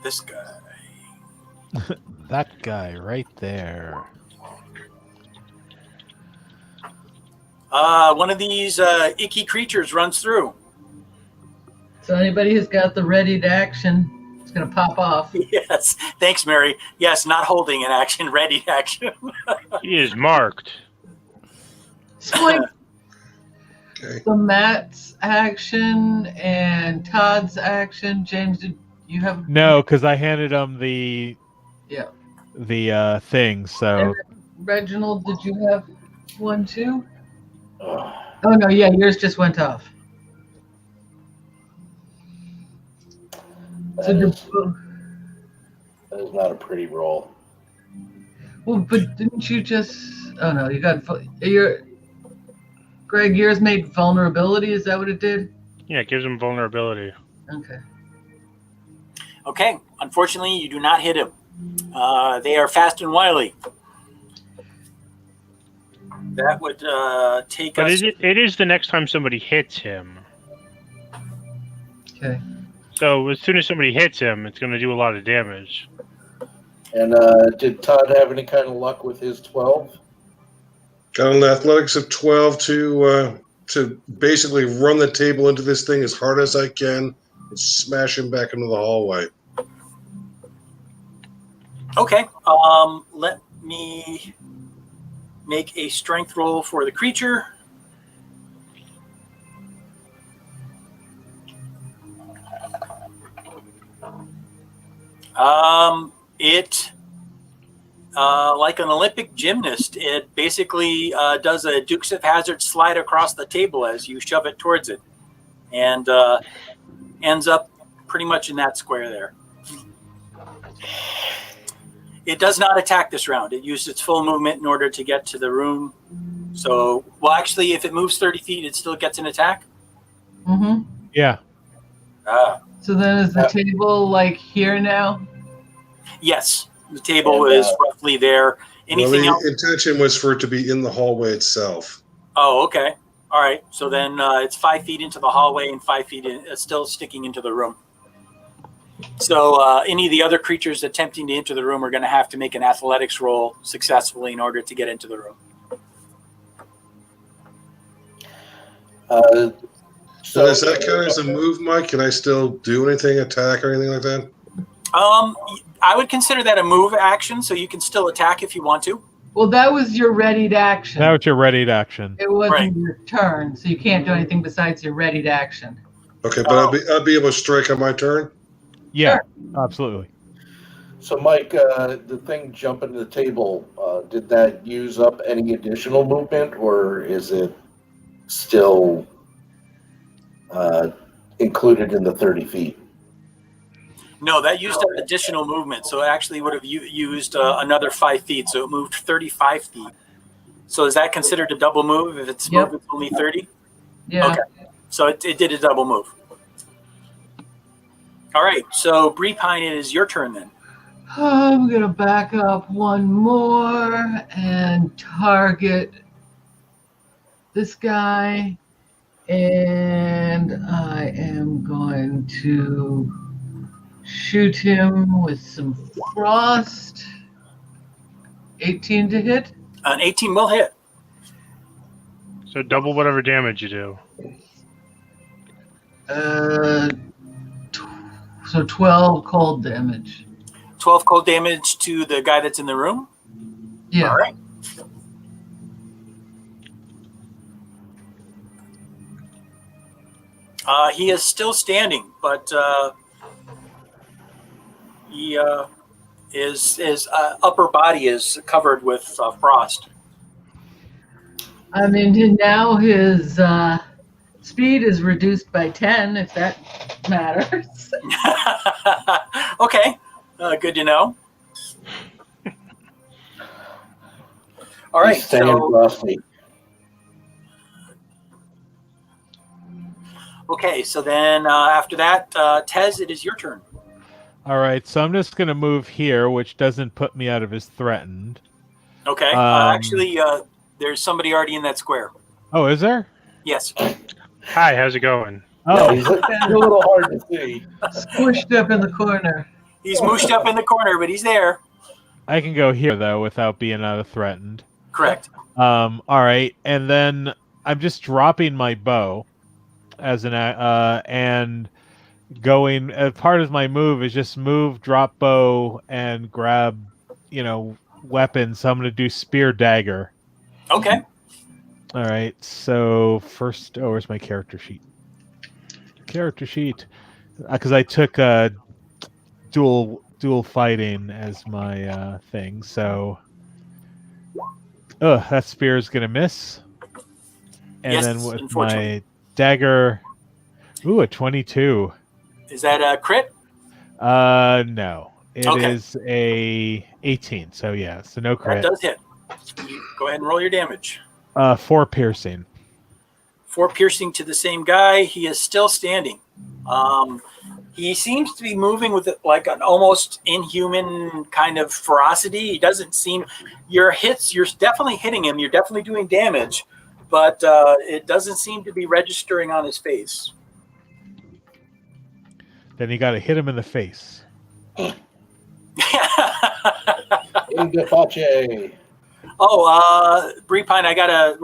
this guy. That guy right there. One of these icky creatures runs through. So anybody who's got the readied action, it's going to pop off. Yes. Thanks, Mary. Yes, not holding an action, ready action. He is marked. Swing. Okay. So Matt's action and Todd's action. James, did you have? No, because I handed him the thing. So And Reginald, did you have one too? Oh no, yeah, yours just went off. That is not a pretty roll. Well, but didn't you just? Oh no, you got Greg. Yours made vulnerability. Is that what it did? Yeah, it gives him vulnerability. Okay. Okay. Unfortunately, you do not hit him. They are fast and wily. That would take but us... it is the next time somebody hits him. Okay. So as soon as somebody hits him, it's going to do a lot of damage. And did Todd have any kind of luck with his 12? Got an athletics of 12 to basically run the table into this thing as hard as I can and smash him back into the hallway. Okay. Let me make a strength roll for the creature. It, like an Olympic gymnast, it basically does a Dukes of Hazzard slide across the table as you shove it towards it, and ends up pretty much in that square there. It does not attack this round. It used its full movement in order to get to the room. So, well, actually, if it moves 30 feet, it still gets an attack? Mm-hmm. Yeah. So then is the table like here now? Yes. The table is roughly there. Anything well, else? the intention was for it to be in the hallway itself. Oh, okay. All right. So then it's 5 feet into the hallway and 5 feet still sticking into the room. So any of the other creatures attempting to enter the room are going to have to make an athletics roll successfully in order to get into the room. So does that count as a move, Mike? Can I still do anything, attack or anything like that? I would consider that a move action, so you can still attack if you want to. Well, that was your readied action. That was your readied action. It wasn't your turn, so you can't do anything besides your readied action. Okay, but I'll be able to strike on my turn? Yeah, absolutely. So, Mike, the thing jumping to the table, did that use up any additional movement, or is it still included in the 30 feet? No, that used up additional movement, so it actually would have used another 5 feet, so it moved 35 feet. So is that considered a double move if its movement's only 30? Yeah. Okay, so it did a double move. All right, so Breepine, it is your turn then. I'm going to back up one more and target this guy. And I am going to shoot him with some frost. 18 to hit. An 18 will hit. So double whatever damage you do. So 12 cold damage. 12 cold damage to the guy that's in the room? Yeah. All right. He is still standing, but his upper body is covered with frost. I mean, now his speed is reduced by 10, if that matters. Okay, good to know. All right, okay, so then after that, Tez, it is your turn. All right, so I'm just going to move here, which doesn't put me out of his threatened. Okay, actually, there's somebody already in that square. Oh, is there? Yes. Hi, how's it going? Oh, he's a little hard to see. Squished up in the corner. He's mooshed up in the corner, but he's there. I can go here, though, without being out of threatened. Correct. All right, and then I'm just dropping my bow as an and going as part of my move is just move, drop bow, and grab, weapons. So I'm going to do spear dagger. Okay. All right. So first, where's my character sheet? Character sheet, because I took dual fighting as my thing. So, that spear is going to miss. And yes, then with my dagger, a 22. Is that a crit? No. It Okay. is a 18. So yeah, so no crit. That does hit. Go ahead and roll your damage. 4 piercing. 4 piercing to the same guy. He is still standing. He seems to be moving with like an almost inhuman kind of ferocity. He doesn't seem. You're definitely hitting him. You're definitely doing damage, but it doesn't seem to be registering on his face. Then you got to hit him in the face. Oh, Breepine, I gotta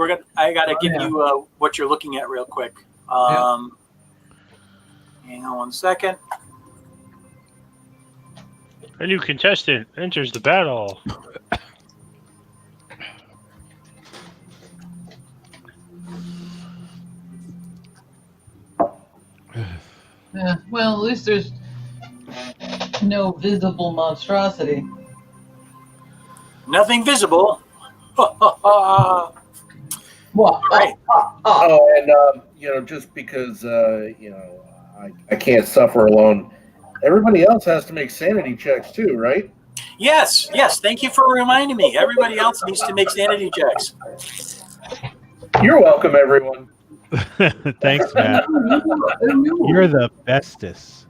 give you what you're looking at real quick. Hang on one second. A new contestant enters the battle. Yeah, well, at least there's No visible monstrosity. Nothing visible. All right. Oh, and just because I can't suffer alone, everybody else has to make sanity checks too, right? Yes. Thank you for reminding me. Everybody else needs to make sanity checks. You're welcome, everyone. Thanks, Matt. You're the bestest.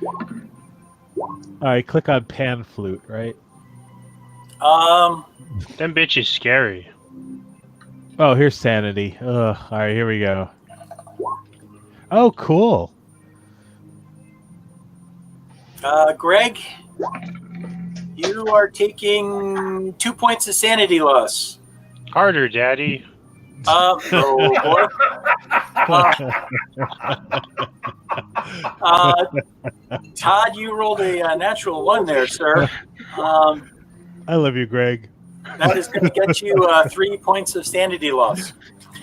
All right, click on pan flute, right? Them bitch is scary. Oh, here's sanity. Ugh. All right, here we go. Oh, cool. Greg, you are taking 2 points of sanity loss. Harder, Daddy. Oh boy. Todd, you rolled a natural 1 there, sir. I love you, Greg. That is going to get you 3 points of sanity loss.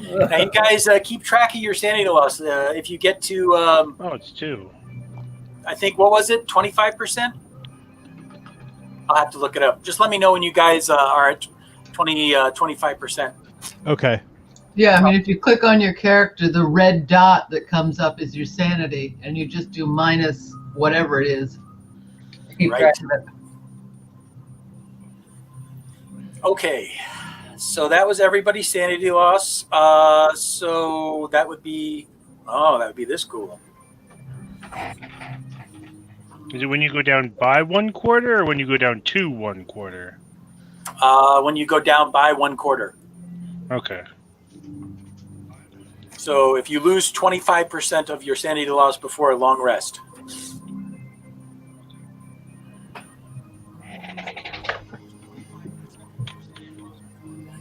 Now, you guys keep track of your sanity loss. If you get to... it's 2. I think, what was it? 25%? I'll have to look it up. Just let me know when you guys are at 25%. Okay. Yeah, I mean, if you click on your character, the red dot that comes up is your sanity, and you just do minus whatever it is. Keep track of it. Okay, so that was everybody's sanity loss. So that would be, this cool. Is it when you go down by 1/4 or when you go down to 1/4? When you go down by 1/4. Okay. So if you lose 25% of your sanity loss before a long rest.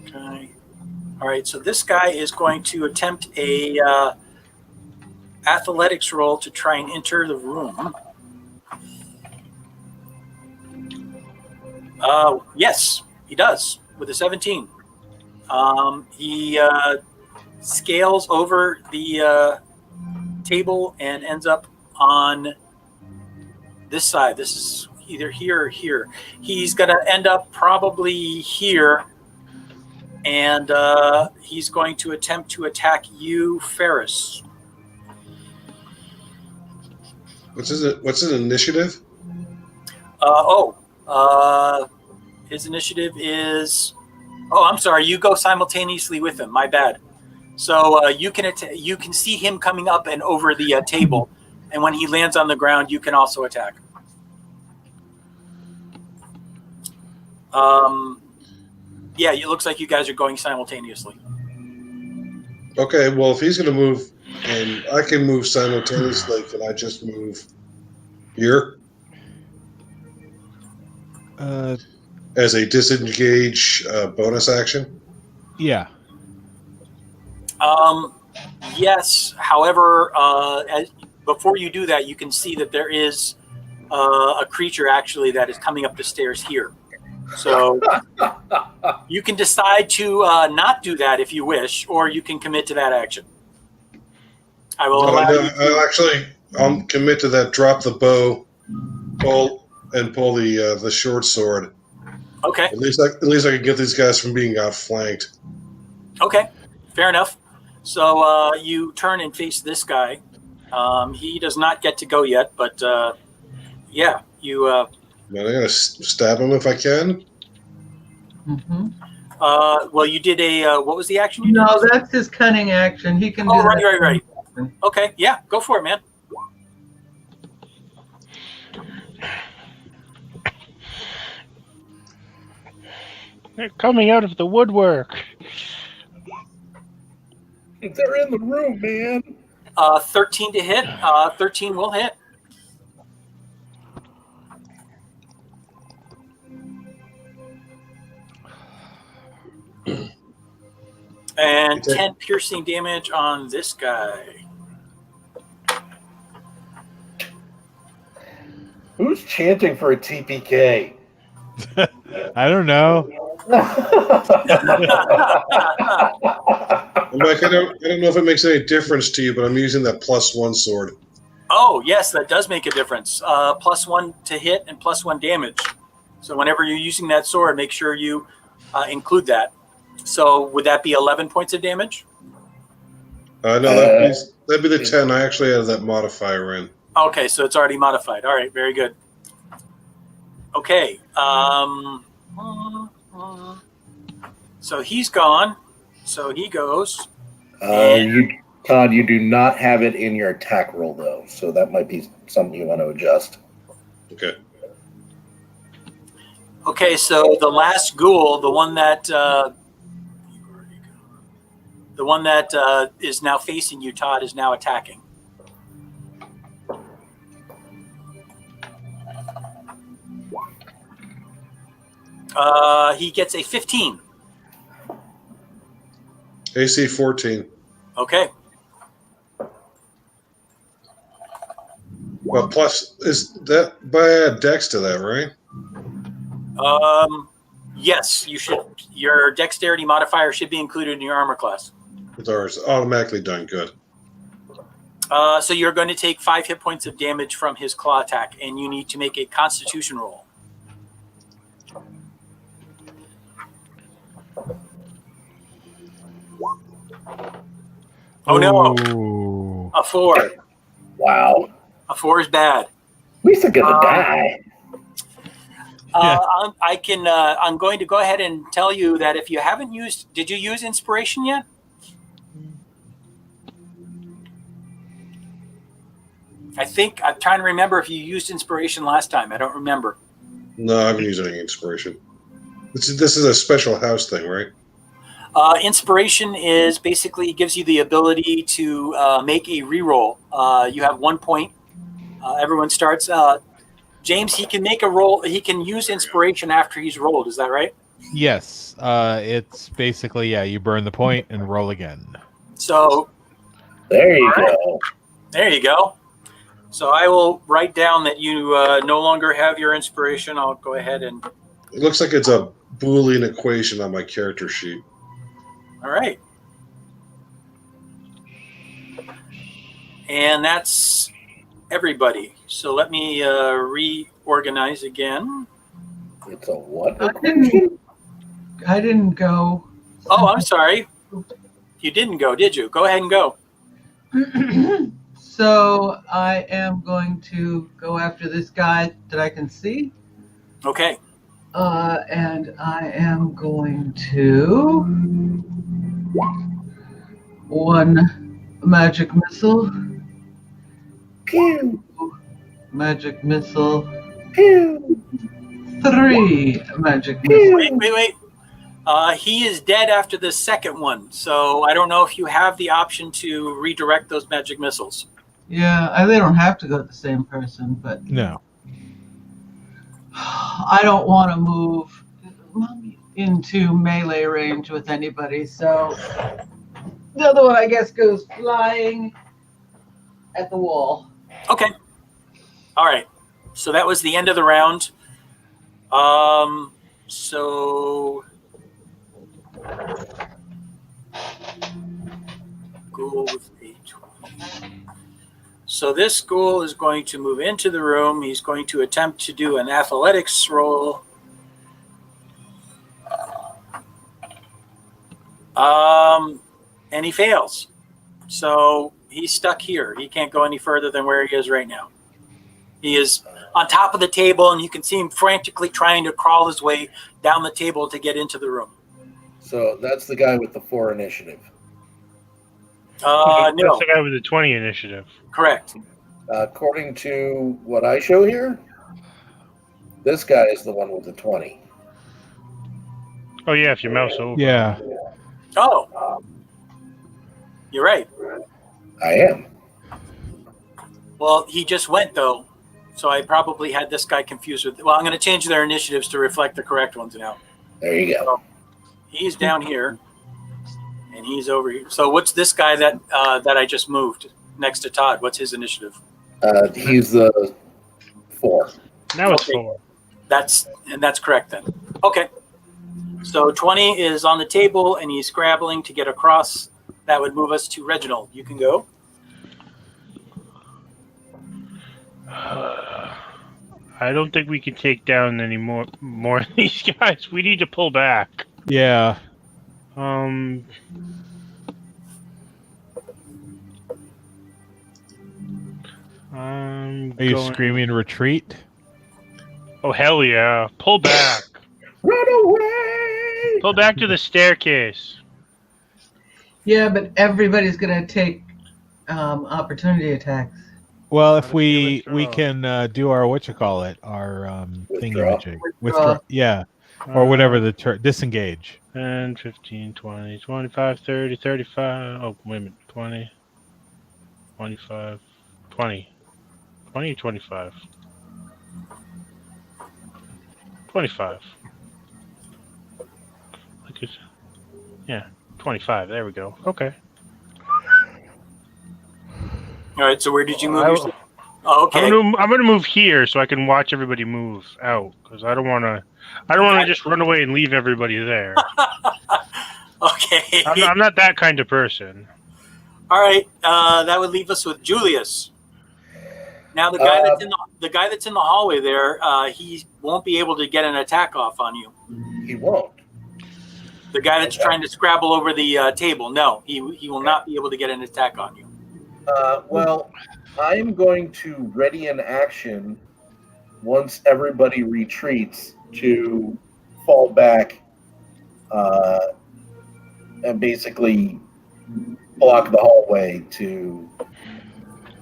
Okay. All right, so this guy is going to attempt a athletics roll to try and enter the room. Yes, he does with a 17. He scales over the table and ends up on this side. This is either here or here. He's going to end up probably here, and he's going to attempt to attack you, Ferris. What's his initiative? His initiative is... Oh, I'm sorry. You go simultaneously with him. My bad. So you can see him coming up and over the table, and when he lands on the ground, you can also attack. Yeah, it looks like you guys are going simultaneously. Okay, well, if he's going to move, and I can move simultaneously, can I just move here? As a disengage bonus action? Yeah. Yes. However, before you do that, you can see that there is a creature actually that is coming up the stairs here. So you can decide to not do that if you wish, or you can commit to that action. I will allow you to... I'll commit to that. Drop the bow, pull the short sword. Okay. At least I can get these guys from being outflanked. Okay, fair enough. So you turn and face this guy. He does not get to go yet, but yeah, you. Man, I'm gonna stab him if I can. Mm-hmm. Well, you did a. What was the action you did? No, that's his cunning action. He can. Oh, do that. right. Okay, yeah, go for it, man. They're coming out of the woodwork. They're in the room, man. 13 to hit. 13 will hit. And 10 piercing damage on this guy. Who's chanting for a TPK? I don't know. Mike, I don't know if it makes any difference to you, but I'm using that +1 sword. Oh, yes, that does make a difference. +1 to hit and +1 damage. So whenever you're using that sword, make sure you include that. So would that be 11 points of damage? No, that'd be the 10. I actually have that modifier in. Okay, so it's already modified. All right, very good. Okay. So he's gone. So he goes. Todd, you do not have it in your attack roll, though, so that might be something you want to adjust. Okay. Okay, so the last ghoul, the one that is now facing you, Todd, is now attacking. He gets a 15. AC 14. Okay. Well, plus, is that by Dex to that, right? Yes, you should. Your dexterity modifier should be included in your armor class. It's ours automatically done. Good. So you're going to take 5 hit points of damage from his claw attack, and you need to make a Constitution roll. Oh no! A 4. Wow. A 4 is bad. We are gonna die. I'm going to go ahead and tell you that if you haven't used, did you use inspiration yet? I think I'm trying to remember if you used inspiration last time. I don't remember. No, I haven't used any inspiration. This is a special house thing, right? Inspiration is basically gives you the ability to make a reroll. You have 1 point. Everyone starts. James, he can make a roll. He can use inspiration after he's rolled. Is that right? Yes. It's basically, you burn the point and roll again. So there you go. There you go. So I will write down that you no longer have your inspiration. I'll go ahead and. It looks like it's a Boolean equation on my character sheet. All right. And that's everybody. So let me reorganize again. It's a what? I didn't go. Oh, I'm sorry. You didn't go, did you? Go ahead and go. So I am going to go after this guy that I can see. Okay. And I am going to 1 magic missile. Pew. Magic missile. Pew. 3 magic missile. Wait. He is dead after the second one, so I don't know if you have the option to redirect those magic missiles. Yeah, they don't have to go to the same person, but no. I don't want to move into melee range with anybody, so the other one, I guess, goes flying at the wall. Okay. All right. So that was the end of the round. So ghoul with a 20. So this ghoul is going to move into the room. He's going to attempt to do an athletics roll. And he fails. So he's stuck here. He can't go any further than where he is right now. He is on top of the table, and you can see him frantically trying to crawl his way down the table to get into the room. So that's the guy with the 4 initiative. No. That's the guy with the 20 initiative. Correct. According to what I show here, this guy is the one with the 20. Oh, yeah, if you mouse over. Yeah. Oh. You're right. I am. Well, he just went, though. So I probably had this guy confused with... Well, I'm going to change their initiatives to reflect the correct ones now. There you go. So he's down here, and he's over here. So what's this guy that I just moved next to Todd? What's his initiative? He's the 4. Now it's 4. That's correct then. Okay. So 20 is on the table, and he's scrabbling to get across. That would move us to Reginald. You can go. I don't think we can take down any more of these guys. We need to pull back. Yeah. Are you screaming retreat? Oh, hell yeah. Pull back. Run away! Pull back to the staircase. Yeah, but everybody's gonna take opportunity attacks. Well, if we can do our our thingy-majig. Withdraw. Yeah. Or whatever the disengage. 10, 15, 20, 25, 30, 35. Oh, wait a minute. 20, 25, 20. 20 or 25? 25. Yeah, 25. There we go. Okay. All right. So where did you move yourself? Oh, okay. I'm gonna move here so I can watch everybody move out because I don't want to just run away and leave everybody there. Okay. I'm not that kind of person. All right. That would leave us with Julius. Now the guy that's in the hallway there, he won't be able to get an attack off on you. He won't. The guy that's trying to scrabble over the table, no, he will not be able to get an attack on you. Well, I'm going to ready an action once everybody retreats to fall back and basically block the hallway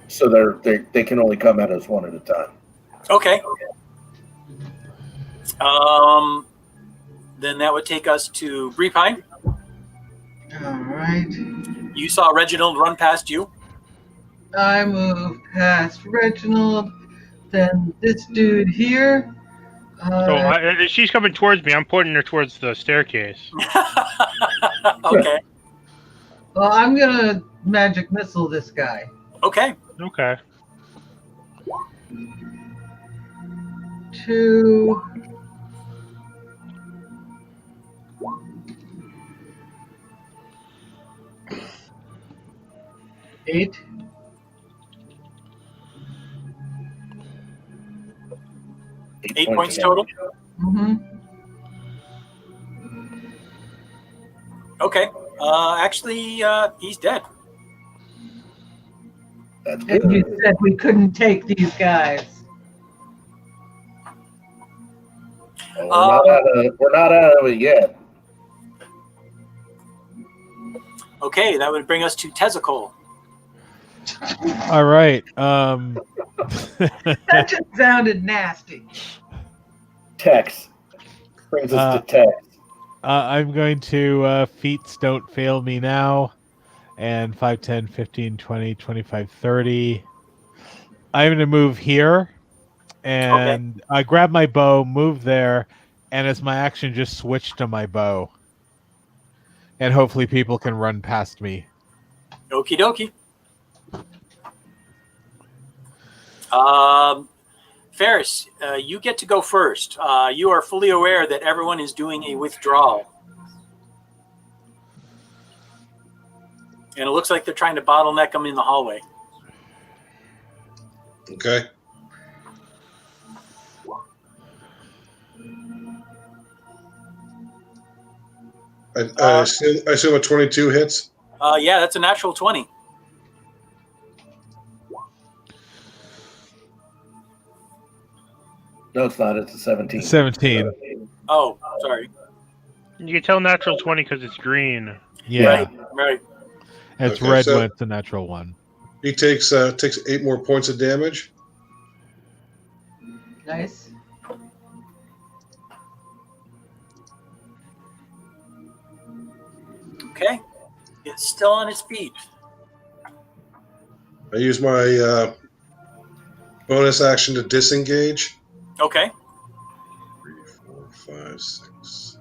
so they can only come at us one at a time. Okay. Then that would take us to Breepine. All right. You saw Reginald run past you. I move past Reginald, then this dude here. She's coming towards me. I'm pointing her towards the staircase. Okay. Well, I'm gonna magic missile this guy. Okay. Okay. 2. 8. 8 points total. Mm-hmm. Okay. Actually, he's dead. That's And good. you said we couldn't take these guys. Well, we're not out of it yet. Okay, that would bring us to Tezuko. All right. That just sounded nasty. Tex. Brings us to Tex. I'm going to feats don't fail me now. And 5, 10, 15, 20, 25, 30. I'm going to move here. And I grab my bow, move there. And as my action, just switch to my bow. And hopefully people can run past me. Okie dokie. Ferris, you get to go first. You are fully aware that everyone is doing a withdrawal. And it looks like they're trying to bottleneck them in the hallway. Okay. I assume a 22 hits? Yeah, that's a natural 20. No, it's not. It's a 17. 17. Oh, sorry. You can tell natural 20 because it's green. Yeah. Right. It's Okay, red so- when it's a natural 1. He takes 8 more points of damage. Nice. Okay. It's still on its feet. I use my bonus action to disengage. Okay. 3, 4, 5, 6.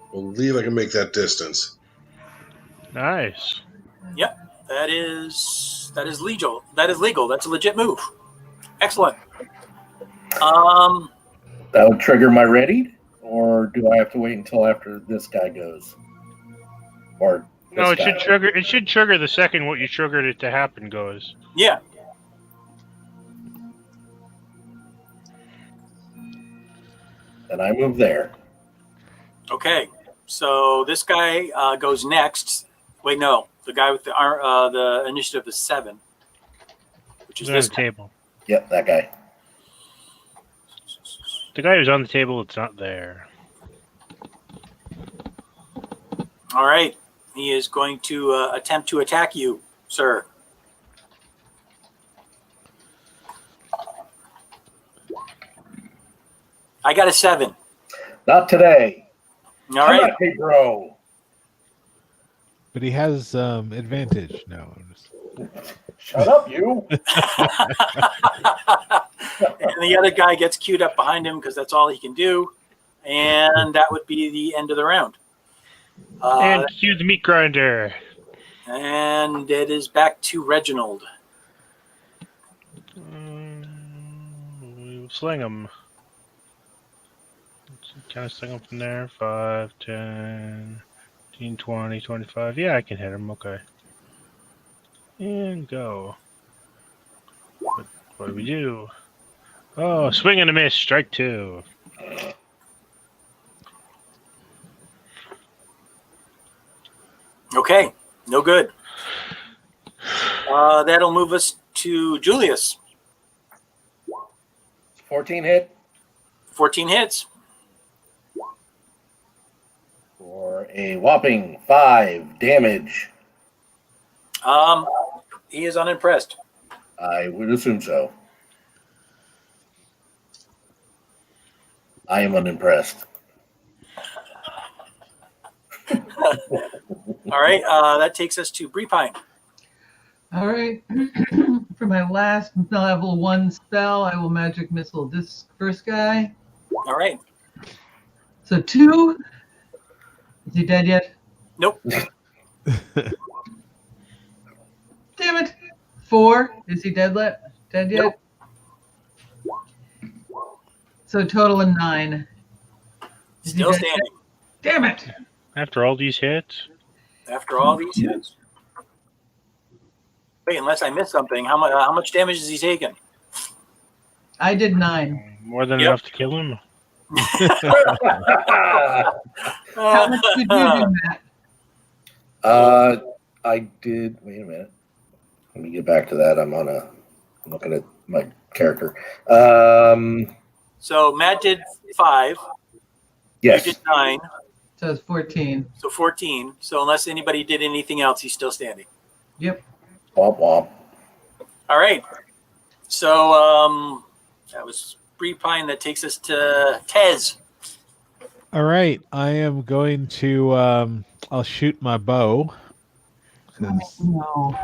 I believe I can make that distance. Nice. Yep. That is legal. That is legal. That's a legit move. Excellent. That would trigger my ready, or do I have to wait until after this guy goes? Or No, this it guy? should trigger. It should trigger the second what you triggered it to happen goes. Yeah. And I move there. Okay, so this guy goes next. Wait, no, the guy with the initiative is 7, which is He's on this the guy. table. Yep, that guy. The guy who's on the table, it's not there. All right, he is going to attempt to attack you, sir. I got a 7. Not today. All right. Hey, bro. But he has advantage. No. I'm just... Shut up, you. And the other guy gets queued up behind him because that's all he can do. And that would be the end of the round. And cue the meat grinder. And it is back to Reginald. We'll sling him. Kind of sling him from there. 5, 10, 15, 20, 25. Yeah, I can hit him. Okay. And go. What do we do? Oh, swing and a miss. Strike 2. Okay, no good. That'll move us to Julius. 14 hit. 14 hits. For a whopping 5 damage. He is unimpressed. I would assume so. I am unimpressed. All right, that takes us to Breepine. All right. For my last level 1 spell, I will magic missile this first guy. All right. So 2. Is he dead yet? Nope. Damn it. 4. Is he dead yet? Nope. So total of 9. Is Still he dead standing. yet? Damn it. After all these hits? After all these hits. Wait, unless I missed something, how much damage is he taking? I did 9. More than enough to kill him? How much did you do, Matt? I did. Wait a minute. Let me get back to that. I'm looking at my character. So Matt did 5. Yes. You did 9. So it's 14. So 14. So unless anybody did anything else, he's still standing. Yep. Womp womp. All right. So that was Breepine. That takes us to Tez. All right, I am going to. I'll shoot my bow. Oh, no,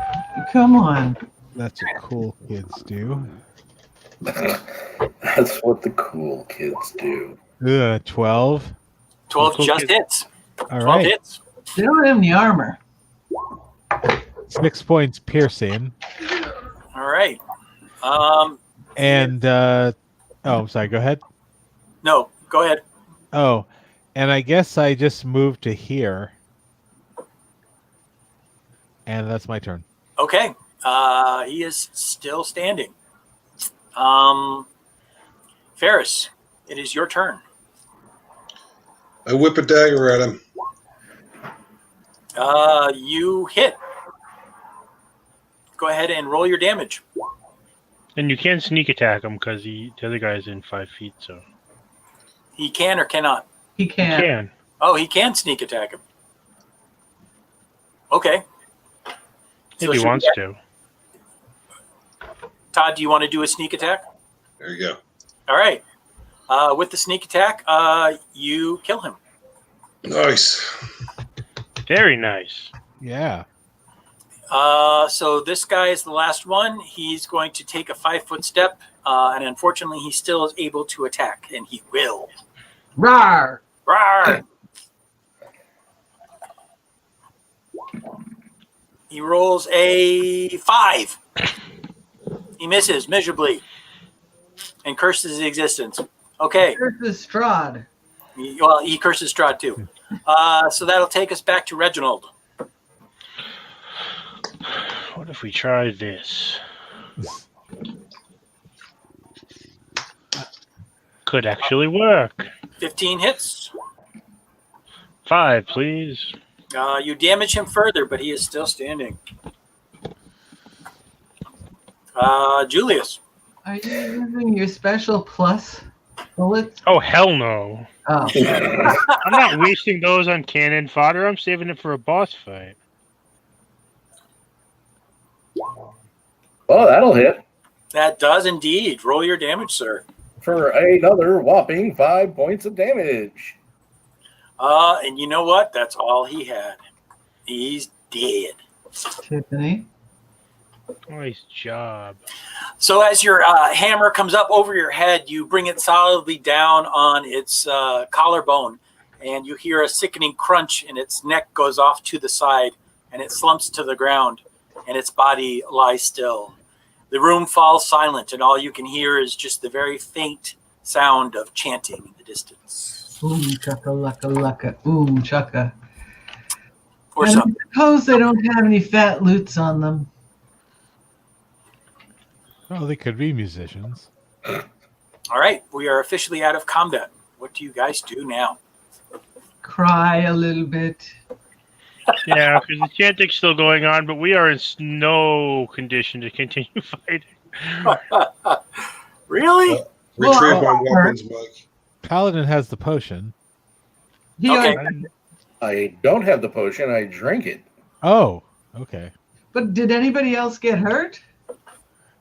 come on. That's what cool kids do. That's what the cool kids do. 12. 12 Cool just kids. hits. All 12 right. hits. They don't have any armor. 6 points piercing. All right. And oh, I'm sorry. Go ahead. No, go ahead. Oh, and I guess I just moved to here, and that's my turn. Okay. He is still standing. Ferris, it is your turn. I whip a dagger at him. You hit. Go ahead and roll your damage. And you can sneak attack him because the other guy's in 5 feet, so. He can or cannot? He can. He can. Oh, he can sneak attack him. Okay. If he should wants we- to. Todd, do you want to do a sneak attack? There you go. All right. With the sneak attack, you kill him. Nice. Very nice. Yeah. So this guy is the last one. He's going to take a 5-foot step, and unfortunately, he still is able to attack, and he will. Rawr! Rawr! He rolls a 5. He misses miserably and curses his existence. Okay. Curses Strahd. Well, he curses Strahd too. So that'll take us back to Reginald. What if we try this? Could actually work. 15 hits. 5, please. You damage him further, but he is still standing. Julius. Are you using your special plus bullets? Oh, hell no. Oh. I'm not wasting those on cannon fodder. I'm saving it for a boss fight. Oh, that'll hit. That does indeed. Roll your damage, sir. For another whopping 5 points of damage. And you know what? That's all he had. He's dead. Tiffany. Nice job. So as your hammer comes up over your head, you bring it solidly down on its collarbone, and you hear a sickening crunch, and its neck goes off to the side, and it slumps to the ground, and its body lies still. The room falls silent, and all you can hear is just the very faint sound of chanting in the distance. Chaka laka laka. Chaka. Or and something. I suppose they don't have any fat loots on them. Oh, they could be musicians. All right, we are officially out of combat. What do you guys do now? Cry a little bit. Yeah, because the chanting's still going on, but we are in no condition to continue fighting. Really? Retrieve my weapons, Mike. Paladin has the potion. Okay. I don't have the potion. I drink it. Oh, okay. But did anybody else get hurt?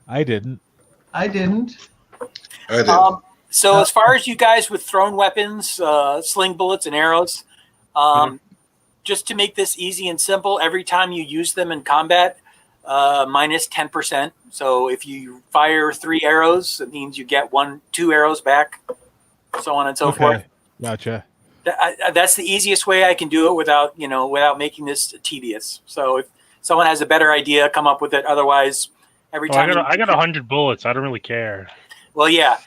I didn't. I didn't. I did. So as far as you guys with thrown weapons, sling bullets and arrows, just to make this easy and simple, every time you use them in combat, minus 10%. So if you fire 3 arrows, it means you get 2 arrows back, so on and so forth. Gotcha. That's the easiest way I can do it without making this tedious. So if someone has a better idea, come up with it. Otherwise, every time I got 100 bullets. I don't really care. Well, yeah.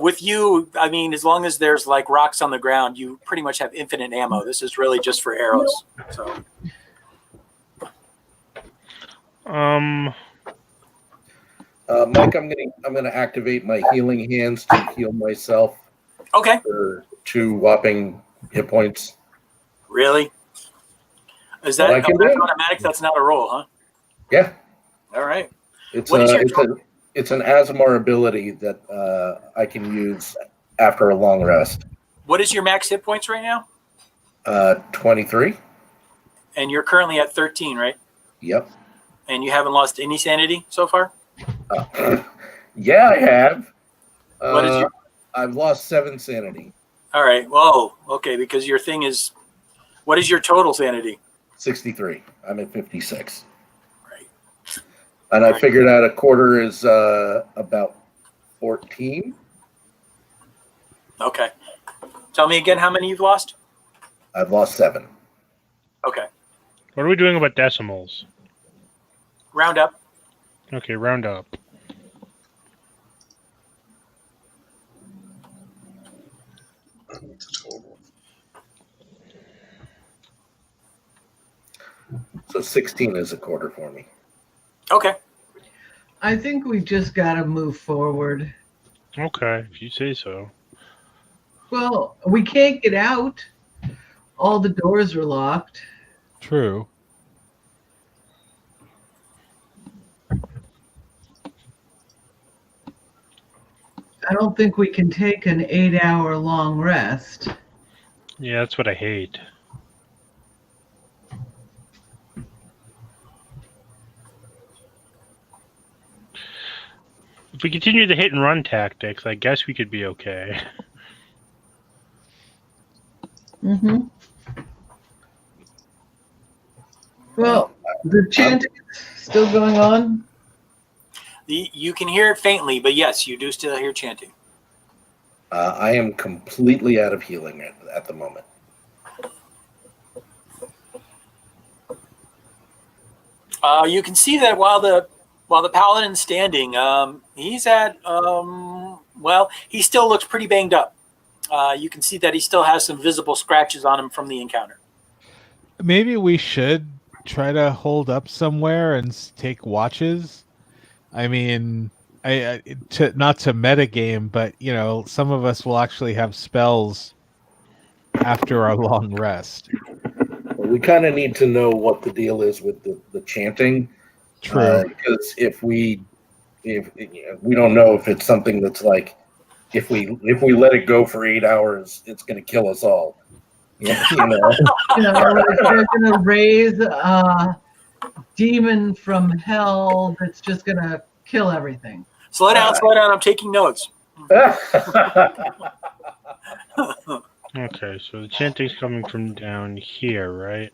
With you, I mean, as long as there's like rocks on the ground, you pretty much have infinite ammo. This is really just for arrows. So, Mike, I'm gonna activate my healing hands to heal myself. Okay. For 2 whopping hit points. Really? Is that automatic? That's not a roll, huh? Yeah. All right. It's What is your it's an Asmar ability that I can use after a long rest. What is your max hit points right now? 23. And you're currently at 13, right? Yep. And you haven't lost any sanity so far? Yeah, I have. What is your? I've lost 7 sanity. All right. Whoa. Okay. Because your thing is, what is your total sanity? 63. I'm at 56. Right. And I figured out a quarter is about 14. Okay. Tell me again how many you've lost? I've lost 7. Okay. What are we doing about decimals? Round up. Okay, round up. So 16 is a quarter for me. Okay. I think we just got to move forward. Okay, if you say so. Well, we can't get out. All the doors are locked. True. I don't think we can take an 8-hour long rest. Yeah, that's what I hate. If we continue the hit and run tactics, I guess we could be okay. Mm-hmm. Well, the chanting is still going on. You can hear it faintly, but yes, you do still hear chanting. I am completely out of healing at the moment. You can see that while the paladin's standing, he's at he still looks pretty banged up. You can see that he still has some visible scratches on him from the encounter. Maybe we should try to hold up somewhere and take watches. I mean, not to metagame, but some of us will actually have spells after our long rest. Well, we kind of need to know what the deal is with the chanting. True. Because if we don't know if it's something that's like if we let it go for 8 hours, it's going to kill us all. Yeah, you know. Like they're gonna raise a demon from hell that's just gonna kill everything. Slow down. I'm taking notes. Okay, so the chanting's coming from down here, right?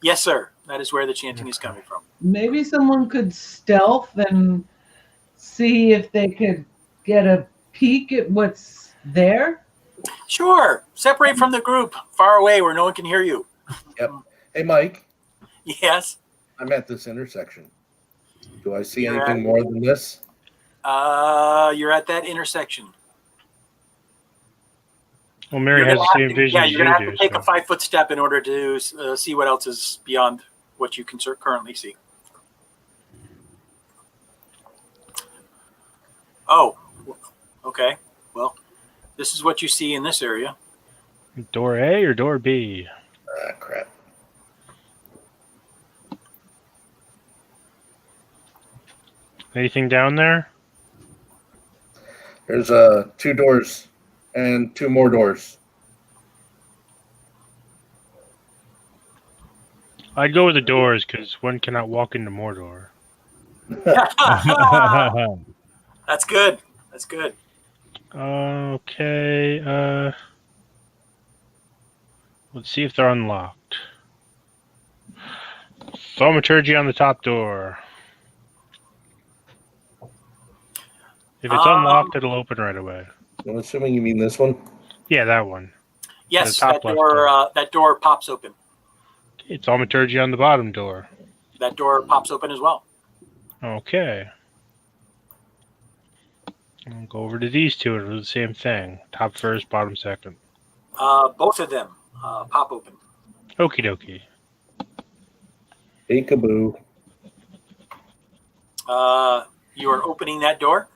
Yes, sir. That is where the chanting is coming from. Maybe someone could stealth and see if they could get a peek at what's there. Sure. Separate from the group, far away where no one can hear you. Yep. Hey, Mike. Yes. I'm at this intersection. Do I see anything more than this? You're at that intersection. Well, Mary has the same vision as you do. You're going to have to take a 5-foot step in order to see what else is beyond what you can currently see. Oh, okay. Well, this is what you see in this area. Door A or door B? Crap. Anything down there? There's 2 doors and 2 more doors. I'd go with the doors because one cannot walk into Mordor. That's good. That's good. Okay. Let's see if they're unlocked. Thaumaturgy on the top door. If it's unlocked, it'll open right away. I'm assuming you mean this one? Yeah, that one. Yes, that door pops open. It's thaumaturgy on the bottom door. That door pops open as well. Okay. I'll go over to these two and do the same thing. Top first, bottom second. Both of them pop open. Okie dokie. Peekaboo. You are opening that door?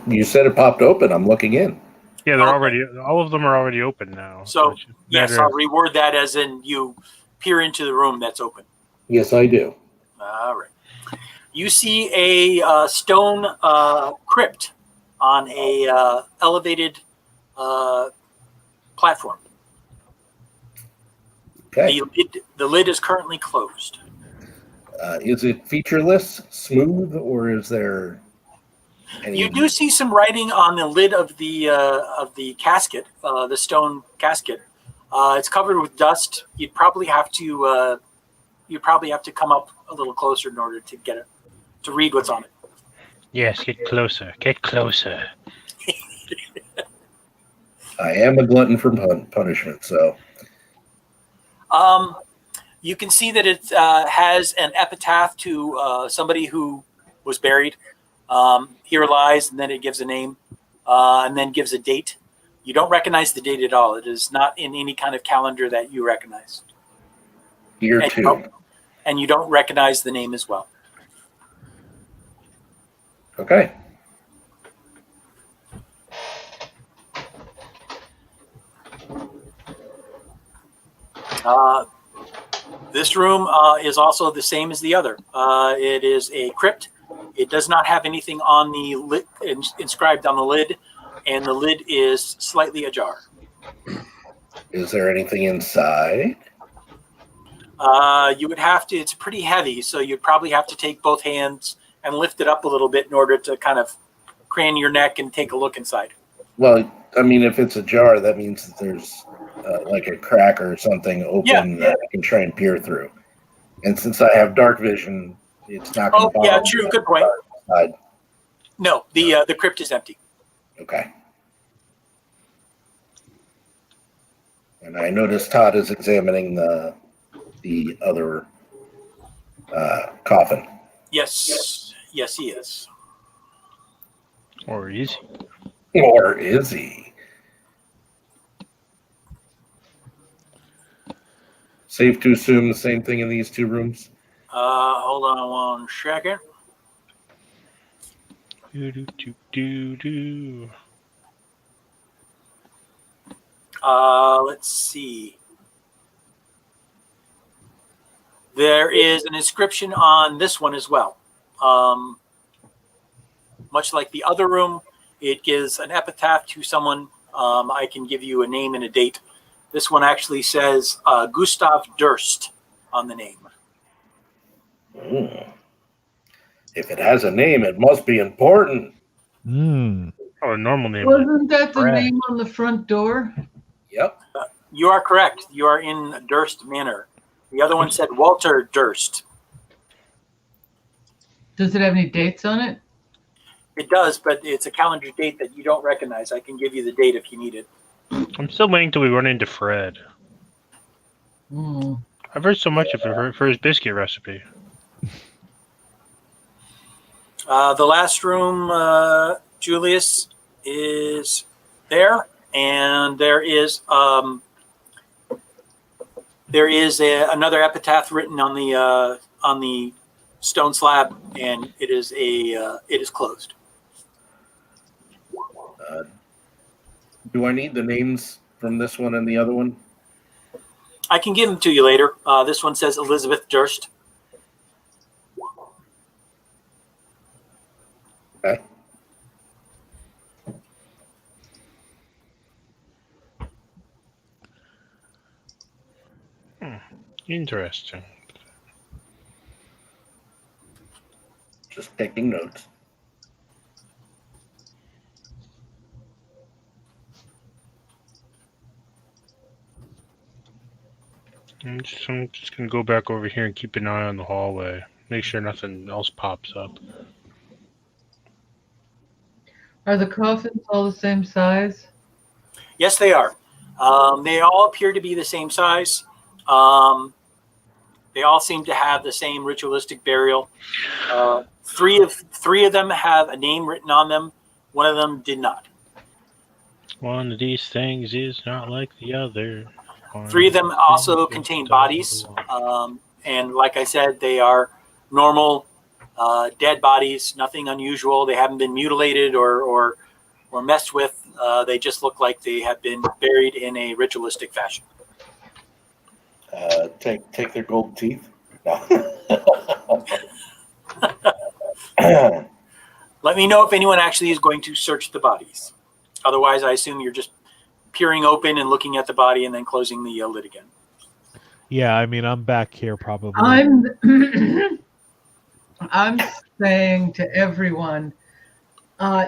You said it popped open. I'm looking in. Yeah, they're already. All of them are already open now. So yes, I'll reword that as in you peer into the room that's open. Yes, I do. All right. You see a stone crypt on a elevated platform. Okay. The lid is currently closed. Is it featureless, smooth, or is there any... You do see some writing on the lid of the casket, the stone casket. It's covered with dust. You'd probably have to come up a little closer in order to get it to read what's on it. Yes, get closer. Get closer. I am a glutton for punishment, so. You can see that it has an epitaph to somebody who was buried. Here lies, and then it gives a name, and then gives a date. You don't recognize the date at all. It is not in any kind of calendar that you recognize. Year 2. And you don't recognize the name as well. Okay. This room is also the same as the other. It is a crypt. It does not have anything on the lid, inscribed on the lid, and the lid is slightly ajar. Is there anything inside? You would have to. It's pretty heavy, so you'd probably have to take both hands and lift it up a little bit in order to kind of crane your neck and take a look inside. Well, I mean, if it's a jar, that means that there's like a crack or something open that I can try and peer through. And since I have dark vision, it's not going to yeah, true. Good point. No, the crypt is empty. Okay. And I noticed Todd is examining the other coffin. Yes, yes, he is. Or is he? Or is he? Safe to assume the same thing in these two rooms? Hold on 1 second. Let's see. There is an inscription on this one as well. Much like the other room, it gives an epitaph to someone. I can give you a name and a date. This one actually says Gustav Durst on the name. If it has a name, it must be important. Oh, a normal name. Wasn't that the Brad. name on the front door? Yep. You are correct. You are in Durst Manor. The other one said Walter Durst. Does it have any dates on it? It does, but it's a calendar date that you don't recognize. I can give you the date if you need it. I'm still waiting till we run into Fred. I've heard so much of it for his biscuit recipe. The last room, Julius, is there, and there is another epitaph written on the stone slab, and it is closed. Do I need the names from this one and the other one? I can give them to you later. This one says Elizabeth Durst. Okay. Interesting. Just taking notes. I'm just going to go back over here and keep an eye on the hallway. Make sure nothing else pops up. Are the coffins all the same size? Yes, they are. They all appear to be the same size. They all seem to have the same ritualistic burial. Three of them have a name written on them. One of them did not. One of these things is not like the other. Three of them also contain bodies. And like I said, they are normal dead bodies, nothing unusual. They haven't been mutilated or messed with. They just look like they have been buried in a ritualistic fashion. Take their gold teeth. No. Let me know if anyone actually is going to search the bodies. Otherwise, I assume you're just peering open and looking at the body and then closing the lid again. Yeah, I mean, I'm back here probably. I'm saying to everyone,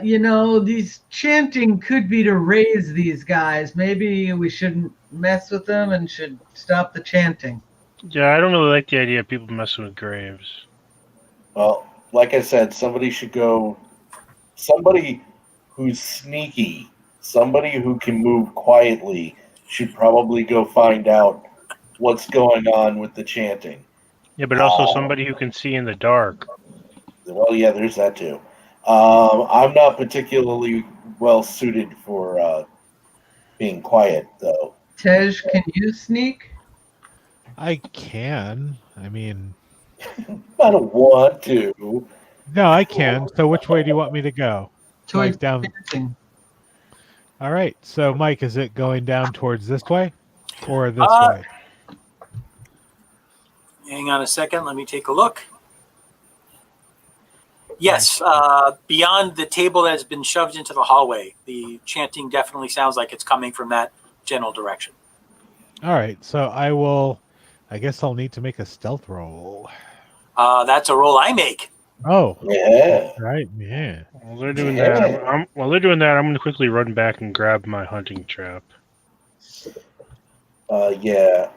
these chanting could be to raise these guys. Maybe we shouldn't mess with them and should stop the chanting. Yeah, I don't really like the idea of people messing with graves. Well, like I said, somebody who's sneaky, somebody who can move quietly should probably go find out what's going on with the chanting. Yeah, but also somebody who can see in the dark. Well, yeah, there's that too. I'm not particularly well suited for being quiet, though. Tej, can you sneak? I can. I mean, I don't want to. no, I can. So which way do you want me to go? Towards Like down. chanting. All right. So, Mike, is it going down towards this way or this way? Hang on a second. Let me take a look. Yes, beyond the table that has been shoved into the hallway, the chanting definitely sounds like it's coming from that general direction. All right. So I guess I'll need to make a stealth roll. That's a roll I make. Oh. Yeah. Right. Yeah. While they're doing that, I'm going to quickly run back and grab my hunting trap. Yeah.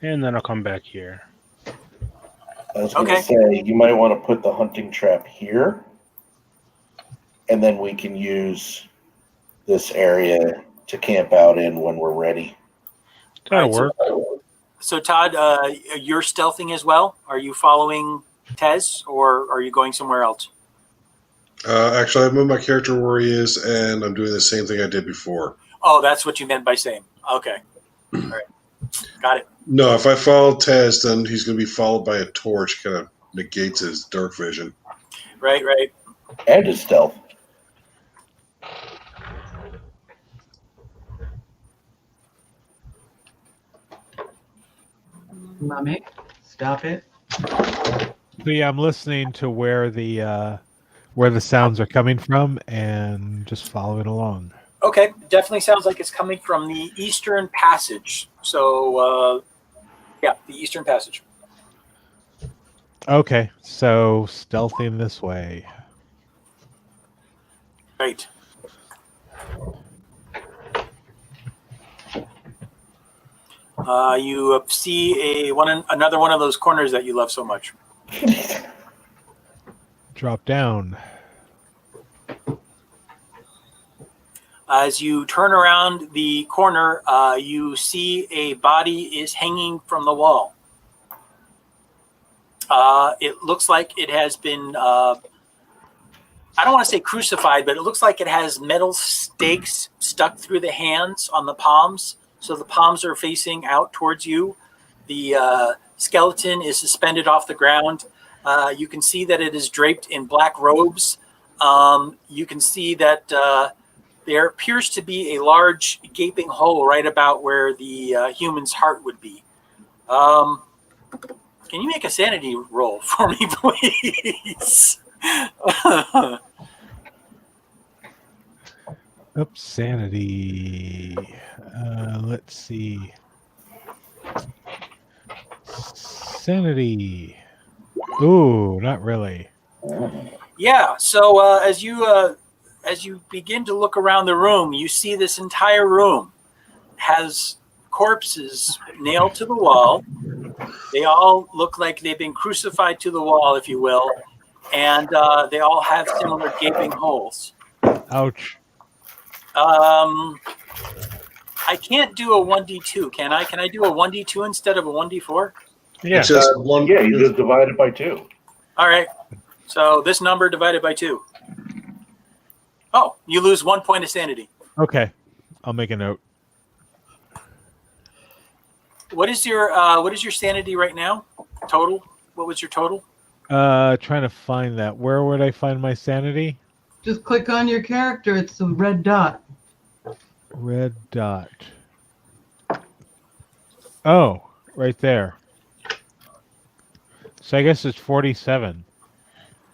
And then I'll come back here. I was going to say, you might want to put the hunting trap here, and then we can use this area to camp out in when we're ready. That'll work. So, Todd, you're stealthing as well? Are you following Tez, or are you going somewhere else? Actually, I've moved my character where he is, and I'm doing the same thing I did before. Oh, that's what you meant by saying. Okay. All right. Got it. No, if I follow Tez, then he's going to be followed by a torch. Kind of negates his dark vision. Right. And his stealth. Mummy, stop it. So yeah, I'm listening to where the sounds are coming from and just following along. Okay, definitely sounds like it's coming from the Eastern Passage. So, yeah, the Eastern Passage. Okay, so stealthing this way. Right. You see another one of those corners that you love so much. Drop down. As you turn around the corner, you see a body is hanging from the wall. It looks like it has been, I don't want to say crucified, but it looks like it has metal stakes stuck through the hands on the palms. So the palms are facing out towards you. The skeleton is suspended off the ground. You can see that it is draped in black robes. You can see that there appears to be a large gaping hole right about where the human's heart would be. Can you make a sanity roll for me, please? Oops, sanity. Let's see. Sanity. Ooh, not really. Yeah. So as you begin to look around the room, you see this entire room has corpses nailed to the wall. They all look like they've been crucified to the wall, if you will, and they all have similar gaping holes. Ouch. I can't do a 1d2, can I? Can I do a 1d2 instead of a 1d4? Yeah. It's just one. Yeah, you just divide it by 2. All right. So this number divided by 2. Oh, you lose 1 point of sanity. Okay, I'll make a note. What is your sanity right now? Total? What was your total? Trying to find that. Where would I find my sanity? Just click on your character. It's the red dot. Red dot. Oh, right there. So I guess it's 47.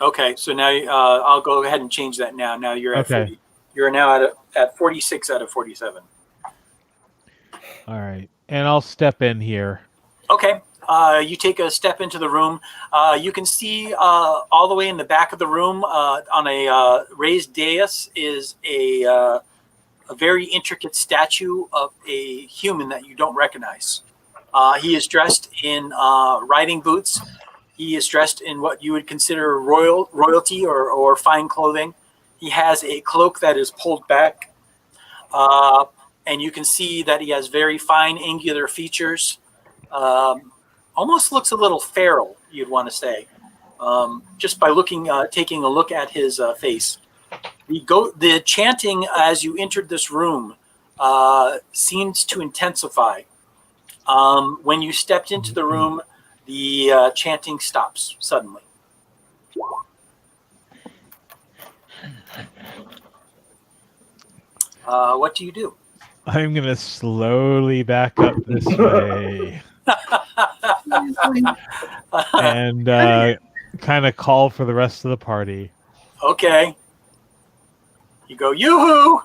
Okay, so now I'll go ahead and change that now. Now you're at 40. You're now at 46 out of 47. All right, and I'll step in here. Okay. You take a step into the room. You can see all the way in the back of the room on a raised dais is a very intricate statue of a human that you don't recognize. He is dressed in riding boots. He is dressed in what you would consider royalty or fine clothing. He has a cloak that is pulled back. And you can see that he has very fine angular features. Almost looks a little feral, you'd want to say, just by taking a look at his face. The chanting as you entered this room seems to intensify. When you stepped into the room, the chanting stops suddenly. What do you do? I'm going to slowly back up this way. And kind of call for the rest of the party. Okay. You go, yoo-hoo!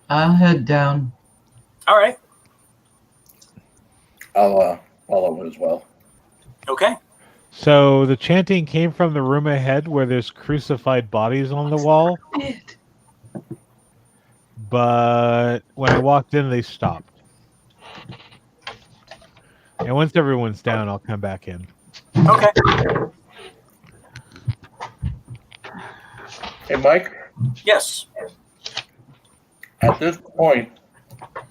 I'll head down. All right. I'll follow as well. Okay. So the chanting came from the room ahead where there's crucified bodies on the wall. But when I walked in, they stopped. And once everyone's down, I'll come back in. Okay. Hey, Mike? Yes. At this point,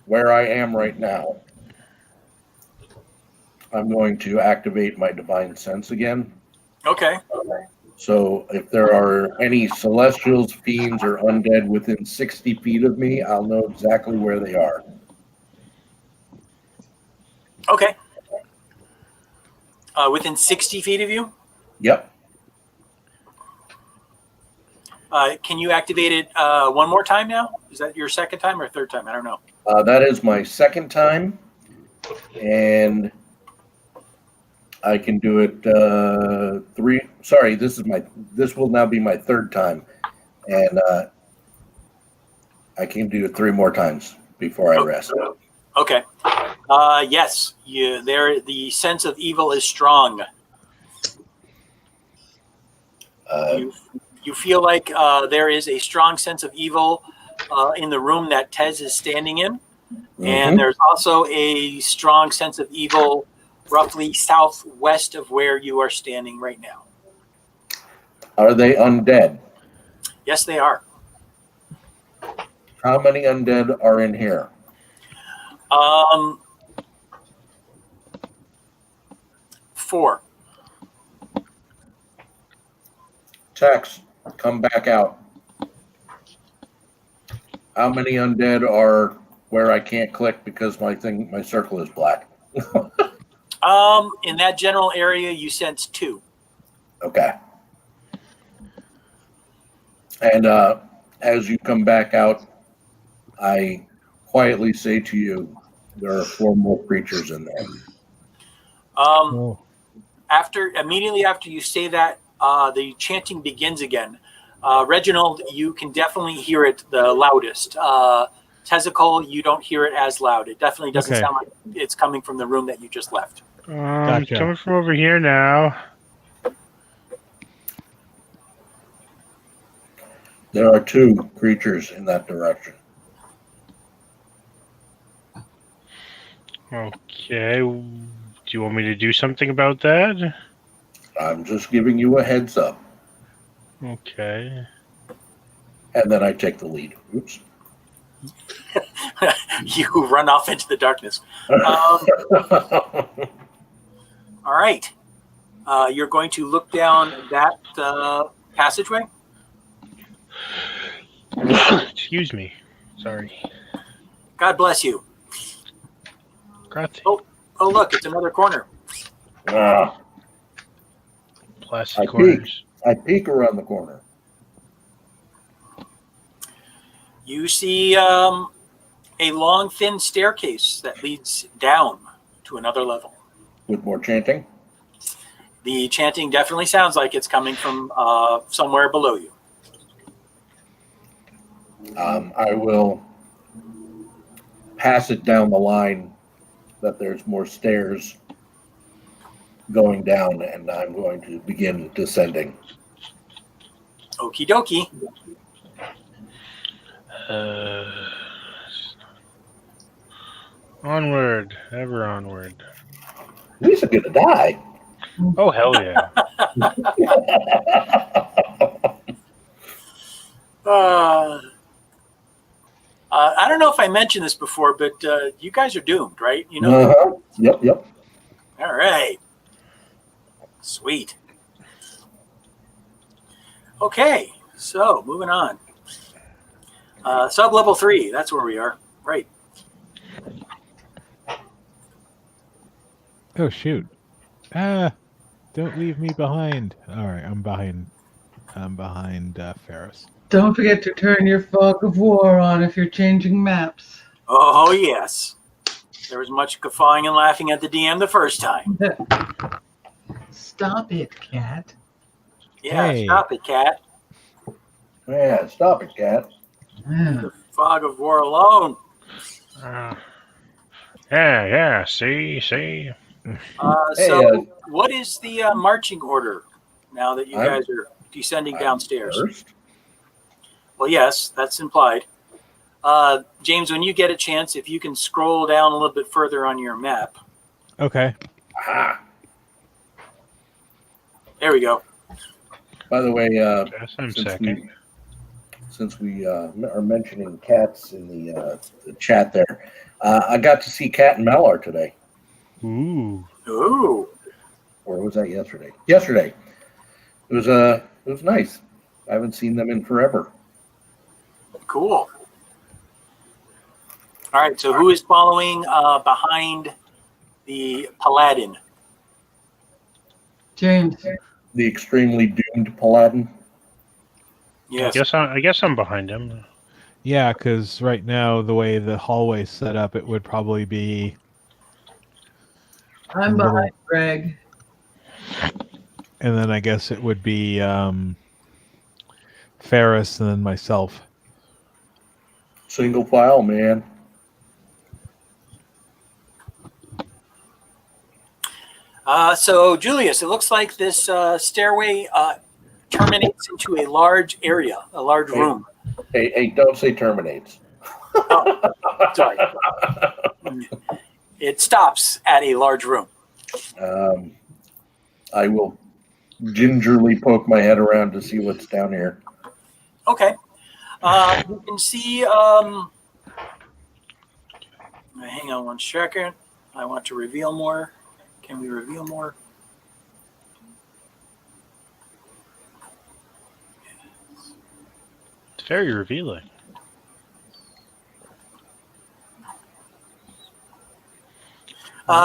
where I am right now, I'm going to activate my divine sense again. Okay. So if there are any celestials, fiends, or undead within 60 feet of me, I'll know exactly where they are. Okay. Within 60 feet of you? Yep. Can you activate it one more time now? Is that your second time or third time? I don't know. That is my second time. and I can do it three. Sorry, this will now be my third time, and I can do it 3 more times before I rest. Okay. Yes, the sense of evil is strong. You feel like there is a strong sense of evil in the room that Tez is standing in. And there's also a strong sense of evil roughly southwest of where you are standing right now. Are they undead? Yes, they are. How many undead are in here? 4. Tex, come back out. How many undead are where I can't click because my circle is black? In that general area, you sense 2. Okay. And as you come back out, I quietly say to you, there are 4 more creatures in there. Immediately after you say that, the chanting begins again. Reginald, you can definitely hear it the loudest. Tezical, you don't hear it as loud. It definitely doesn't sound like it's coming from the room that you just left. Gotcha. Coming from over here now. There are 2 creatures in that direction. Okay. Do you want me to do something about that? I'm just giving you a heads up. Okay. And then I take the lead. Oops. You run off into the darkness. All right. You're going to look down that passageway? Excuse me. Sorry. God bless you. Grazie. Oh, look, it's another corner. Plastic corners. I peek around the corner. You see a long, thin staircase that leads down to another level. With more chanting? The chanting definitely sounds like it's coming from somewhere below you. I will pass it down the line that there's more stairs going down, and I'm going to begin descending. Okie dokie. Onward, ever onward. We're gonna die. Oh, hell yeah. I don't know if I mentioned this before, but you guys are doomed, right? You know. Yep. All right. Sweet. Okay, so moving on. Sub-level 3, that's where we are. Right. Oh, shoot. Don't leave me behind. All right, I'm behind Ferris. Don't forget to turn your fog of war on if you're changing maps. Oh, yes. There was much guffawing and laughing at the DM the first time. Stop it, cat. Yeah, Hey. Stop it, cat. Yeah, stop it, cat. Yeah. The fog of war alone. Yeah, see. So, what is the marching order now that you guys are descending downstairs? First. Well, yes, that's implied. James, when you get a chance, if you can scroll down a little bit further on your map. Okay. There we go. By the way, since we are mentioning cats in the chat there, I got to see Cat and Malar today. Ooh. Or was that yesterday? Yesterday. It was nice. I haven't seen them in forever. Cool. All right, so who is following behind the Paladin? James. The extremely doomed Paladin. Yes. I guess I'm behind him. Yeah, because right now, the way the hallway's set up, it would probably be I'm behind Greg. And then I guess it would be Ferris and then myself. Single file, man. So, Julius, it looks like this stairway terminates into a large area, a large room. Hey, don't say terminates. Oh, sorry. It stops at a large room. I will gingerly poke my head around to see what's down here. Okay. You can see. Hang on one second. I want to reveal more. Can we reveal more? It's very revealing.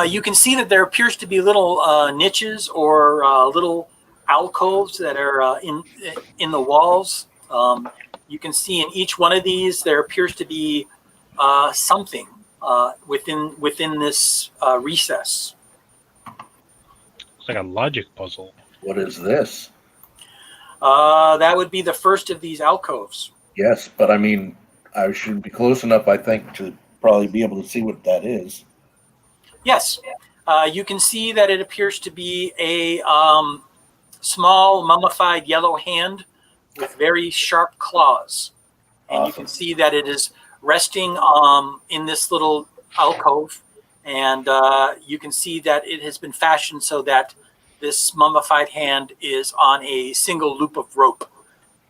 You can see that there appears to be little niches or little alcoves that are in the walls. You can see in each one of these there appears to be something within this recess. It's like a logic puzzle. What is this? That would be the first of these alcoves. Yes, but I mean, I should be close enough, I think, to probably be able to see what that is. Yes, you can see that it appears to be a small mummified yellow hand with very sharp claws. And you can see that it is resting in this little alcove. And you can see that it has been fashioned so that this mummified hand is on a single loop of rope,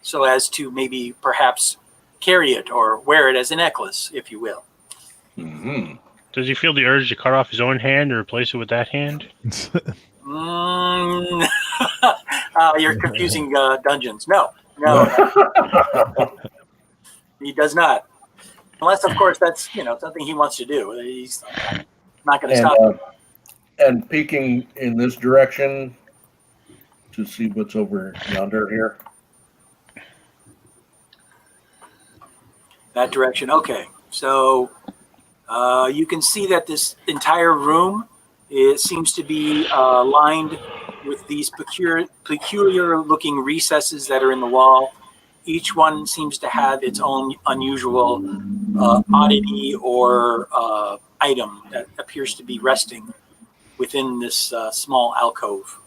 so as to maybe perhaps carry it or wear it as a necklace, if you will. Mm-hmm. Does he feel the urge to cut off his own hand or replace it with that hand? You're confusing dungeons. No. He does not. Unless, of course, that's something he wants to do. He's not going to stop him. And peeking in this direction to see what's over yonder here. That direction. Okay. So you can see that this entire room seems to be lined with these peculiar-looking recesses that are in the wall. Each one seems to have its own unusual oddity or item that appears to be resting within this small alcove.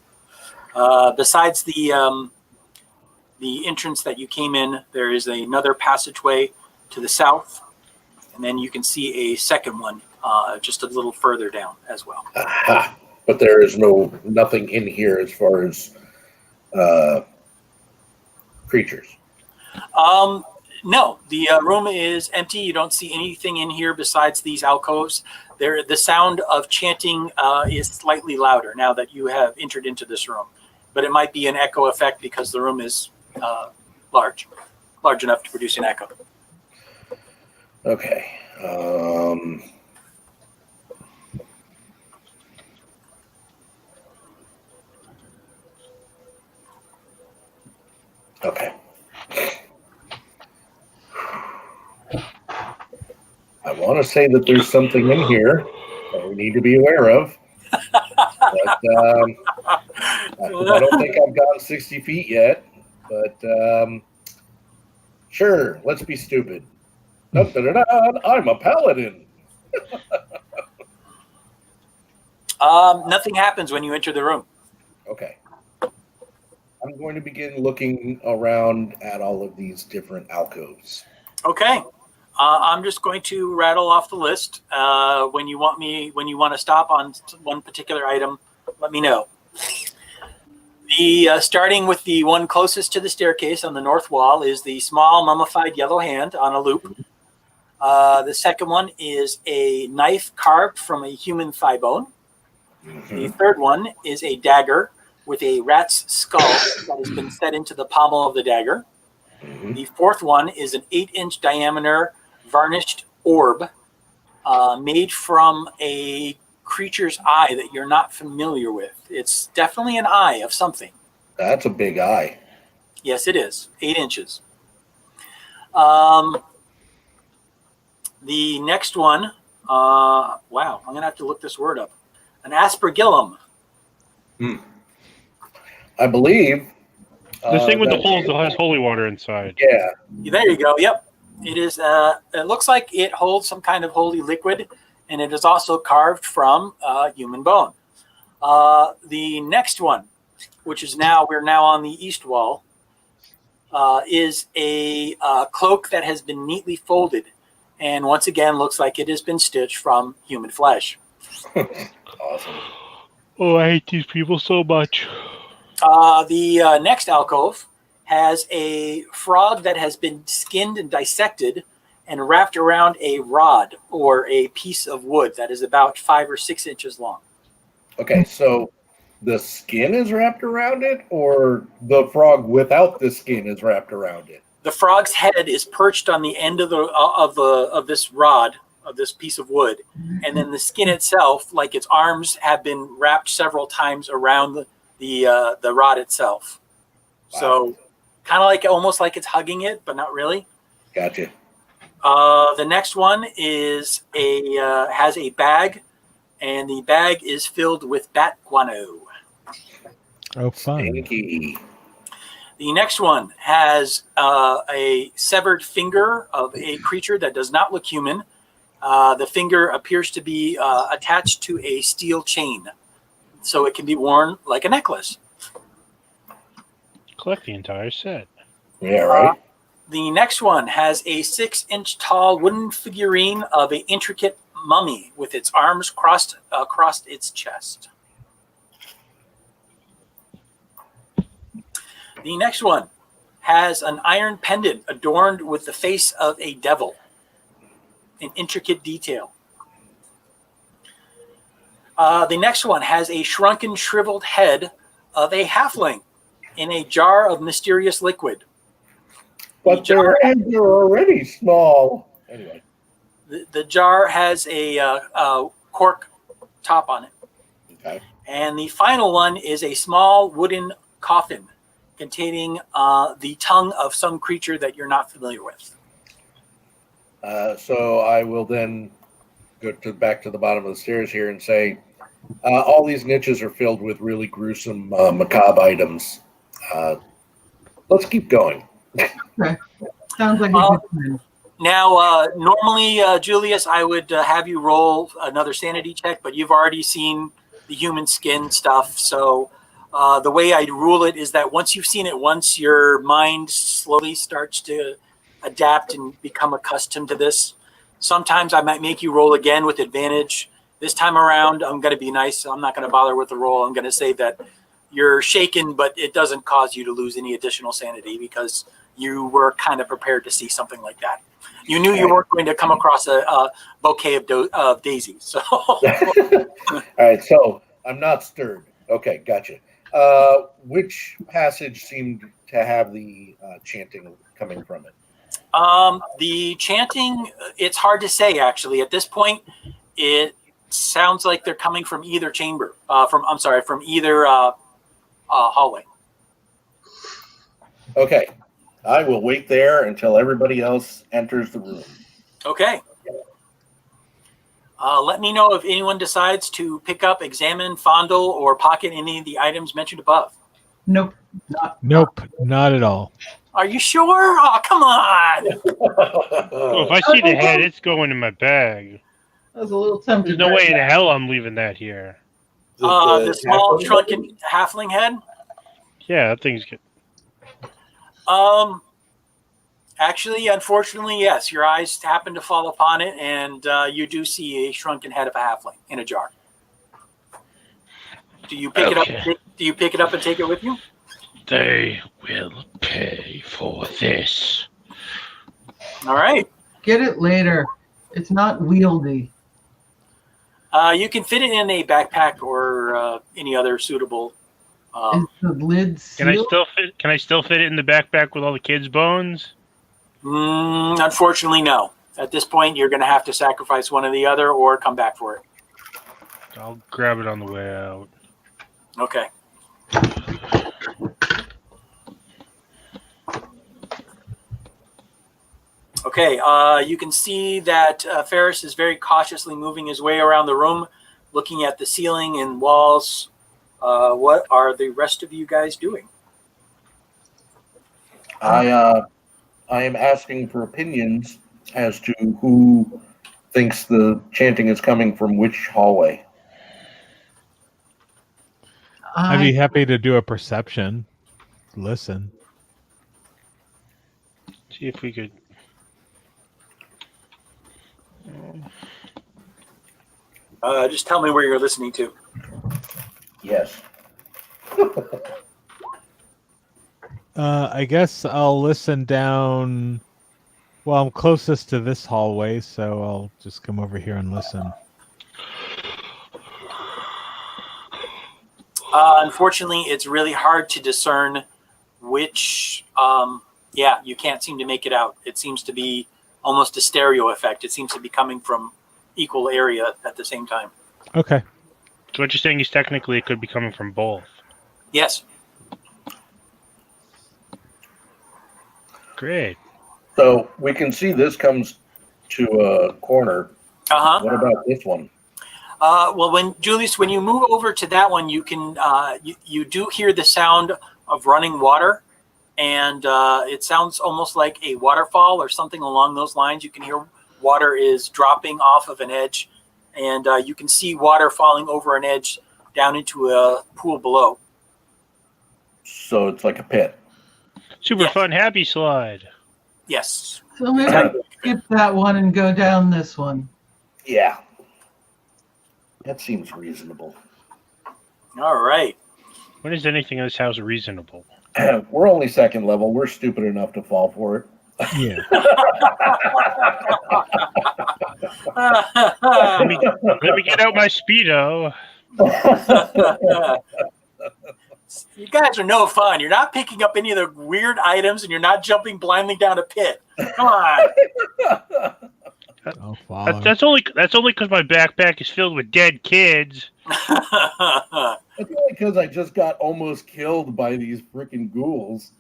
Besides the entrance that you came in, there is another passageway to the south, and then you can see a second one just a little further down as well. Aha. But there is nothing in here as far as creatures. No, the room is empty. You don't see anything in here besides these alcoves. The sound of chanting is slightly louder now that you have entered into this room, but it might be an echo effect because the room is large enough to produce an echo. Okay. Okay. I want to say that there's something in here that we need to be aware of. But I don't think I've gone 60 feet yet. But sure, let's be stupid. I'm a paladin. Nothing happens when you enter the room. Okay. I'm going to begin looking around at all of these different alcoves. Okay. I'm just going to rattle off the list. When you want to stop on one particular item, let me know. Starting with the one closest to the staircase on the north wall is the small mummified yellow hand on a loop. The second one is a knife carved from a human thigh bone. Mm-hmm. The third one is a dagger with a rat's skull that has been set into the pommel of the dagger. Mm-hmm. The fourth one is an 8-inch diameter varnished orb made from a creature's eye that you're not familiar with. It's definitely an eye of something. That's a big eye. Yes, it is. 8 inches. The next one, wow, I'm going to have to look this word up. An aspergillum. I believe. The thing with the that- holes that has holy water inside. Yeah. There you go. Yep. It is. It looks like it holds some kind of holy liquid, and it is also carved from human bone. The next one, which is we're now on the east wall, is a cloak that has been neatly folded, and once again looks like it has been stitched from human flesh. Awesome. Oh, I hate these people so much. The next alcove has a frog that has been skinned and dissected and wrapped around a rod or a piece of wood that is about 5 or 6 inches long. Okay, so the skin is wrapped around it, or the frog without the skin is wrapped around it? The frog's head is perched on the end of this rod, of this piece of wood, and then the skin itself, like its arms, have been wrapped several times around the rod itself. Wow. So kind of like almost like it's hugging it, but not really. Gotcha. The next one is has a bag, and the bag is filled with bat guano. Oh, fun. Stinky. The next one has a severed finger of a creature that does not look human. The finger appears to be attached to a steel chain, so it can be worn like a necklace. Collect the entire set. Yeah, right. The next one has a 6-inch tall wooden figurine of an intricate mummy with its arms crossed across its chest. The next one has an iron pendant adorned with the face of a devil in intricate detail. The next one has a shrunken, shriveled head of a halfling in a jar of mysterious liquid. But their heads are already small. Anyway. The jar has a cork top on it. Okay. And the final one is a small wooden coffin containing the tongue of some creature that you're not familiar with. So I will then go back to the bottom of the stairs here and say, all these niches are filled with really gruesome, macabre items. Let's keep going. Okay. Sounds like a good plan. Now, normally, Julius, I would have you roll another sanity check, but you've already seen the human skin stuff. So the way I rule it is that once you've seen it once, your mind slowly starts to adapt and become accustomed to this. Sometimes I might make you roll again with advantage. This time around, I'm going to be nice. I'm not going to bother with the roll. I'm going to say that you're shaken, but it doesn't cause you to lose any additional sanity because you were kind of prepared to see something like that. You knew you weren't going to come across a bouquet of daisies. So. All right, so I'm not stirred. Okay, gotcha. Which passage seemed to have the chanting coming from it? The chanting, it's hard to say, actually. At this point, it sounds like they're coming from either chamber. From either hallway. Okay. I will wait there until everybody else enters the room. Okay. Let me know if anyone decides to pick up, examine, fondle, or pocket any of the items mentioned above. Nope. Nope, not at all. Are you sure? Oh, come on. Well, if I see the head, it's going in my bag. I was a little tempted. There's no way in hell I'm leaving that here. The small shrunken halfling head? Yeah, that thing's good. Actually, unfortunately, yes. Your eyes happen to fall upon it, and you do see a shrunken head of a halfling in a jar. Do you pick it up? Do you pick it up and take it with you? They will pay for this. All right. Get it later. It's not wieldy. You can fit it in a backpack or any other suitable. Is the lid sealed? Can I still fit it in the backpack with all the kids' bones? Unfortunately, no. At this point, you're going to have to sacrifice one or the other, or come back for it. I'll grab it on the way out. Okay. Okay, you can see that Ferris is very cautiously moving his way around the room, looking at the ceiling and walls. What are the rest of you guys doing? I am asking for opinions as to who thinks the chanting is coming from which hallway. I'd be happy to do a perception. Listen. See if we could. Just tell me where you're listening to. Yes. I guess I'll listen down. Well, I'm closest to this hallway, so I'll just come over here and listen. Unfortunately, it's really hard to discern which. You can't seem to make it out. It seems to be almost a stereo effect. It seems to be coming from equal area at the same time. Okay. So what you're saying is technically it could be coming from both. Yes. Great. So we can see this comes to a corner. What about this one? Well, when Julius, when you move over to that one, you can you do hear the sound of running water, and it sounds almost like a waterfall or something along those lines. You can hear water is dropping off of an edge, and you can see water falling over an edge down into a pool below. So it's like a pit. Super fun happy slide. Yes. So maybe skip that one and go down this one. Yeah. That seems reasonable. All right. When is anything in this house reasonable? We're only second level. We're stupid enough to fall for it. Yeah. let me get out my Speedo. You guys are no fun. You're not picking up any of the weird items, and you're not jumping blindly down a pit. Come on. That's only because my backpack is filled with dead kids. That's only because I just got almost killed by these freaking ghouls.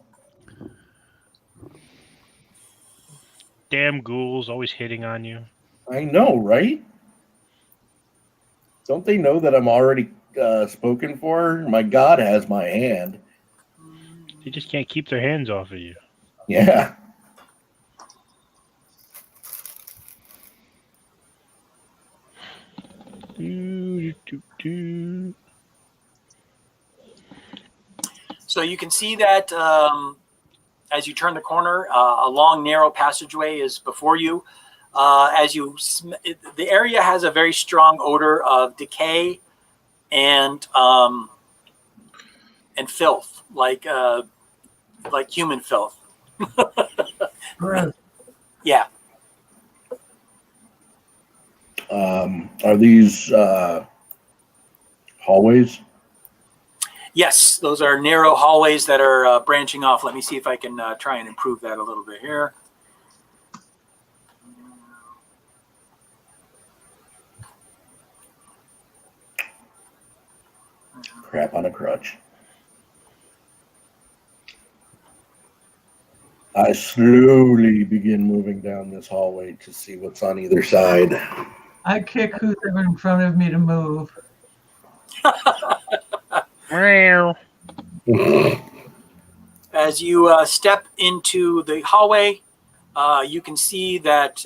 Damn ghouls always hitting on you. I know, right? Don't they know that I'm already spoken for? My God has my hand. They just can't keep their hands off of you. Yeah. So you can see that as you turn the corner, a long, narrow passageway is before you. The area has a very strong odor of decay and filth, like human filth. Yeah. Are these hallways? Yes, those are narrow hallways that are branching off. Let me see if I can try and improve that a little bit here. Crap on a crutch. I slowly begin moving down this hallway to see what's on either side. I kick who's ever in front of me to move. As you step into the hallway, you can see that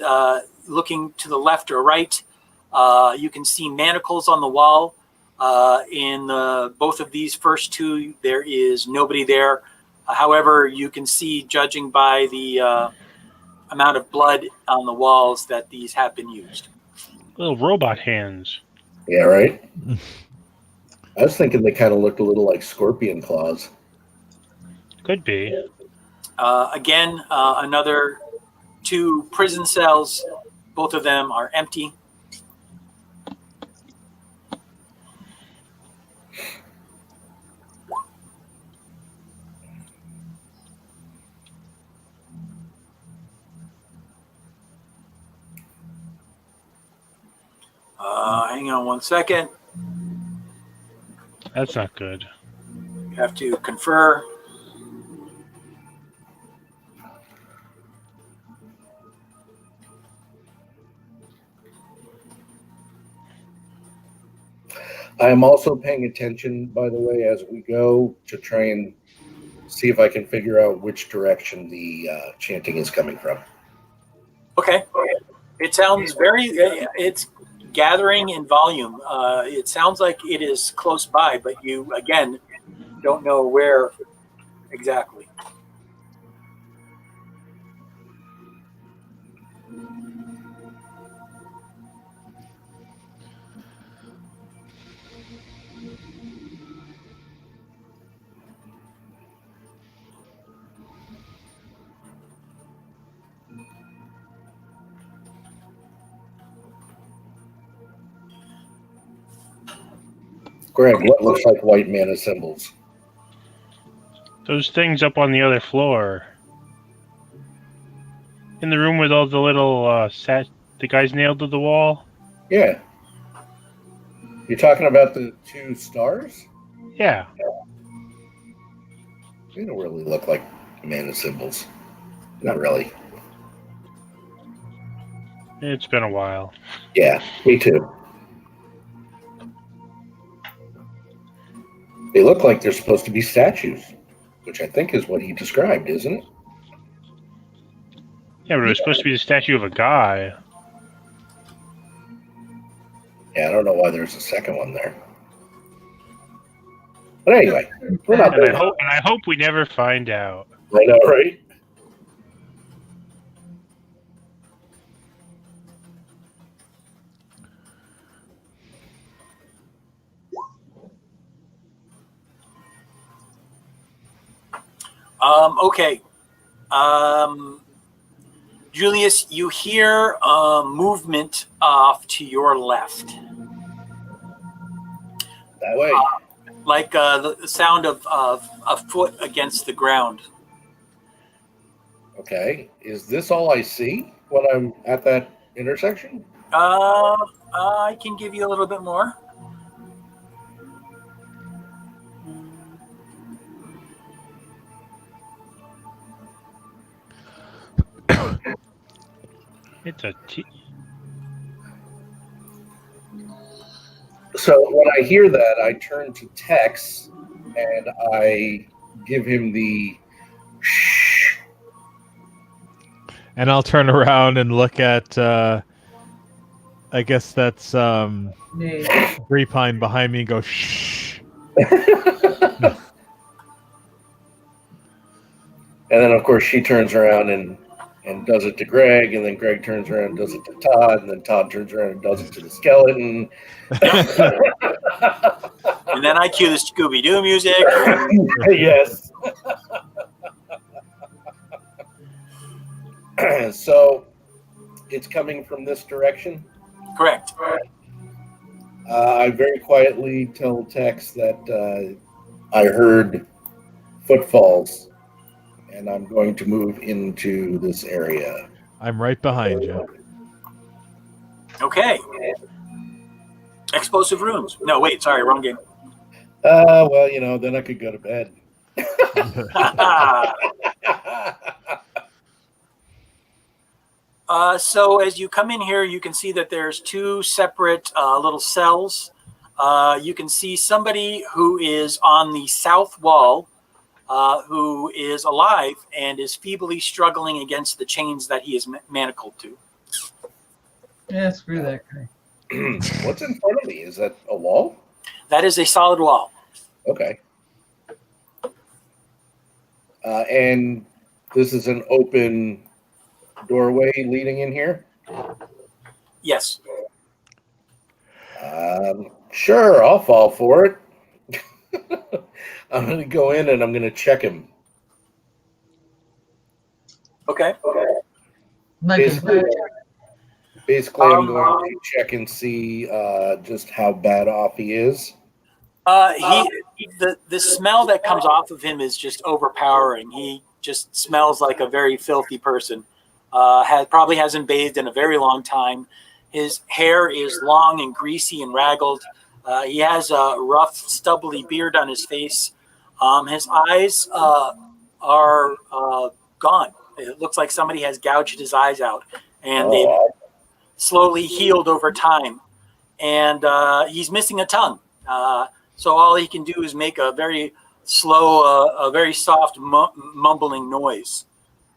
looking to the left or right, you can see manacles on the wall. In both of these first two, there is nobody there. However, you can see, judging by the amount of blood on the walls, that these have been used. Little robot hands. Yeah, right? I was thinking they kind of looked a little like scorpion claws. Could be. Again, another two prison cells. Both of them are empty. Hang on one second. That's not good. You have to confer. I'm also paying attention, by the way, as we go to try and see if I can figure out which direction the chanting is coming from. Okay. It sounds it's gathering in volume. It sounds like it is close by, but you, again, don't know where exactly. Greg, what looks like white mana symbols? Those things up on the other floor. In the room with all the little the guys nailed to the wall? Yeah. You're talking about the 2 stars? Yeah. They don't really look like mana symbols. Not really. It's been a while. Yeah, me too. They look like they're supposed to be statues, which I think is what he described, isn't it? Yeah, but it was supposed to be the statue of a guy. Yeah, I don't know why there's a second one there. But anyway, we're not And there. I hope we never find out. I know, right? Okay. Julius, you hear movement off to your left. That way. Like the sound of a foot against the ground. Okay. Is this all I see when I'm at that intersection? I can give you a little bit more. It's a So when I hear that, I turn to Tex and I give him the shh. And I'll turn around and look at I guess that's Greepine behind me and go shh. And then, of course, she turns around and does it to Greg, and then Greg turns around and does it to Todd, and then Todd turns around and does it to the skeleton. And then I cue the Scooby-Doo music. Yes. So it's coming from this direction? Correct. I very quietly tell Tex that I heard footfalls, and I'm going to move into this area. I'm right behind you. Okay. Explosive rooms. No, wait, sorry, wrong game. Well, you know, then I could go to bed. So as you come in here, you can see that there's 2 separate little cells. You can see somebody who is on the south wall, who is alive and is feebly struggling against the chains that he is manacled to. Yeah, screw that guy. What's in front of me? Is that a wall? That is a solid wall. Okay. And this is an open doorway leading in here? Yes. Sure, I'll fall for it. I'm going to go in and I'm going to check him. Okay. Basically, I'm going to check and see just how bad off he is. The smell that comes off of him is just overpowering. He just smells like a very filthy person. Probably hasn't bathed in a very long time. His hair is long and greasy and raggled. He has a rough, stubbly beard on his face. His eyes are gone. It looks like somebody has gouged his eyes out, and they've slowly healed over time. And he's missing a tongue. So all he can do is make a very slow, a very soft mumbling noise.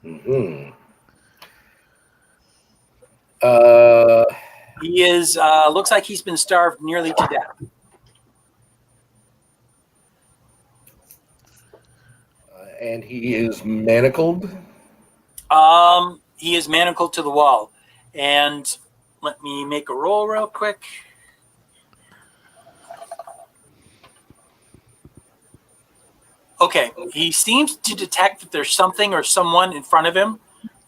Mm-hmm. He is looks like he's been starved nearly to death. And he is manacled. He is manacled to the wall. And let me make a roll real quick. Okay, he seems to detect that there's something or someone in front of him,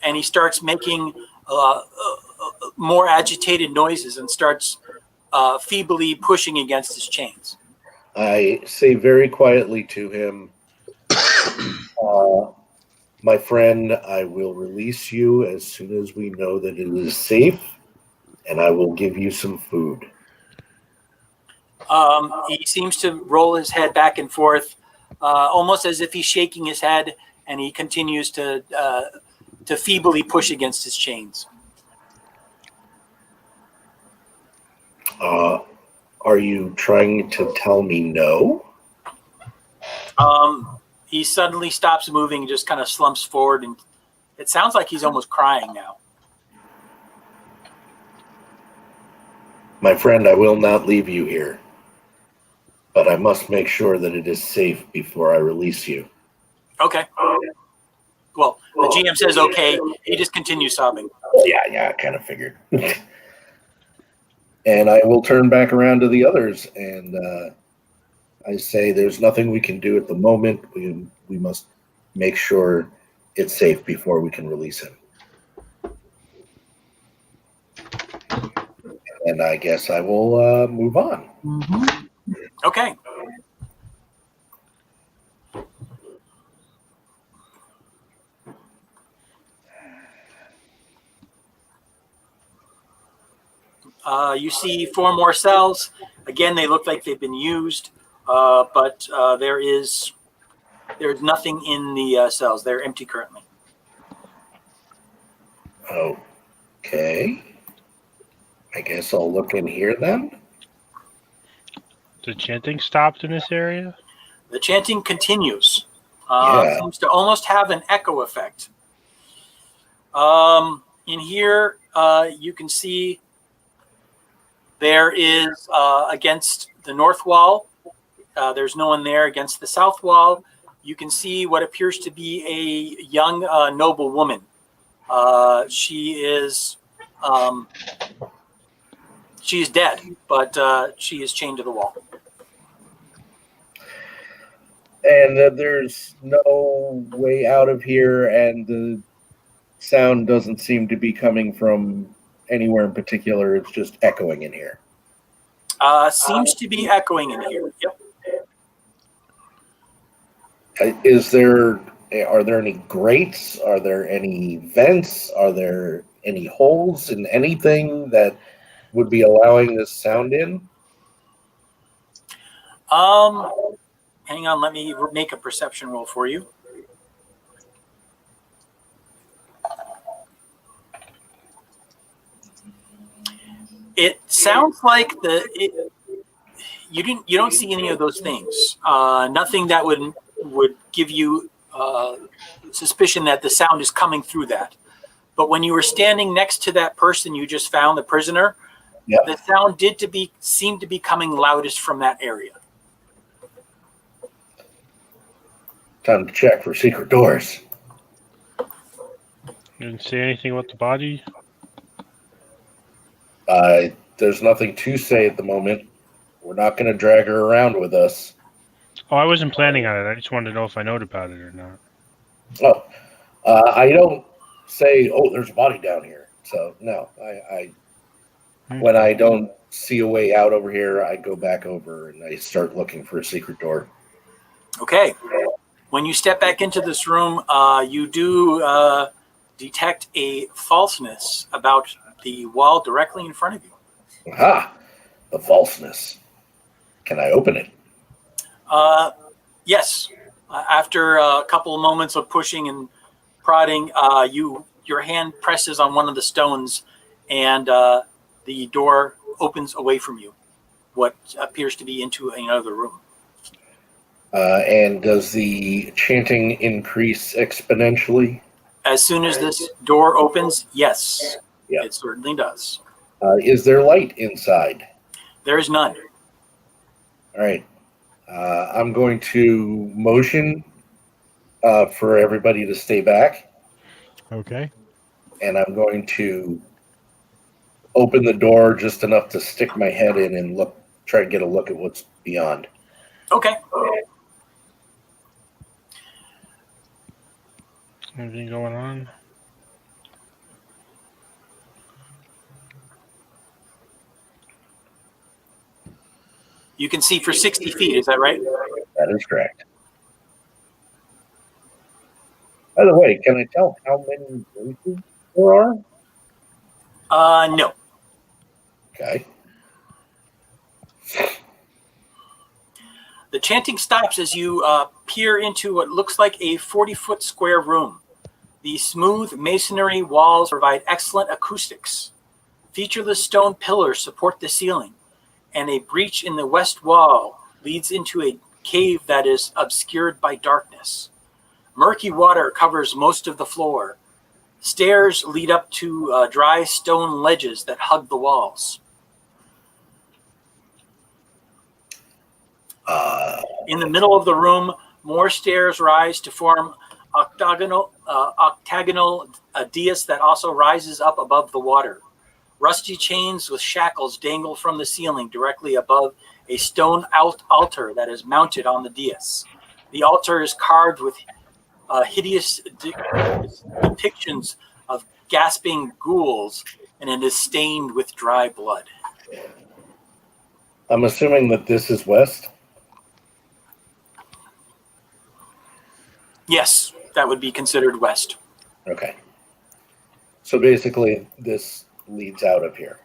and he starts making more agitated noises and starts feebly pushing against his chains. I say very quietly to him, my friend, I will release you as soon as we know that it is safe, and I will give you some food. He seems to roll his head back and forth, almost as if he's shaking his head, and he continues to feebly push against his chains. Are you trying to tell me no? He suddenly stops moving and just kind of slumps forward, and it sounds like he's almost crying now. My friend, I will not leave you here, but I must make sure that it is safe before I release you. Okay. Well, the GM says okay. He just continues sobbing. Yeah, I kind of figured. And I will turn back around to the others, and I say there's nothing we can do at the moment. We must make sure it's safe before we can release him. And I guess I will move on. Mm-hmm. Okay. You see 4 more cells. Again, they look like they've been used, but there's nothing in the cells. They're empty currently. Okay. I guess I'll look in here then. The chanting stopped in this area? The chanting continues. Yeah. Seems to almost have an echo effect. In here, you can see there is against the north wall. There's no one there. Against the south wall, you can see what appears to be a young noble woman. She is dead, but she is chained to the wall. And there's no way out of here, and the sound doesn't seem to be coming from anywhere in particular. It's just echoing in here. Seems to be echoing in here. Yep. Are there any grates? Are there any vents? Are there any holes in anything that would be allowing this sound in? Hang on, let me make a perception roll for you. It sounds like you don't see any of those things. Nothing that would give you suspicion that the sound is coming through that. But when you were standing next to that person you just found, the prisoner, yep, the sound seem to be coming loudest from that area. Time to check for secret doors. You didn't say anything about the body? There's nothing to say at the moment. We're not going to drag her around with us. Oh, I wasn't planning on it. I just wanted to know if I know about it or not. Oh, I don't say, "Oh, there's a body down here." So no, when I don't see a way out over here, I go back over and I start looking for a secret door. Okay. When you step back into this room, you do detect a falseness about the wall directly in front of you. Aha! The falseness. Can I open it? Yes. After a couple of moments of pushing and prodding, your hand presses on one of the stones, and the door opens away from you. what appears to be into another room. And does the chanting increase exponentially? As soon as this door opens, yes, Yeah. it certainly does. Is there light inside? There is none. All right. I'm going to motion for everybody to stay back, Okay. and I'm going to open the door just enough to stick my head in and try to get a look at what's beyond. Okay. Anything going on? You can see for 60 feet, is that right? That is correct. By the way, can I tell how many voices there are? No. Okay. The chanting stops as you peer into what looks like a 40-foot square room. The smooth masonry walls provide excellent acoustics. Featureless stone pillars support the ceiling, and a breach in the west wall leads into a cave that is obscured by darkness. Murky water covers most of the floor. Stairs lead up to dry stone ledges that hug the walls. In the middle of the room, more stairs rise to form octagonal dais that also rises up above the water. Rusty chains with shackles dangle from the ceiling directly above a stone altar that is mounted on the dais. The altar is carved with hideous depictions of gasping ghouls, and it is stained with dry blood. I'm assuming that this is west? Yes, that would be considered west. Okay. So basically, this leads out of here.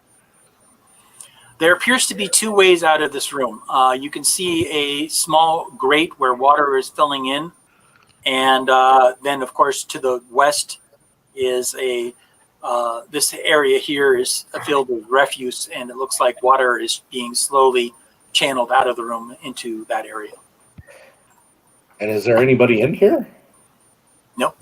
There appears to be two ways out of this room. You can see a small grate where water is filling in. And then, of course, to the west is this area here is filled with refuse, and it looks like water is being slowly channeled out of the room into that area. And is there anybody in here? No.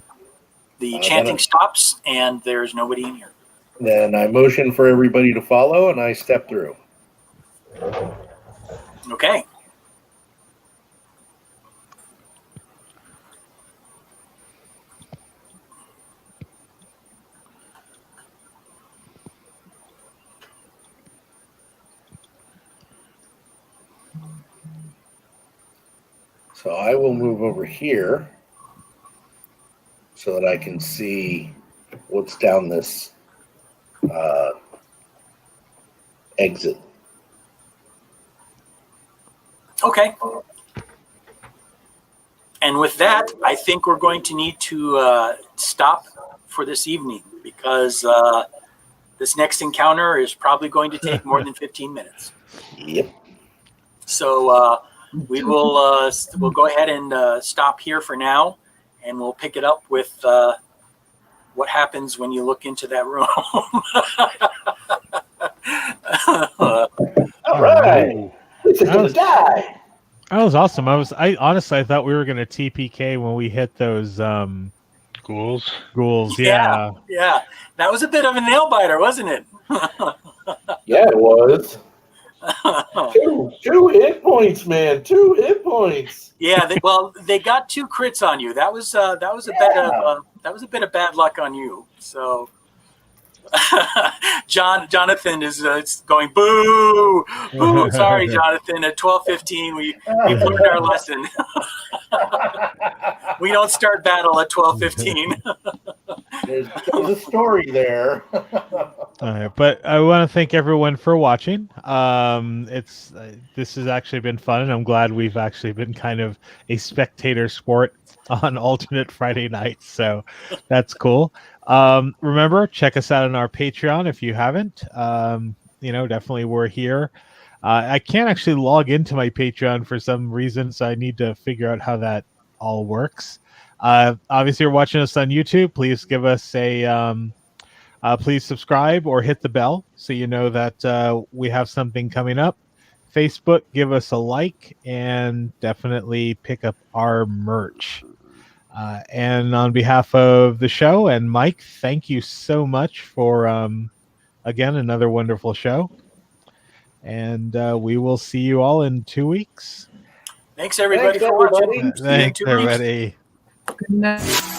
The chanting stops, and there's nobody in here. Then I motion for everybody to follow, and I step through. Okay. So I will move over here so that I can see what's down this exit. Okay. And with that, I think we're going to need to stop for this evening because this next encounter is probably going to take more than 15 minutes. Yep. So we'll go ahead and stop here for now, and we'll pick it up with what happens when you look into that room. All right. This is gonna die. That was awesome. I honestly thought we were gonna TPK when we hit those ghouls. Yeah. Yeah. That was a bit of a nail biter, wasn't it? Yeah, it was. Two hit points, man. 2 hit points. Yeah. They got 2 crits on you. That was a bit of bad luck on you. So. Jonathan is going boo. Sorry, Jonathan. At 12:15, we've learned our lesson. We don't start battle at 12:15. There's a story there. All right, but I want to thank everyone for watching. This has actually been fun, and I'm glad we've actually been kind of a spectator sport on alternate Friday nights. So that's cool. Remember, check us out on our Patreon if you haven't. Definitely we're here. I can't actually log into my Patreon for some reason, so I need to figure out how that all works. Obviously, you're watching us on YouTube. Please give us please subscribe or hit the bell so you know that we have something coming up. Facebook, give us a like, and definitely pick up our merch. And on behalf of the show and Mike, thank you so much for, again, another wonderful show. And we will see you all in 2 weeks. Thanks, everybody, Thanks, for watching. everybody. See you in Thanks, 2 weeks. everybody. Good night.